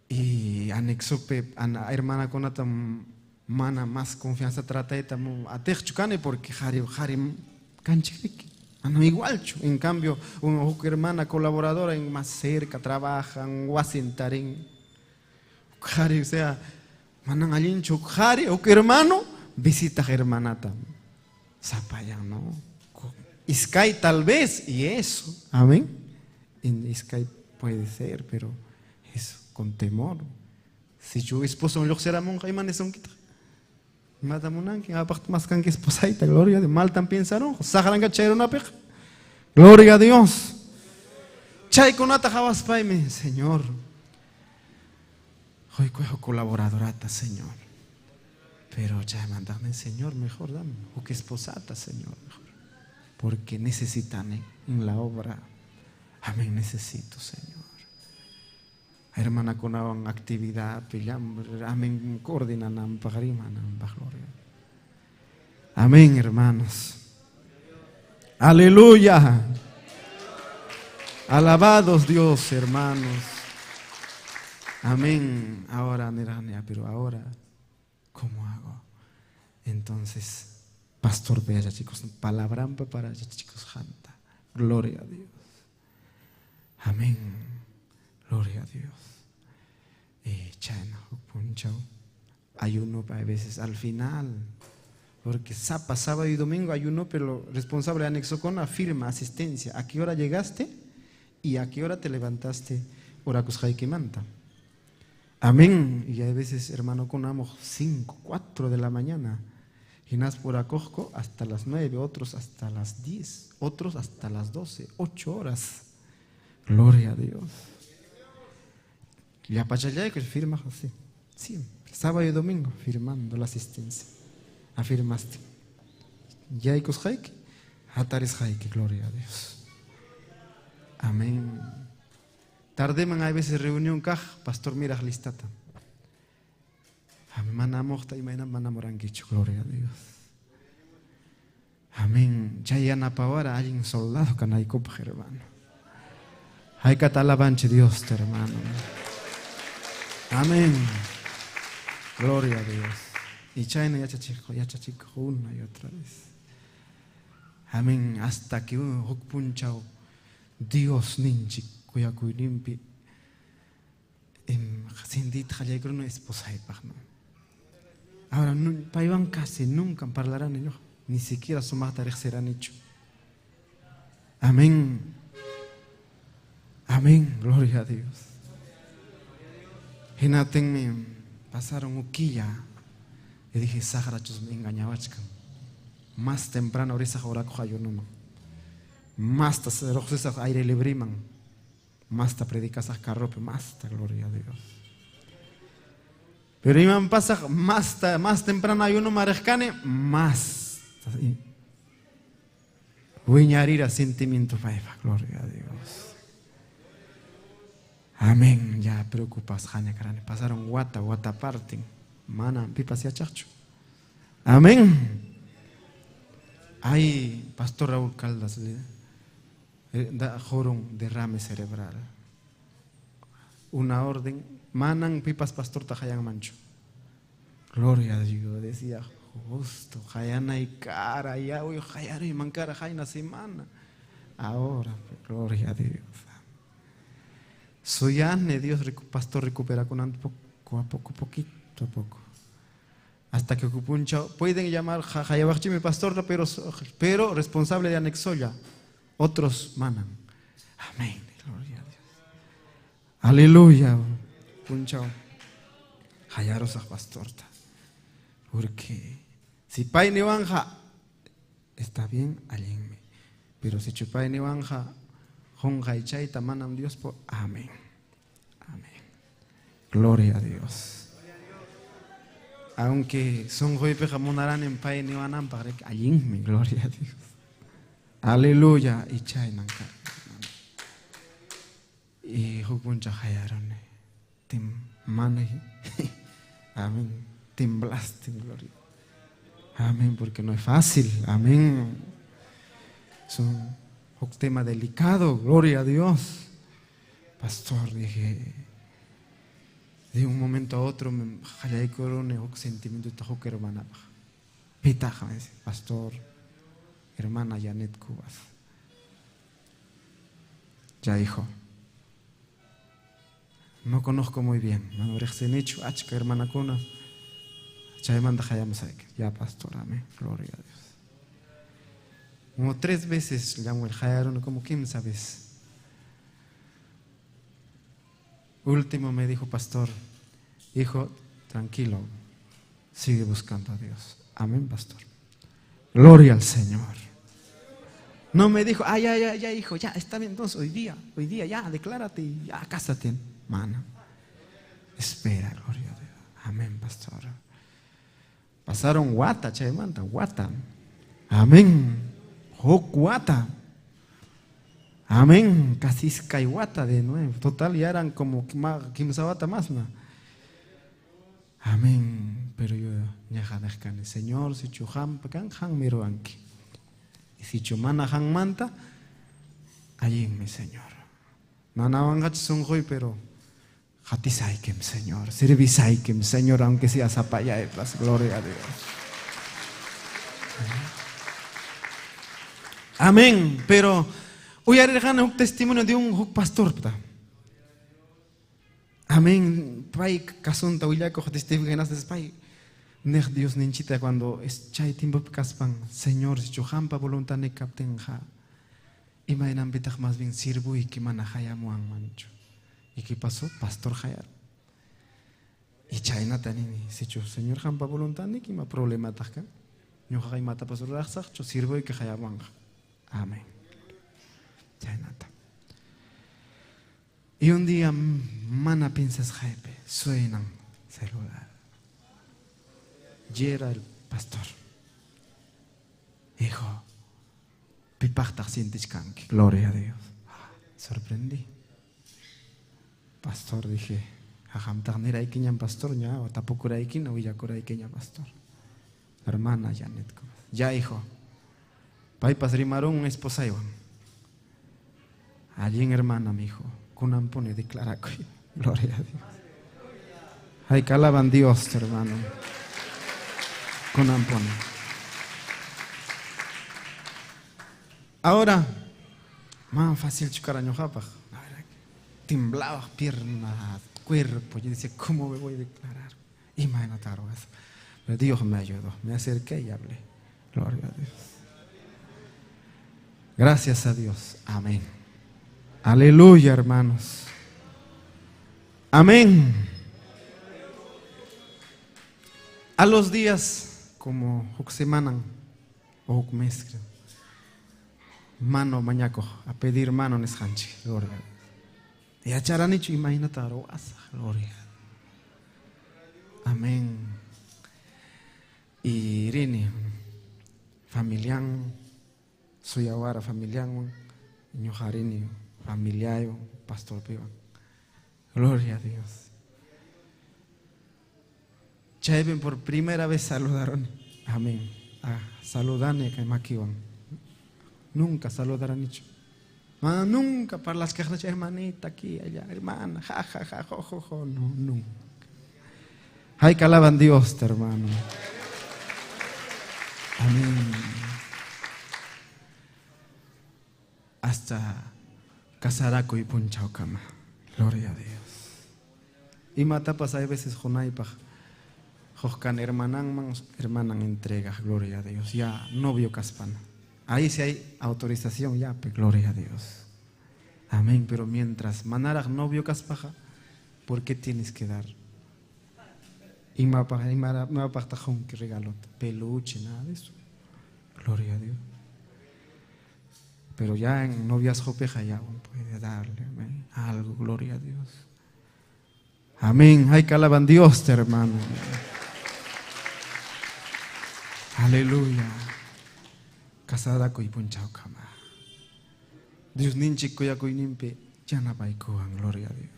Y anexo pe hermana conata mana más confianza trata de tamu atechukane porque jari canchik. No igual, en cambio, una hermana colaboradora en más cerca, trabajan, guasentarín. O sea, manan alincho, jari, o hermano, visita a hermanata. Zapayan, ¿no? Iskai tal vez, y eso, amén. En Iskai puede ser, pero eso, con temor. Si yo esposo no será monja y manes un quita. Matamunan que aparte más can que esposaita, gloria de mal tan pensaron, sajaranga chairo una peja. Gloria a Dios. Chay con atajabas paime, Señor. Hoy cojo colaboradorata, Señor. Pero ya mandarme, Señor, mejor dame. O que esposata, Señor, mejor. Porque necesitan en la obra. Amén, necesito, Señor. Hermana con una actividad, amén, coordinan, pagariman, gloria. Amén, hermanos. Aleluya. Alabados Dios, hermanos. Amén. Ahora, Nerania, pero ahora, ¿cómo hago? Entonces, pastor, vea, chicos, palabra para chicos, janta. Gloria a Dios. Amén. Gloria a Dios. China, ayuno a veces al final, porque sábado y domingo ayuno, pero responsable anexo con la firma, asistencia. ¿A qué hora llegaste? ¿Y a qué hora te levantaste? Oracus Jaikimanta. Amén. Y a veces, hermano, con amo 5, 4 de la mañana. Y nas por acosco hasta las 9, otros hasta las 10, otros hasta las 12, 8 horas. Gloria a Dios. Y a Pachayay que firma así, siempre, sábado y domingo, firmando la asistencia. Afirmaste. Yaikos Jaike, Hataris Jaike, gloria a Dios. Amén. Tardeman a veces reunión kaj, pastor mira listata. Amén, manamorta y manamoranguicho, gloria a Dios. Amén. Yayana pavara, hay un soldado que no hay copa, hermano. Hay que alabanche Dios, hermano. Amén. Gloria a Dios. Y chaina ya chachico una y otra vez. Amén. Hasta que un hukpunchao Dios ninchi cuya limpi sindit jayagruna esposa y pagno. Ahora paivan casi nunca hablarán ellos, ni siquiera su madre serán hecho. Amén. Amén. Gloria a Dios. Hinatenme pasaron uquilla y dije, Sagrachos me engañabachkan. Más temprano ahorita ahora cojo no. Más ta rojas aire libriman. Más ta predicas a carrope, más ta gloria a Dios. Pero iban pasa más temprano hay uno marejcane, más. Huiñarira sentimiento paiva, gloria a Dios. Amén. Ya preocupas, Jania Carane. Pasaron guata parten. Mana, pipas y achacho. Amén. Hay pastor Raúl Caldas, da jorón derrame cerebral. Una orden. Manan pipas pastor Tajayan Mancho. Gloria a Dios. Decía justo. Jayana y cara. Ya voy Jayana y mancara Jayana semana. Ahora, gloria a Dios. Soyane, Dios, pastor, recupera con poco a poco, poquito a poco. Hasta que ocupuncha, pueden llamar mi pastor, pero responsable de anexoya. Otros manan. Amén. Gloria a Dios. Aleluya. Punchao. Hayaros a pastorta. Porque si pai ni banja, está bien, allenme. Pero si chupai ni banja, Honjaichai tamanam Dios por amén. Amén. Gloria a Dios. Aunque son goipe jamonarán en pai ni vanam para que allinme, gloria a Dios. Aleluya. Y chay nanka. Y hupuncha hayarone. Tim mane. Amén. Temblaste, gloria. Amén, porque no es fácil. Amén. Son un tema delicado, gloria a Dios. Pastor, dije, de un momento a otro, me jalé corone, un sentimiento de tajo que hermana. Pitaja, me dice, pastor, hermana Janet Cubas. Ya hijo, no conozco muy bien. Mano rexenichu, achka hermana kuna. Chaymanda hayamasaik. Ya pastor, amén. Gloria a Dios. Como 3 veces llamo el jayaron, como 15 veces. Último me dijo, pastor, hijo, tranquilo, sigue buscando a Dios. Amén, pastor. Gloria al Señor. No me dijo, ya, hijo, ya, está bien, entonces hoy día, ya, declárate y ya, cásate, mana. Espera, gloria a Dios. Amén, pastor. Pasaron guata, chaymanta, guata. Amén. Guata. Amén. Casi guata de nuevo. Total, ya eran como 15 guata más, ¿no? Amén. Pero yo, Señor, si chuham, pecan, han miro anki. Y si chumana han manta, allí mi Señor. Nanawangat son hoy, pero hatisaikem, Señor. Servisaikem, Señor, aunque sea zapaya de paz. Gloria a Dios. Amén. Pero hoy haré un testimonio de un pastor. Amén. Pai, casunta, huillaco, testimonio que naces, pai. Nech Dios ninchita cuando es chay timbo caspan, Señor, si chuhampa voluntad ne captenja. Y mainan bitach más bien sirvo y que manajaya muan mancho. ¿Y qué pasó? Pastor Jayar. Y chay natanini, si chu Señor hampa voluntad ne que ma problema tajka. No hay mata pastor rachach, chu sirvo y que jaya muan. Amén. Chay nata. Y un día mana piensas jaipe, suenan celular. Y era el pastor. Hijo, pipachta sientes canque. Gloria a Dios. Sorprendí. Pastor, dije, ajamtar nera ikiñan pastor, ya, o tampoco era ikin, o ya cora ikiña pastor. Hermana Janet. Ya, hijo. Pai pasrimaron un esposa iban. Allí en hermana, mi hijo, con ampone declara que. Gloria a Dios. Ay, que alaban Dios, hermano. Con ampone. Ahora, más fácil chukaraño japa. Temblaba piernas, cuerpo. Yo decía, ¿cómo me voy a declarar? Imagínate eso. Pero Dios me ayudó. Me acerqué y hablé. Gloria a Dios. Gracias a Dios. Amén. Aleluya, hermanos. Amén. A los días, como semanan o mes, mano mañaco, a pedir mano en escanche. Gloria a Dios. Y a charanicho, imagínate, gloria. Amén. Y Irini, familián, soy ahora familián, ñojarini, familiayo, pastor Piva. Gloria a Dios. Chaiben por primera vez saludaron. Amén. Saludane que maquivan. Nunca saludaron nicho. Nunca para las quejas, hermanita aquí, allá, hermana, ja, jo, no, nunca. Ay, que alaban Dios, hermano. Amén. Hasta Casaraco y Punchaucama. Gloria a Dios. Y mata pasa a veces Jonaipa. Joscan hermanan entrega, gloria a Dios. Ya novio caspana. Ahí sí hay autorización, ya, pues, gloria a Dios. Amén. Pero mientras manarag novio caspaja, ¿por qué tienes que dar? Y me apachtajón que regaló peluche, nada de eso. Gloria a Dios. Pero ya en noviazgo peja ya puede darle, amén, algo, gloria a Dios. Amén. Ay, que alaban Dios, hermano. Aleluya. Casada con punchao cama. Dios ninchi koya koy nimpe yana baikoan, gloria a Dios.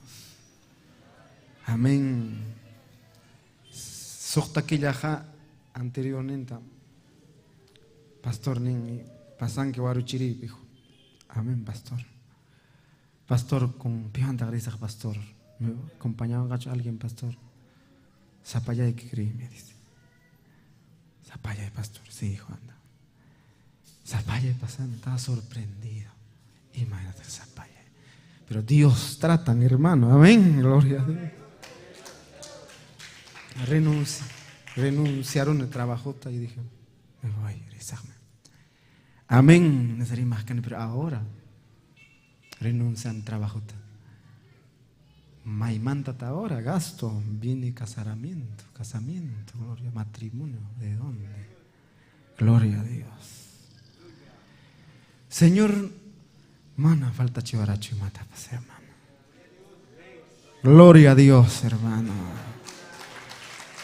Amén. Sokta killaja anteriormente pastor nin pasan que waruchiri pijo. Amén, pastor. Pastor, con pianta grisa, pastor. Me acompañaba a alguien, pastor. Zapaya de que creí, me dice. Zapaya de pastor, sí, hijo, anda. Zapaya de pastor, estaba sorprendido. Imagínate el Zapaya. Pero Dios trata, mi hermano. Amén, gloria a Dios. Renunciaron el trabajo y dije, me voy a rezarme. Amén, necesario más que pero ahora renuncian al trabajo. Maimanta ahora, gasto, viene casamiento, gloria, matrimonio, ¿de dónde? Gloria a Dios. Señor, mana, falta chivaracho y mata, hermano. Gloria a Dios, hermano.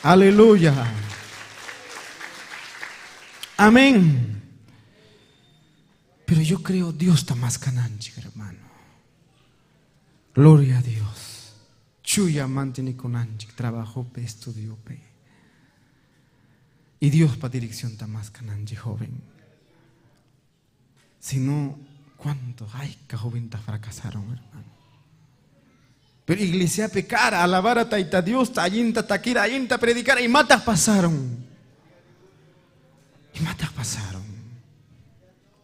Aleluya. Amén. Pero yo creo Dios está más cananchi, hermano. Gloria a Dios. Chuya mantiene con anchi, trabajó, estudió. Y Dios para dirección está más cananchi, joven. Si no, ¿cuántos? Ay, que joven fracasaron, hermano. Pero iglesia pecar, alabar a Taita Dios, tayinta, taquira, ayinta, predicar, y matas pasaron.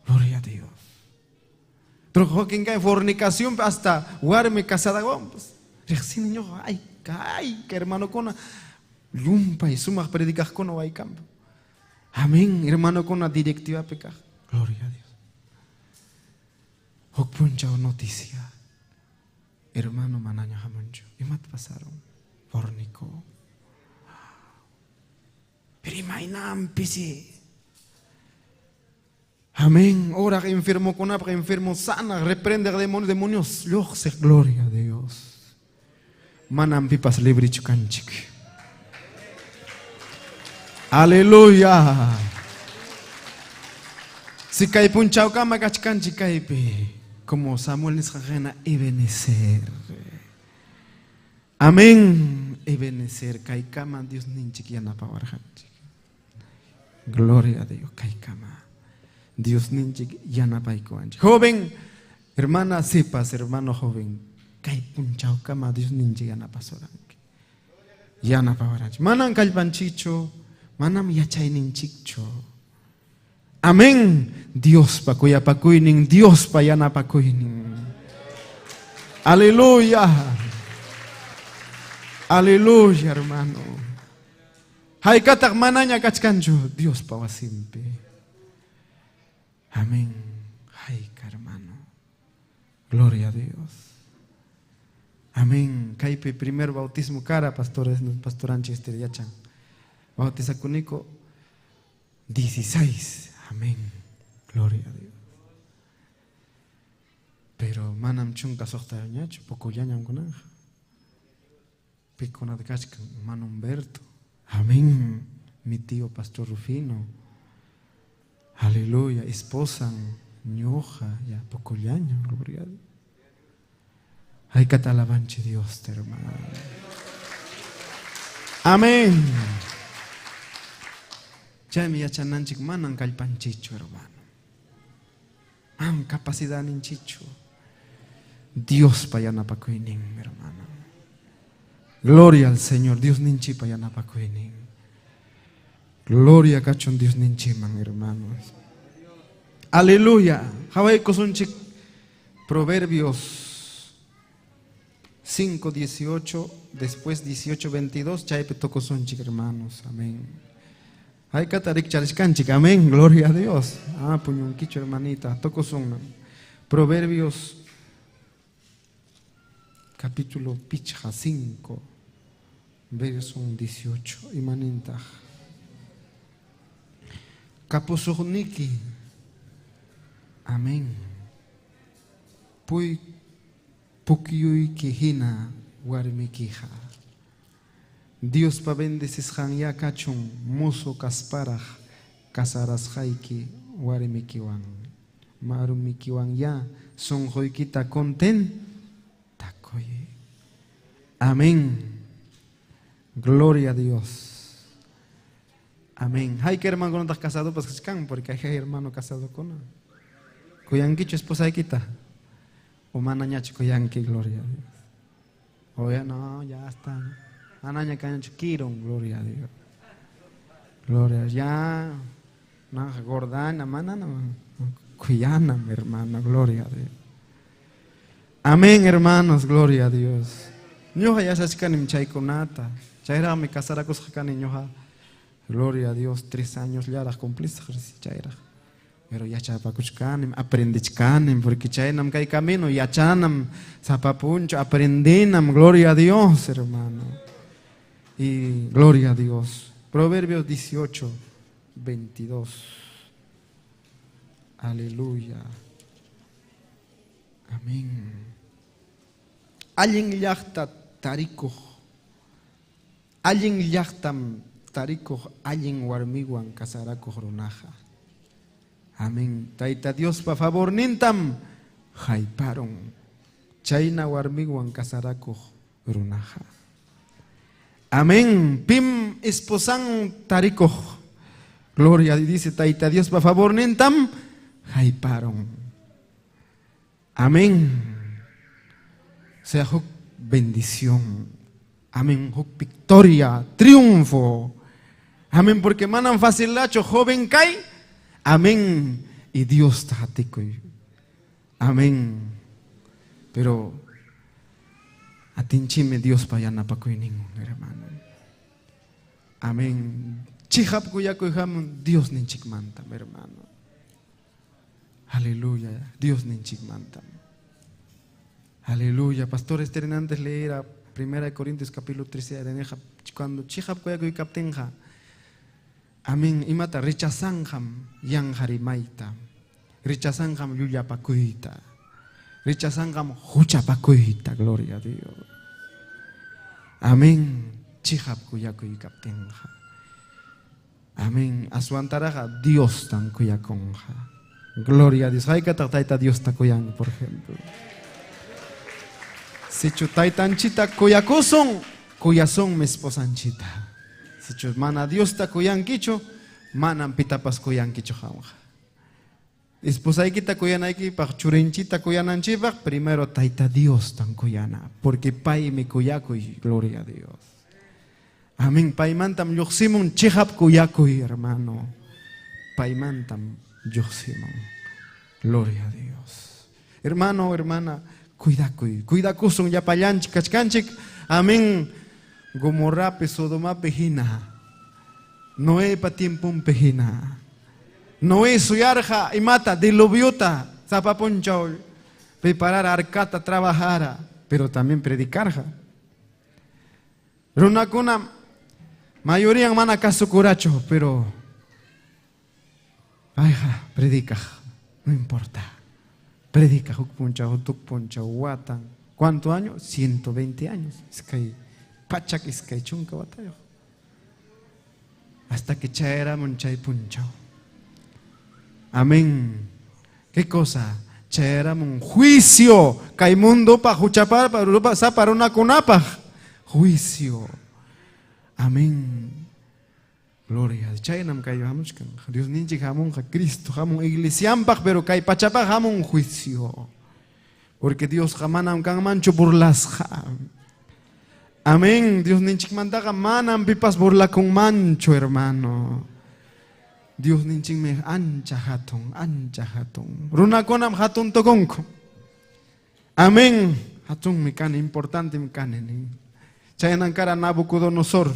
Gloria a Dios. Pero joven que fornicación hasta guarme casada pues. Recién niño, ay, que hermano con lumpa y suma predicas con no hay campo. Amén, hermano con una directiva pecar. Gloria a Dios. Hokpuncha noticia. Hermano manaña jamoncho. Y mat pasaron. Fornicó. Pero imaginam pisi. Amén. Ora que enfermo con apre, enfermo sana, reprende a demonios. Lorse, gloria a Dios. Manam pipas libre chucanchik. Aleluya. Si cae punchao cama cachcanchik caipe. Como Samuel Nisrajena, Ebenezer. Amén. Ebenezer, Kaikama, Dios ninchik yanapa warhanchik. Gloria a Dios, Kaikama. Dios ninchik yanapa ikoanchik. Joven, hermana, sepas, hermano joven, Kaipunchao kama, Dios ninchik yanapa soranki. Yanapa warhanchik. Manam kalpanchicho, manam yachay ninchikcho. Amén. Dios pa kuya pakuinin, Dios pa yana pakuinin. Aleluya. Aleluya, hermano. Hay katak mananya kachkancho, Dios pa wasimpe. Amén. Hay hermano. Gloria a Dios. Amén. Kaipe primer bautismo cara, pastores, pastoranche yachan. Bautiza kunico 16. Amén. Gloria a Dios. Pero manam chunka sohta yañacho, poco yañan con pico na de casca, mano Humberto. Amén. Mi tío Pastor Rufino. Aleluya. Esposa, ñoja, ya poco yañan, gloria a Dios. Hay que alabanche Dios, hermano. Amén. Ya mi yachananchik manan kalpanchicho, hermano. Man capacidad ninchicho. Dios payana pakuinin, hermano. Gloria al Señor. Dios ninchi payana pakuinin. Gloria cachon Dios ninchiman, hermanos. Aleluya. Hawai kosunchik. Proverbios 5:18, después 18:22. Chaipe tokosunchik, hermanos. Amén. Hay katarik charishkanchik, amén, gloria a Dios. Puñunquicho, hermanita, toco son. Proverbios, capítulo 5, verso 18. Imaninta. Kaposohniki, amén. Pui pukyui kihina warmikija. Dios pa bendeces han ya cachon mozo kasparaj kasaras haiki warimikiwan marumikiwan ya son hoikita conten takoye. Amén. Gloria a Dios. Amén. Hay que hermano no estás casado pues can porque hay hermano casado con. Kuyankichu esposaykita. O manañachu kuyanki, gloria a Dios. Oye, no, ya está. Anaña cancho kiron, gloria a Dios. Gloria a Dios. Ya. No, gordana, manana. Cuyana, mi hermano, gloria a Dios. Amén, hermanos, gloria a Dios. Ñoja ya se chicanim chaykunata. Chayra me casara cosjacani ñoja. Gloria a Dios, 3 años ya las cumpliste, chayra. Pero ya chapacuchcanim, aprendichcanim, porque chaynam kay camino, ya chanam, zapapuncho, aprendinam, gloria a Dios, hermano. Y gloria a Dios. Proverbios 18, 22. Aleluya. Amén. Allin llaqta tarikuq. Allin llaqtam tarikuq, allin warmiwan kasarakuq runaqa. Amén. Tayta Dios pa favor nintam hayparon. Chayna warmiwan kasarakuq runaqa. Amén. Pim esposan tarikuq. Gloria, dice Tayta Dios pa favor nintam hayparon. Amén. Sea huk bendición. Amén. Huk victoria, triunfo. Amén. Porque manan facilacho joven kay. Amén. Y Dios tajaticoy. Amén. Pero atinchime Dios payana pacoy ningún hermano. Amén. Chihap kuyakoy hamon Dios ninchikmanta, hermano. Aleluya. Dios ninchikmanta. Aleluya. Pastor Esther Hernández leerá 1 Corintios capítulo 13 de cuando chihap kuyakoy kaptenja. Amén. Imata rechazanjam yang harimaita. Rechazanjam yuyapakuita. Rechazanjam huchapakuita. Gloria a Dios. Amén. Chihap kuyakoy kaptenja. Amén. Asuantaraja Dios tan kuyakonja. Gloria a Dios. Hay que tratar Dios takoyan, por ejemplo. Si chutaitanchita kuyakuson, kuyason me esposanchita. Si mana Dios takoyan kicho, manan pitapas koyan kicho jauja. Esposaykita koyanaiki pak churinchita koyananchipak, primero taita Dios tan koyana, porque pai me kuyakoy, gloria a Dios. Amén. Paimantam yuximon chihap kuyakoy, hermano. Paimantam yuximon. Gloria a Dios. Hermano, hermana, cuidacuson ya payanchik, kachkanchik. Amén. Gomorrape, Sodomape, hina. Noé pa tiempun pejina. Noé suyarja y mata, diluviota, zapaponchol. Preparar arcata, trabajara, pero también predicarja. Runakuna, mayoría mana caso curacho, pero ayja, predica, no importa. Predica, hukpuncha, hutukpuncha, watan. ¿Cuántos años? 120 años. Es que pachak es que chunca batayo. Hasta que chaera munchay punchao. Amén. ¿Qué cosa? Chaera un juicio. Caimundo pa huchapar para una kunapa. Juicio. Amén. Gloria. Chaynam kayo hamuchkan. Dios ninchi hamon ha Cristo hamon iglesiampaj, pero kay pachapaj hamon juicio. Porque Dios jamanam kan mancho burlasja. Amén. Dios ninchi mandaga manam pipas burla con mancho, hermano. Dios ninchi me ancha hatun, ancha hatun. Runa konam hatun tokonko. Amén. Hatun mi can importante mi caneni. Chaynam cara Nabucodonosor.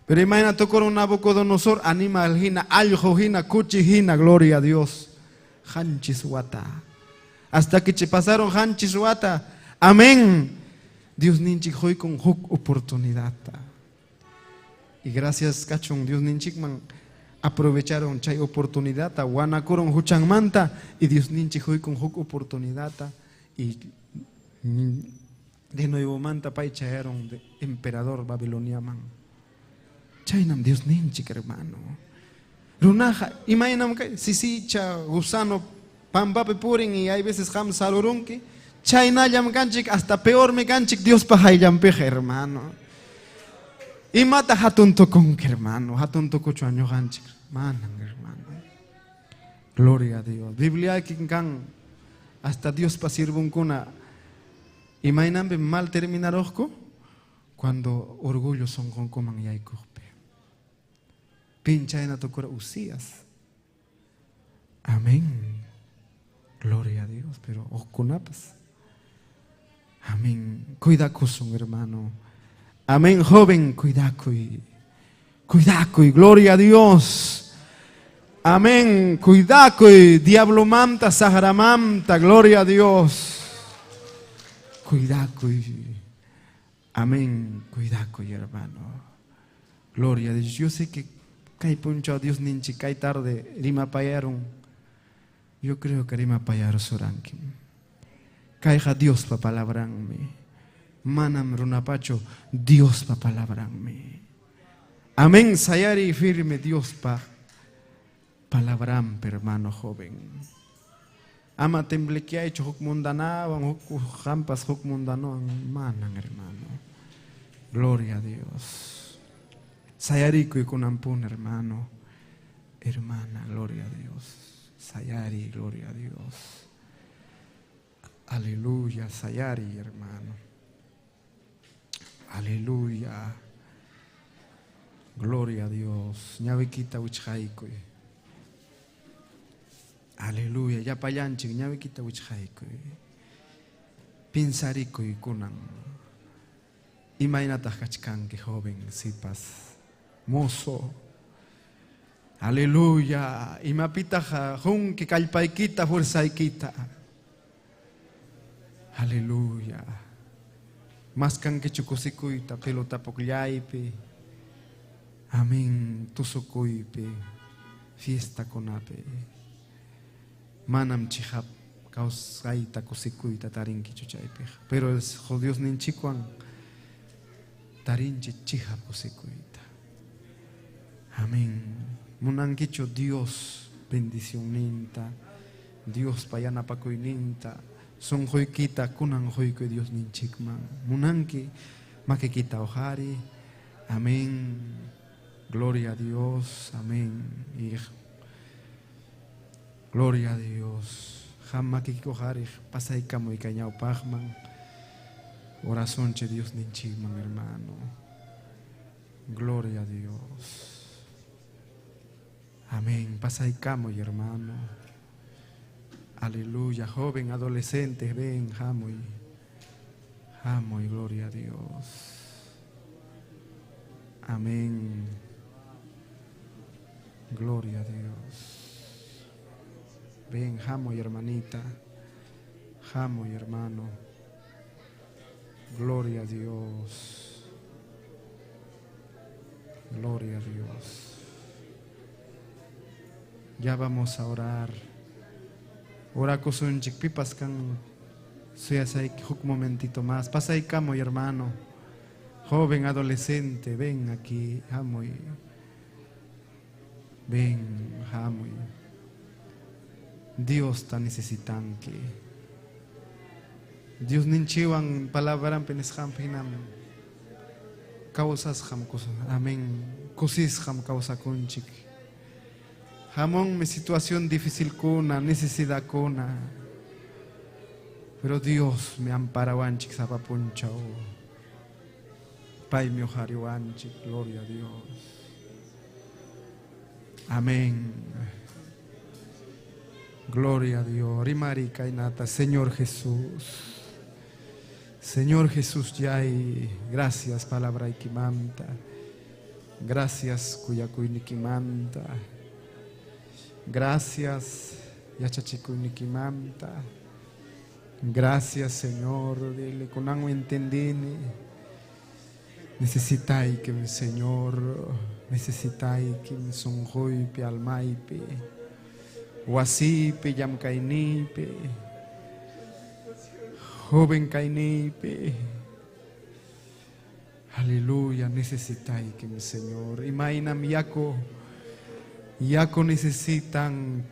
Pero imagínate con un Nabucodonosor, animal hina, aljo hina, cuchi hina, gloria a Dios. Hanchiswata. Hasta que se pasaron hanchiswata. Amén. Dios ninchik hoy con huk oportunidad. Y gracias, cachón, Dios ninchik man aprovecharon chay oportunidad. Wanakoron huchan manta. Y Dios ninchik hoy con huk oportunidad. Y de nuevo manta pay chayaron de emperador babiloniaman. Chaynam Dios ninchik, hermano. Runaja, imaginam que si cha gusano pambape purin y hay veces ham salurunki. Chaynayam ganchik hasta peor me ganchik Dios pahayam peje, hermano. Y mata hatun tokon, hermano. Hatun tokocho año ganchik. Manan, hermano. Gloria a Dios. Biblia kinkan hasta Dios pa sirvun kuna. Imaginan mal terminar osco cuando orgullo son con coman y hay corpe. Pincha en tu cora Usías. Amén. Gloria a Dios. Pero oscunapas. Amén. Cuida con hermano. Amén, joven. Cuida y gloria a Dios. Amén. Cuida y diablo manta, sahara manta. Gloria a Dios. Cuida y amén. Cuida y hermano. Gloria a Dios. Yo sé que cae puncho a Dios ninchi, cae tarde. Rima payaron. Yo creo que rima payaron sorankim. Caiga Dios pa palabranme. Manam runapacho, Dios pa palabranme. Amén, sayari firme Dios pa palabran, hermano joven. Ama temble que ha hecho huk mundanaban, huk jampas huk mundanoan, manan hermano. Gloria a Dios. Sayarico y kunampun hermano. Hermana, gloria a Dios. Sayari, gloria a Dios. Aleluya, Sayari, hermano. Aleluya. Gloria a Dios. Ñavikita wichhaikoy. Aleluya. Ya payanchik ñavikita wichhaikoy. Pinsarikoy kunan. Imainataj kachkanki joven sipas. Mozo. Aleluya. Imapitaja junki kallpaykita fuerzaykita. Aleluya. Maskan que chucosikuita, pelota poclaype. Amén. Tusukuipe. Fiesta conape. Manam chihap. Kausaita cosikuita tarinki chuchaipe. Pero el Dios ninchikuan. Tarinchi chihap cosikuita. Amén. Munankicho Dios bendición ninta. Dios payana pakuininta. Son joikita kunan joiko Dios ninchikman. Munanki makikita ojari. Amén. Gloria a Dios. Amén. Gloria a Dios. Jamakiki ojari. Pasaikamo y cañao pajman. Oración che Dios ninchikman, hermano. Gloria a Dios. Amén. Pasaikamo y hermano. Aleluya, joven, adolescentes, ven, amo y gloria a Dios. Amén. Gloria a Dios. Ven, amo y hermanita, amo y hermano. Gloria a Dios. Gloria a Dios. Ya vamos a orar. Ora kosun chikpipas kan suyasay huk momentito más. Pasay kamo y hermano. Joven, adolescente, ven aquí, amo y ven, amo y Dios está necesitando que Dios ninchiwan palabran penesham pinam causas ham kosun. Amén. Kosis ham causa kunchik. Jamón mi situación difícil kuna, necesidad kuna. Pero Dios me ampara wanchik sapapunchao. Pai mi ojari wanchik, gloria a Dios. Amén. Gloria a Dios. Rimari kainata, Señor Jesús. Señor Jesús, yay. Gracias, palabra ikimanta. Gracias, kuyakuinikimanta. Gracias, Yachachikunikimanta. Gracias, Señor. Dile con algo entendini. Necesitai que mi Señor, necesitai que mi sonjoipe almaipe, wasipe yamkainipe, joven kainipe. Aleluya, necesitai que mi Señor. Imainam Yako necesitan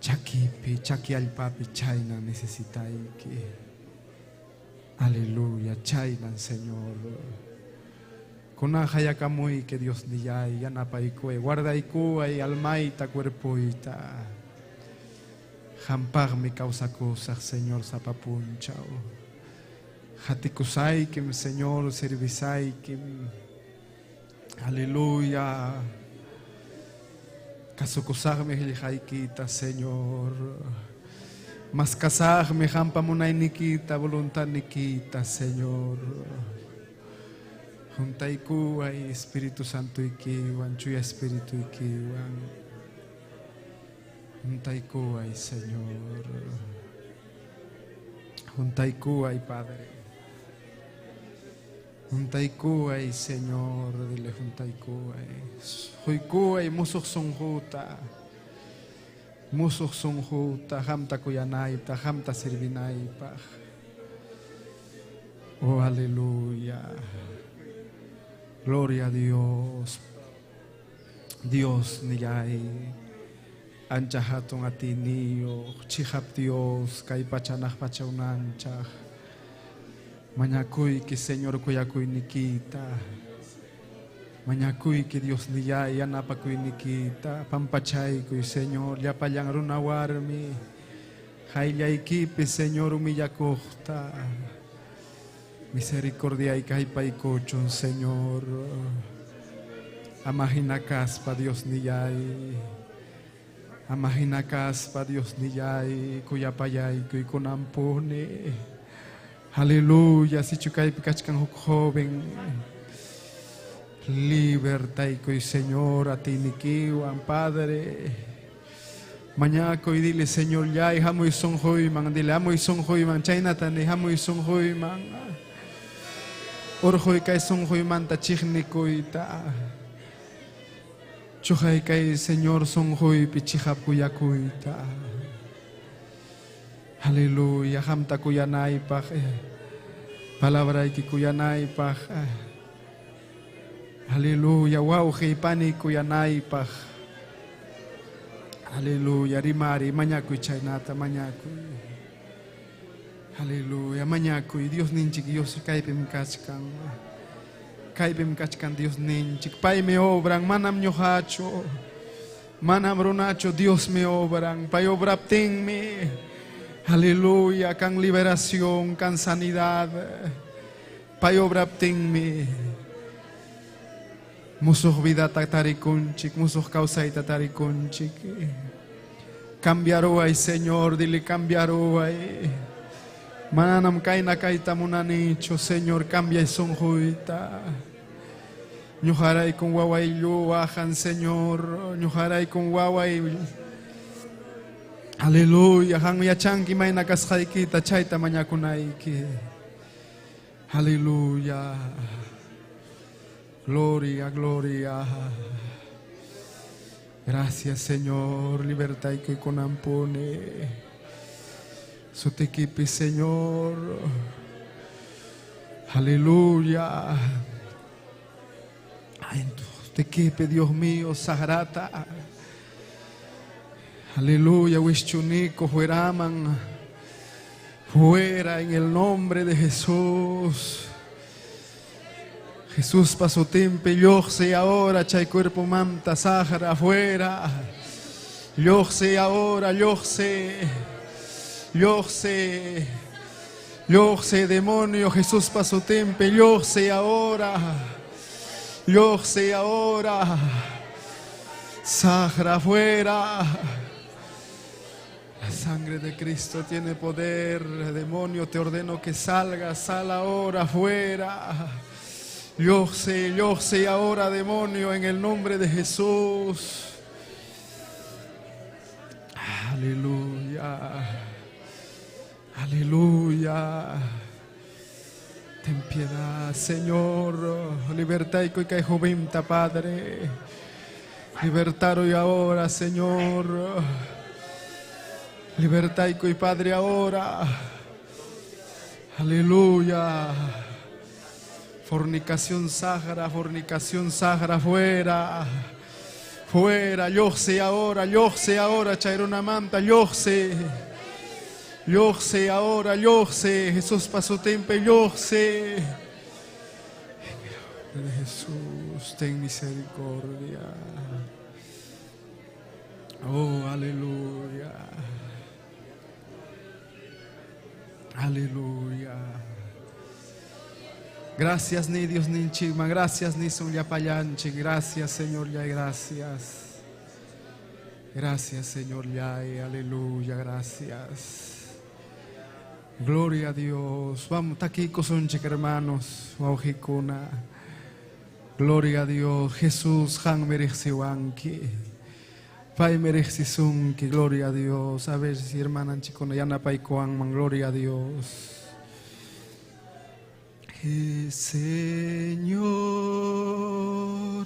chakipi, chaki al papi, chaina necesitai que. Aleluya, chaina, Señor. Kunajayakamuy que Dios niyay, yanapaykue, guardaykue, almaita, cuerpoita. Jampagmi causakusaj, Señor, sapapunchao. Jatikusaykim, Señor, servisaykim. Aleluya. Kasukusagme hiljaykita, Señor. Maskasagme jampamunay nikita, voluntad nikita, Señor. Juntaykuay, Espíritu Santo ikiwan, chuya Espíritu ikiwan. Juntaykuay, Señor. Juntaykuay, Padre. Juntaykuay, Señor, dile juntaykuay. Huykuay, musok sonjuta. Musok sonjuta, hamta kuyanayta, hamta servinaypa. Oh, aleluya. Gloria a Dios. Dios niyay. Ancha hatun atiniyo, chihap Dios, kay pachanaj pachaunanchaj. Mañakuy que Señor kuyakuy nikita. Mañakuy que Dios niyay, anapakuy nikita. Pampachay kuy Señor, yapayang runawarmi. Hayllaykipi Señor umillakuhta. Misericordia y kaypaykuchun Señor. Amajinakaspa Dios niyay. Amajinakaspa Dios niyay, kuyapayay, kuy kunampune. Aleluya, si chukay pikachkan huk joven. Libertad kuy Señor, a ti nikiwan, Padre. Mañana koy dile Señor, ya hamoy son hoyman, dile hamoy son hoyman, chaynatani hamoy son hoyman. Orjoy kay son hoyman ta chiknikuyta. Chuhay kay Señor son hoy pichihap kuyakuita. Aleluya, hamta kuyanaypaj. Palabra ki kuyanaypaj. Aleluya, wow, heipani kuyanaypaj. Aleluya, rimari, mañakuy chaynata, mañakuy. Aleluya, mañakuy, Dios ninchik, Dios kaypim kachkan. Kaypim kachkan Dios ninchik, pay me obran, manam ñojacho, manam runacho, Dios me obran, pay obraptinmi. Aleluya, can liberación, can sanidad, pay obraptinmi. Musuh vida tatarikunchik, musuh causay tatarikunchik. Cambiaroay, Señor, dile cambiaroay. Mananam kaina kaita munanicho, Señor, cambia y sonjuita. Ñujaray con guaway luajan, Señor, ñujaray con guaway. Aleluya, han yachanki maina kasjaykita, chaita mañakunaiki. Aleluya. Gloria, gloria. Gracias, Señor, libertad y con ampone. Sotequipi, Señor. Aleluya. Tequipe, Dios mío, sagrata. Aleluya, Huischunico, Hueraman. Fuera en el nombre de Jesús. Jesús pasó tempe, yo sé ahora, chay cuerpo manta, sahara, afuera. Yo sé ahora, yo sé. Yo sé, demonio, Jesús pasó tempe, yo sé ahora, Sahara afuera. La sangre de Cristo tiene poder, demonio, te ordeno que salgas, sal ahora afuera. Yo sé ahora, demonio, en el nombre de Jesús. Aleluya. Aleluya. Ten piedad, Señor. Libertad y que joventa, Padre. Libertar hoy ahora, Señor. Libertad y Padre ahora. Aleluya. Fornicación sagrada, fuera. Fuera, yo sé ahora, Chairona Manta, yo sé ahora, Jesús pasó tempe, yo sé. nombre de Jesús, ten misericordia. Oh, aleluya. Aleluya. Gracias ni Dios ni chigma, gracias ni son ya payanchi, gracias Señor ya, gracias. Gracias Señor ya, aleluya, gracias. Gloria a Dios. Vamos, está aquí con hermanos, waujikuna. Gloria a Dios. Jesús, han mereciwanki. Pai merexisunki, gloria a Dios. A ver si hermana chicona ya na paikuan man, gloria a Dios. Señor,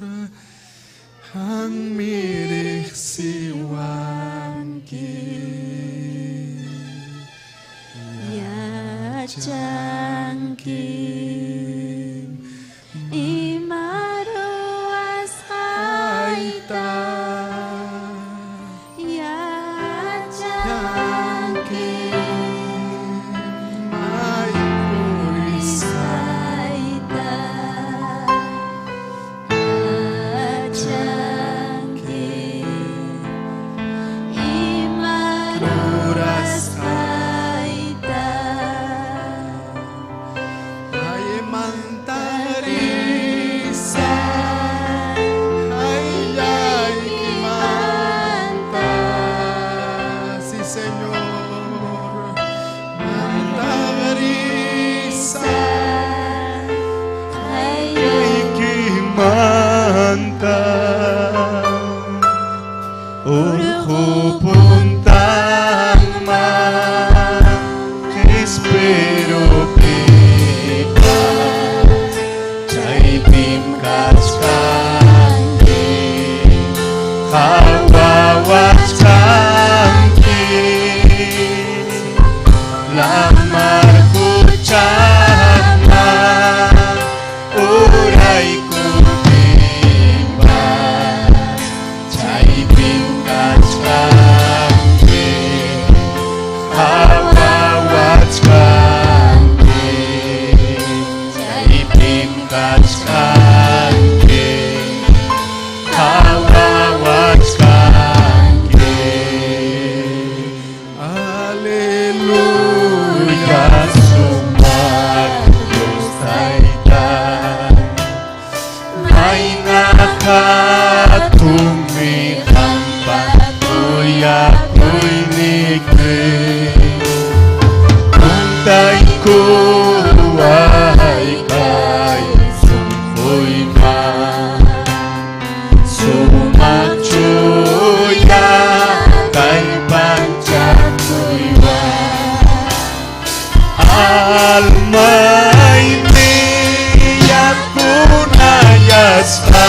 han mereciwanki. Ya changki imaru ashaita. Ya changki Ay, saita. Ya changki imaru ashaita. ay, mantarisa. Ay, ay, que manta. Sí, Señor. Mantarisa. Ay, que manta. Urjo puntama. Espero pipa. Chay pim kachkanki. Hawawachkanki. Lamar kuchama. Uray kutimba. Chay pim kachkanki. Hawawachkanki. Chay pim kachkanki. Hawawachkanki. Aleluya, sumar Dios taitan. May nakatumi hampa kuya kuinikri. Untay kuway kay sumpuy man. Sumachuya kay panchatuywa. Almay niya kunayaspa.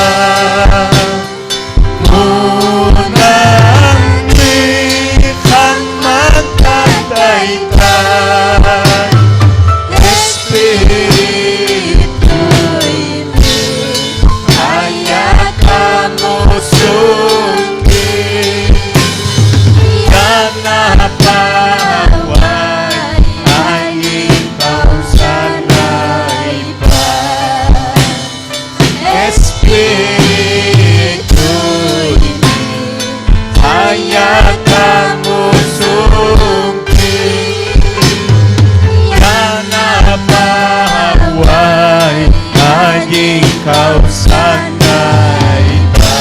Munang nihan magtataytay. Espiritu kaya kamusuki. Kanapaway ay ikaw sana'y pa. Espiritu kaya kamusuki. Kanapaway ay ikaw sana'y pa.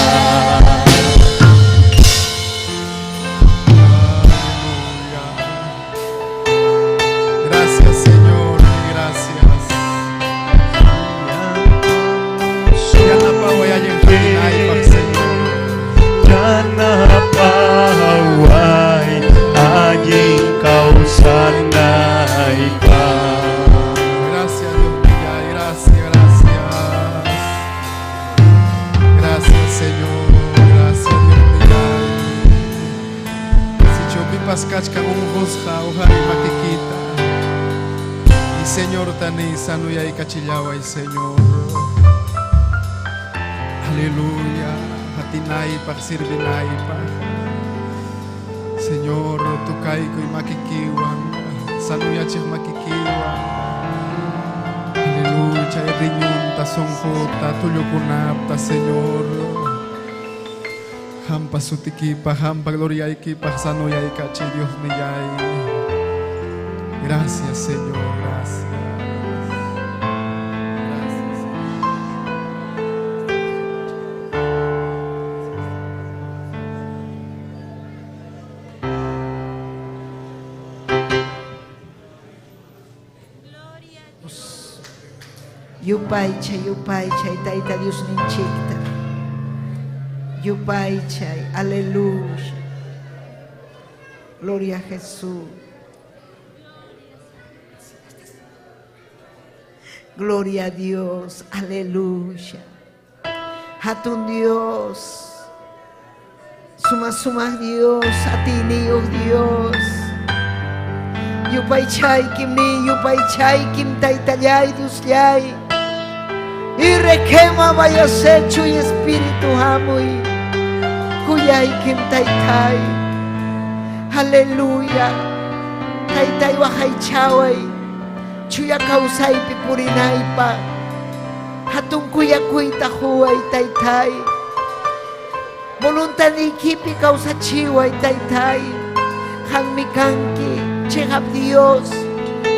Gracias, Señor, gracias. Yanapaway ay ang pinaipak, Señor. Yanapaway ay ikaw sana'y pa. Gracias, Dios mío, gracias, gracias. Gracias, Señor, gracias, Dios mío. Si chupipas kachkan husja, ujari makikita. Y Señor, tani sanuya y kachillaway, Señor. Aleluya, hatinay pa, sirvinay pa. Señor, tukay ko'y makikiwang, sanuya chik makikiwang. Aleluya, chay riñunta sonjuta tuyukunapta Señor. Hampa sutikipa, hampa gloriaikipa, sanoyaikachi Dios miyay. Gracias Señor, gracias. Yupay chay, Taita Dios ninchikta. Yupay chay, aleluya. Gloria a Jesús. Gloria a Dios, aleluya. Hatun Dios. Suma Dios, a ti Dios. Yupay chay kim ni, yupay chay kim taitallay Diosllay. Y requema vaya secho y espíritu amoy. Cuyay kim taitai. Aleluya. Taitai wajay chaway. Chuya kausay pipurinaypa. Hatun kuya kuita huay taitai. Voluntad ni kipi kausachiway taitai. Hang mi kanki. Chehab Dios,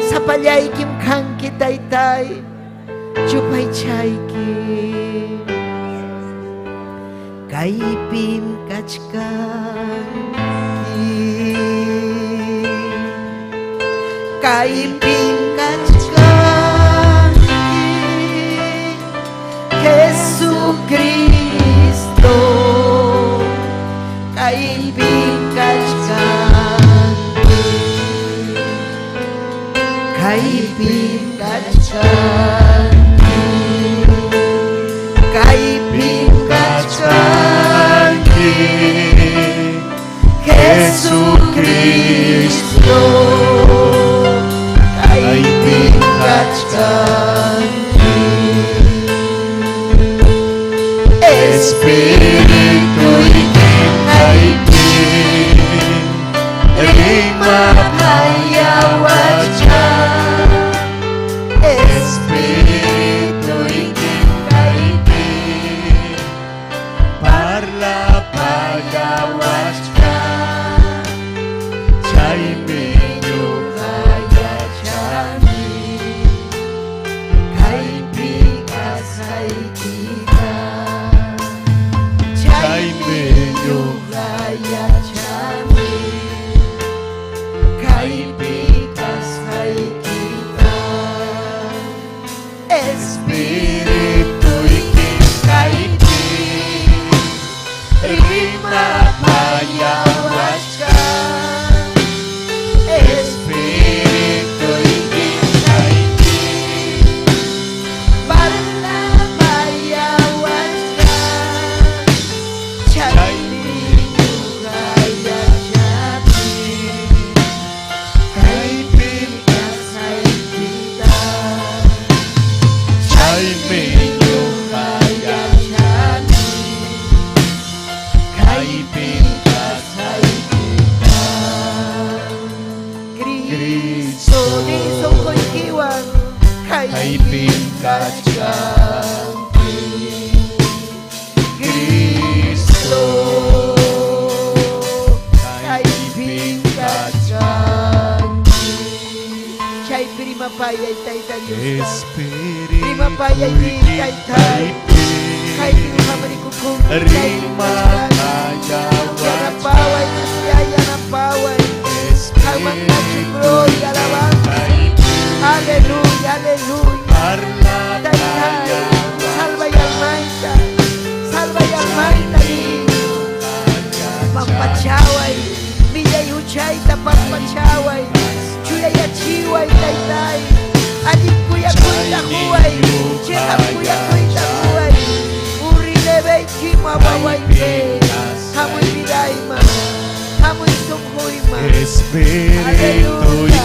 sapallay kim kanki taitai, chupay chayki, kaipim kachkanki, kaipim kachkanki, Jesucristo, kaipim kachkanki. Kaipim kachkanki, kaipim kachkanki, Jesucristo, kaipim kachkanki, Espíritu kaipim, rima payawacha. Espíritu kaipim, parla payawashka, chaymi yukayachami, kaipim kasaykita, chaymi yukayachami, kaipim kasaykita. Espíritu kaipim, rima payawacha. Espíritu kaipim, parla payawacha. Chaymi yukayachami, kaipim kasaykita. Chaymi yukayachami, kaipim kasaykita. Cristo niso koykiwan, kaipim kachkanki. Cristo kaipim kachkanki. Chay prima paya itaita Dios. Prima paya itaita. Kaipim hamari kukum. Rima paya paway na paway. Kawan nachi gloria alabanza. Aleluya, aleluya. Taita, salva y almaita. Salva y almaita. Pampachaway. Villa y uchaita pampachaway. Chuya y achiway taitai. Adik kuya kuita huay. Chehab kuya kuita huay. Urilebe kima wawayte. Hamoy bidaima. Hamoy sumhuima. Espíritu Aleluya.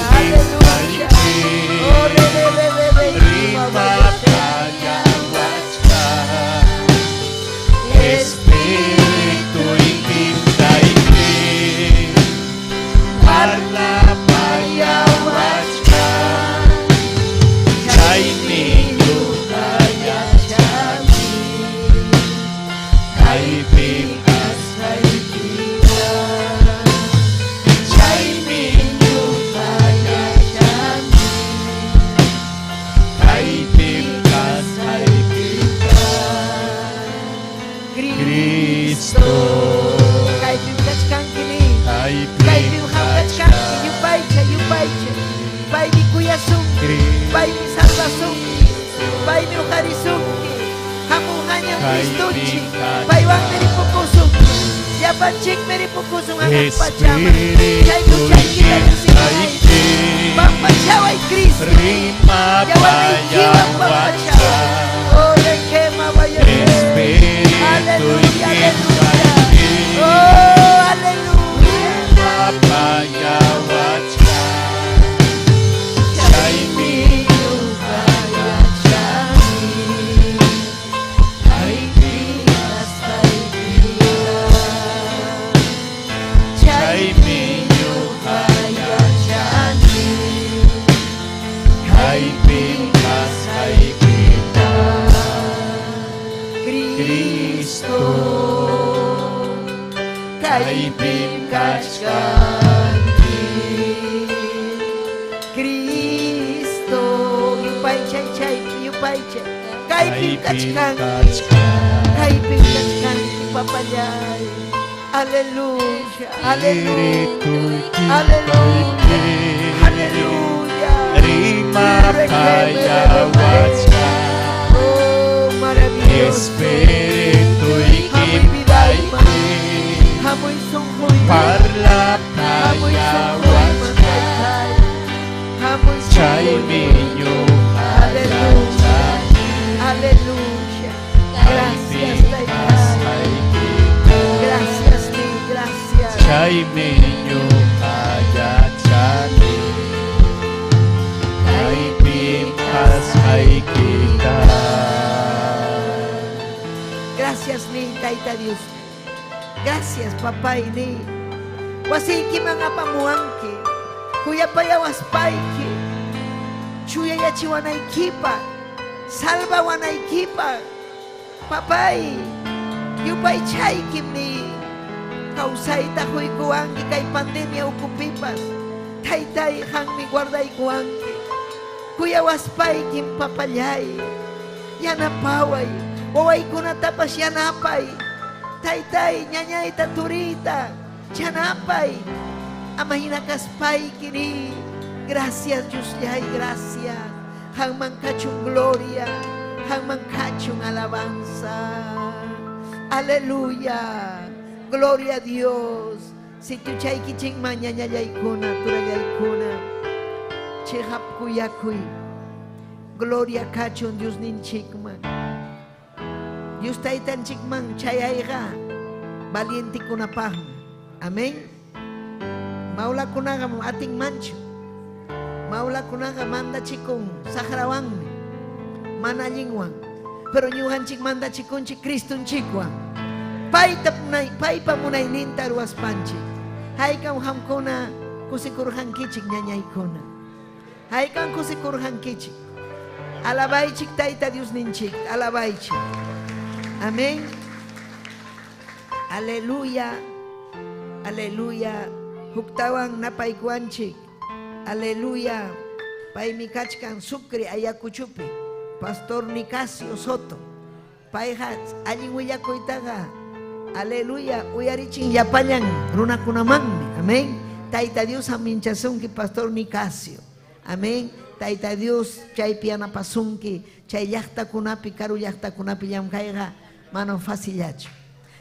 Oh, rebebe kima wawayte. Espíritu kaipim, parla payawacha. Chaymi Cristuchi, Paiwan Meripukusum, Yapanchik Meripukusum, Anak Pachama, Chay Puchay Kita Yusinay, Pampachaway Cristo, Yawanay Kiwan Pampachawa, Oh, Lekema Bayoye, Aleluya, Aleluya, Oh, Aleluya, Cristo, yupai chay, kaipin kachkan, papayay, aleluya, aleluya, aleluya, aleluya, oh maravilloso, hamoy biday man, hamoy sunghoy, hamoy sunghoy matay, hamoy sunghoy, aleluya, aleluya, gracias Taitay, gracias ti, gracias. Gracias ni Taita Dios. Gracias papá y ni. Wasiki mga pamuangki. Kuya payawas paiki. Chuya yachi wanaikipa. Salva wanaikipa. Papay. Yupay chaykim ni. Kausay tahoy kuangki kay pandemia ukupipas. Taytay hangmi guarday kuangki. Kuya waspay kim papayay. Yanapaway. Waway kuna tapas yanapay. Taytay nyanyay taturita. Yanapay. Amahina kaspay kini. Gracias Dios yay, gracias. Hang mangkachung gloria. Hang mangkachung alabanza. Aleluya. Gloria a Dios. Si tu chay kiching mañana yaykuna, turayaykuna. Chehap kuyakuy. Gloria kachun Dios ninchikman. Dios taitan chikman chayayga. Valiente kunapah. Amén. Maula kunaga ating mancho. Maula kunaga manda chikong sahrawang. Manalingwang. Pero nyuhan chik manda chikong chik Kristun chikwang. Pai pa munay ninta ruas panchi. Hai kam hamkona kusikurhan kichik nyanyay kona. Hai kam kusikurhan kichik. Alabay chik taita Dios ninchik. Alabay chik. Amén. Aleluya. Aleluya. Huktawang napaikuanchik. Aleluya. Pai mikachkan sukri ayakuchupi. Pastor Nicasio Soto. Pai hats alin willakoitaga. Aleluya. Uyarichin yapallan runakunamanmi. Amén. Taita Dios aminchasunki Pastor Nicasio. Amén. Taita Dios chay piana pasunki. Chay llaqta kunapi karu llaqta kunapi llamkayga. Mano fácilacho.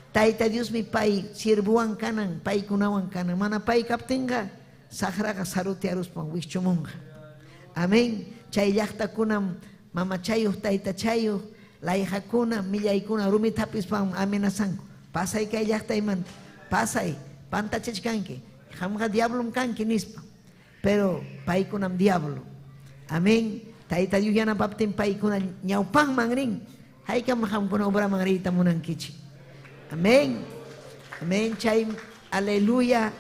Taita Dios mi pai sirbuan kanan, pai kunawan kanan. Mana pai kaptenga, sagraga saruti aruspan wishchumunga. Amén. Chay llaqta kunam mama chayuh taita chayuh, laiha kunam millaykuna rumitapis pan amenazanku. Pasay kay llaqta iman, pasay, pantachachkanki. Hamga diablum kanki nispa. Pero pai kunam diablo. Amén. Taita Dios yana papten pai kunam ñawpan mangring. Hay ka mahamkuna obra mangrita munang kichi. Amén. Amén. Chay, aleluya.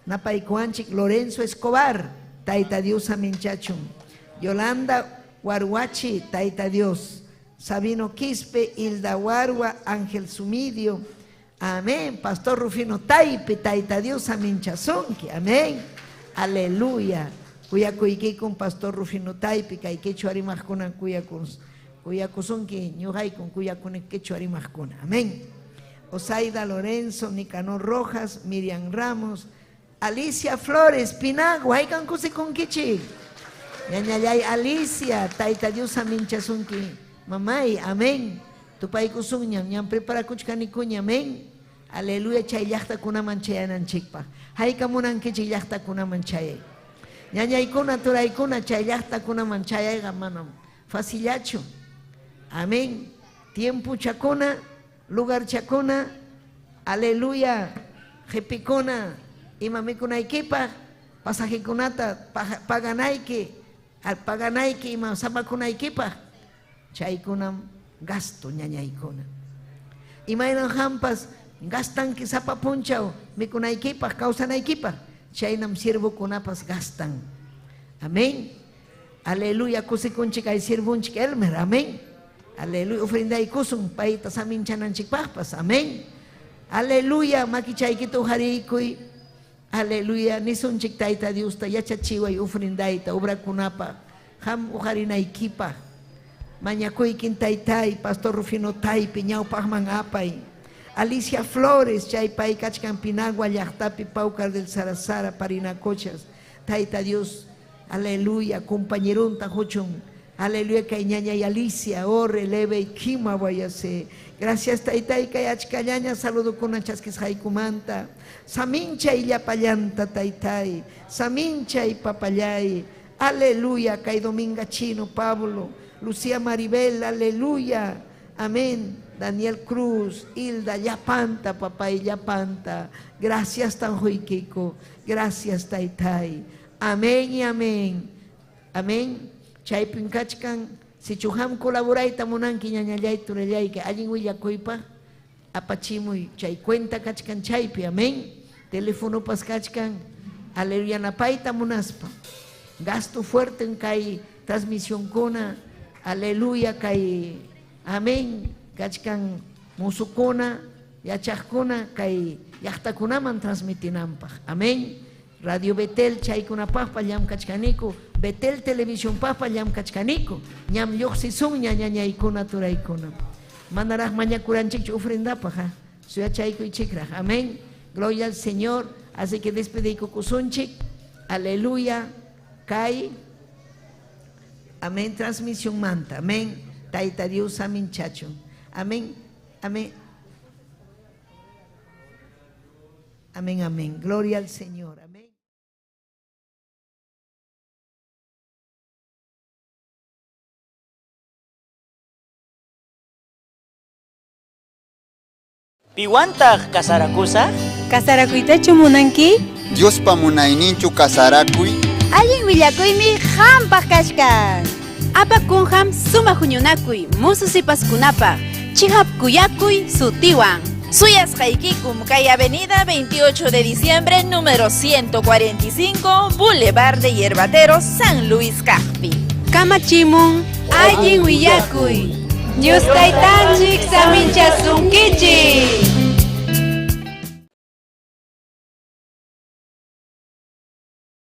Napaikuanchik Lorenzo Escobar. Taita Dios aminchachum. Yolanda Warwachi. Taita Dios. Sabino Quispe. Hilda Warwa. Ángel Sumidio. Amén. Pastor Rufino Taipe. Taita Dios aminchazonki. Amén. Aleluya. Kuyakuiki con Pastor Rufino Taipe. Kaikecho arimajkunan kuyakusunki. Ñuhay con kuyakunekecho arimajkuna. Amén. Osaida Lorenzo, Nicanor Rojas, Miriam Ramos, Alicia Flores, Pinagua, hay cancusi con kichi. Ñañayay Alicia, Taita Dios aminchasunki, mamay, amén. tupaykusun ñam prepara kuchkanikuña, amén. Aleluya, chay llaqtakunaman chayananchikpaq. Haykamunankichik llaqtakunaman chayay. Ñañaykuna turaykuna chay llaqtakunaman chayayqa manam facillachu. Amén. Tiempo chakuna, lugar chakuna, aleluya, jepikuna, imamikunaykipaq, pasajikunata paganayki ima samakunaykipaq, chaykunam gasto ñañaykuna. Imaynan hampas gastanki sapa punchaw mikunaykipaq, kawsanaykipaq, chaynam sirvukunapas gastan. Amén. Aleluya, kusikunchik ay sirvunchik elmer, amén. Aleluya, ofrendaykusun payta saminchananchikpaqpas, amén. Aleluya, makichaykita ujariykuy. Aleluya, nisunchik Tayta Diosta yachachiway ofrendayta obrakunapaq, ham ujarinaykipaq. Mañakuykin Taytay, Pastor Rufino Taypi ñawpaqman apay. Alicia Flores, chay pay kachkan Pinagua llaqtapi Paucar del Sarasara, Parinacochas. Tayta Dios, aleluya, compañerunta huchun. Aleluya, kay ñañay Alicia, orre, leve y kima vayase. Gracias Taytay, kay achkallaña, saludo con chaskis haikumanta. Samincha y llapallanta Taytay, samincha y papayay. Aleluya, kay Dominga Chino, Pablo, Lucía Maribel, aleluya, amén. Daniel Cruz, Hilda, Yapanta, papá y Yapanta. Gracias Tanjuiquico, gracias Taytay. Amén y amén. Amén. Chay pinkachkan, si chuham colaboraita munanki ñañallay turallay que alguien huillacoipa, apachimuy, chay cuenta kachkan chaypi, amén. Teléfono pas kachkan, aleluya napaita munaspa. Gasto fuerte en kay transmisión kona, aleluya kay, amén. Kachkan musukuna, yachakuna, kay yachtakunaman transmitinampaj, amén. Radio Betel chaykunapaj pallam kachkaniko, Betel Televisión paj pallam kachkaniko, ñam yoxisun ñañañaykuna turaykuna. Manaraj mañakuranchik ofrendapaj, suya chaykuy chikraj, amén. Gloria al Señor, así que despediko kusunchik, aleluya, kay, amén, transmisión manta, amén. Tayta Dios, amén, chacho. Amén, amén. Amén, amén. Gloria al Señor. Amén. Piwantaq kasarakusa? Kasarakuytachu munanki? Dios pamunayninchu kasarakuy. Allin willakuymi hampaq kashkan. Apakunham suma huñunakuy, mususipaskunapaq, chihapkuyakuy sutiwan. Suyasqaykikum kay avenida 28 de diciembre, número 145, Boulevard de Hierbateros, San Luis Cajpi. Kamachimun, allin willakuy. Dios taytanchik saminchasunkichik.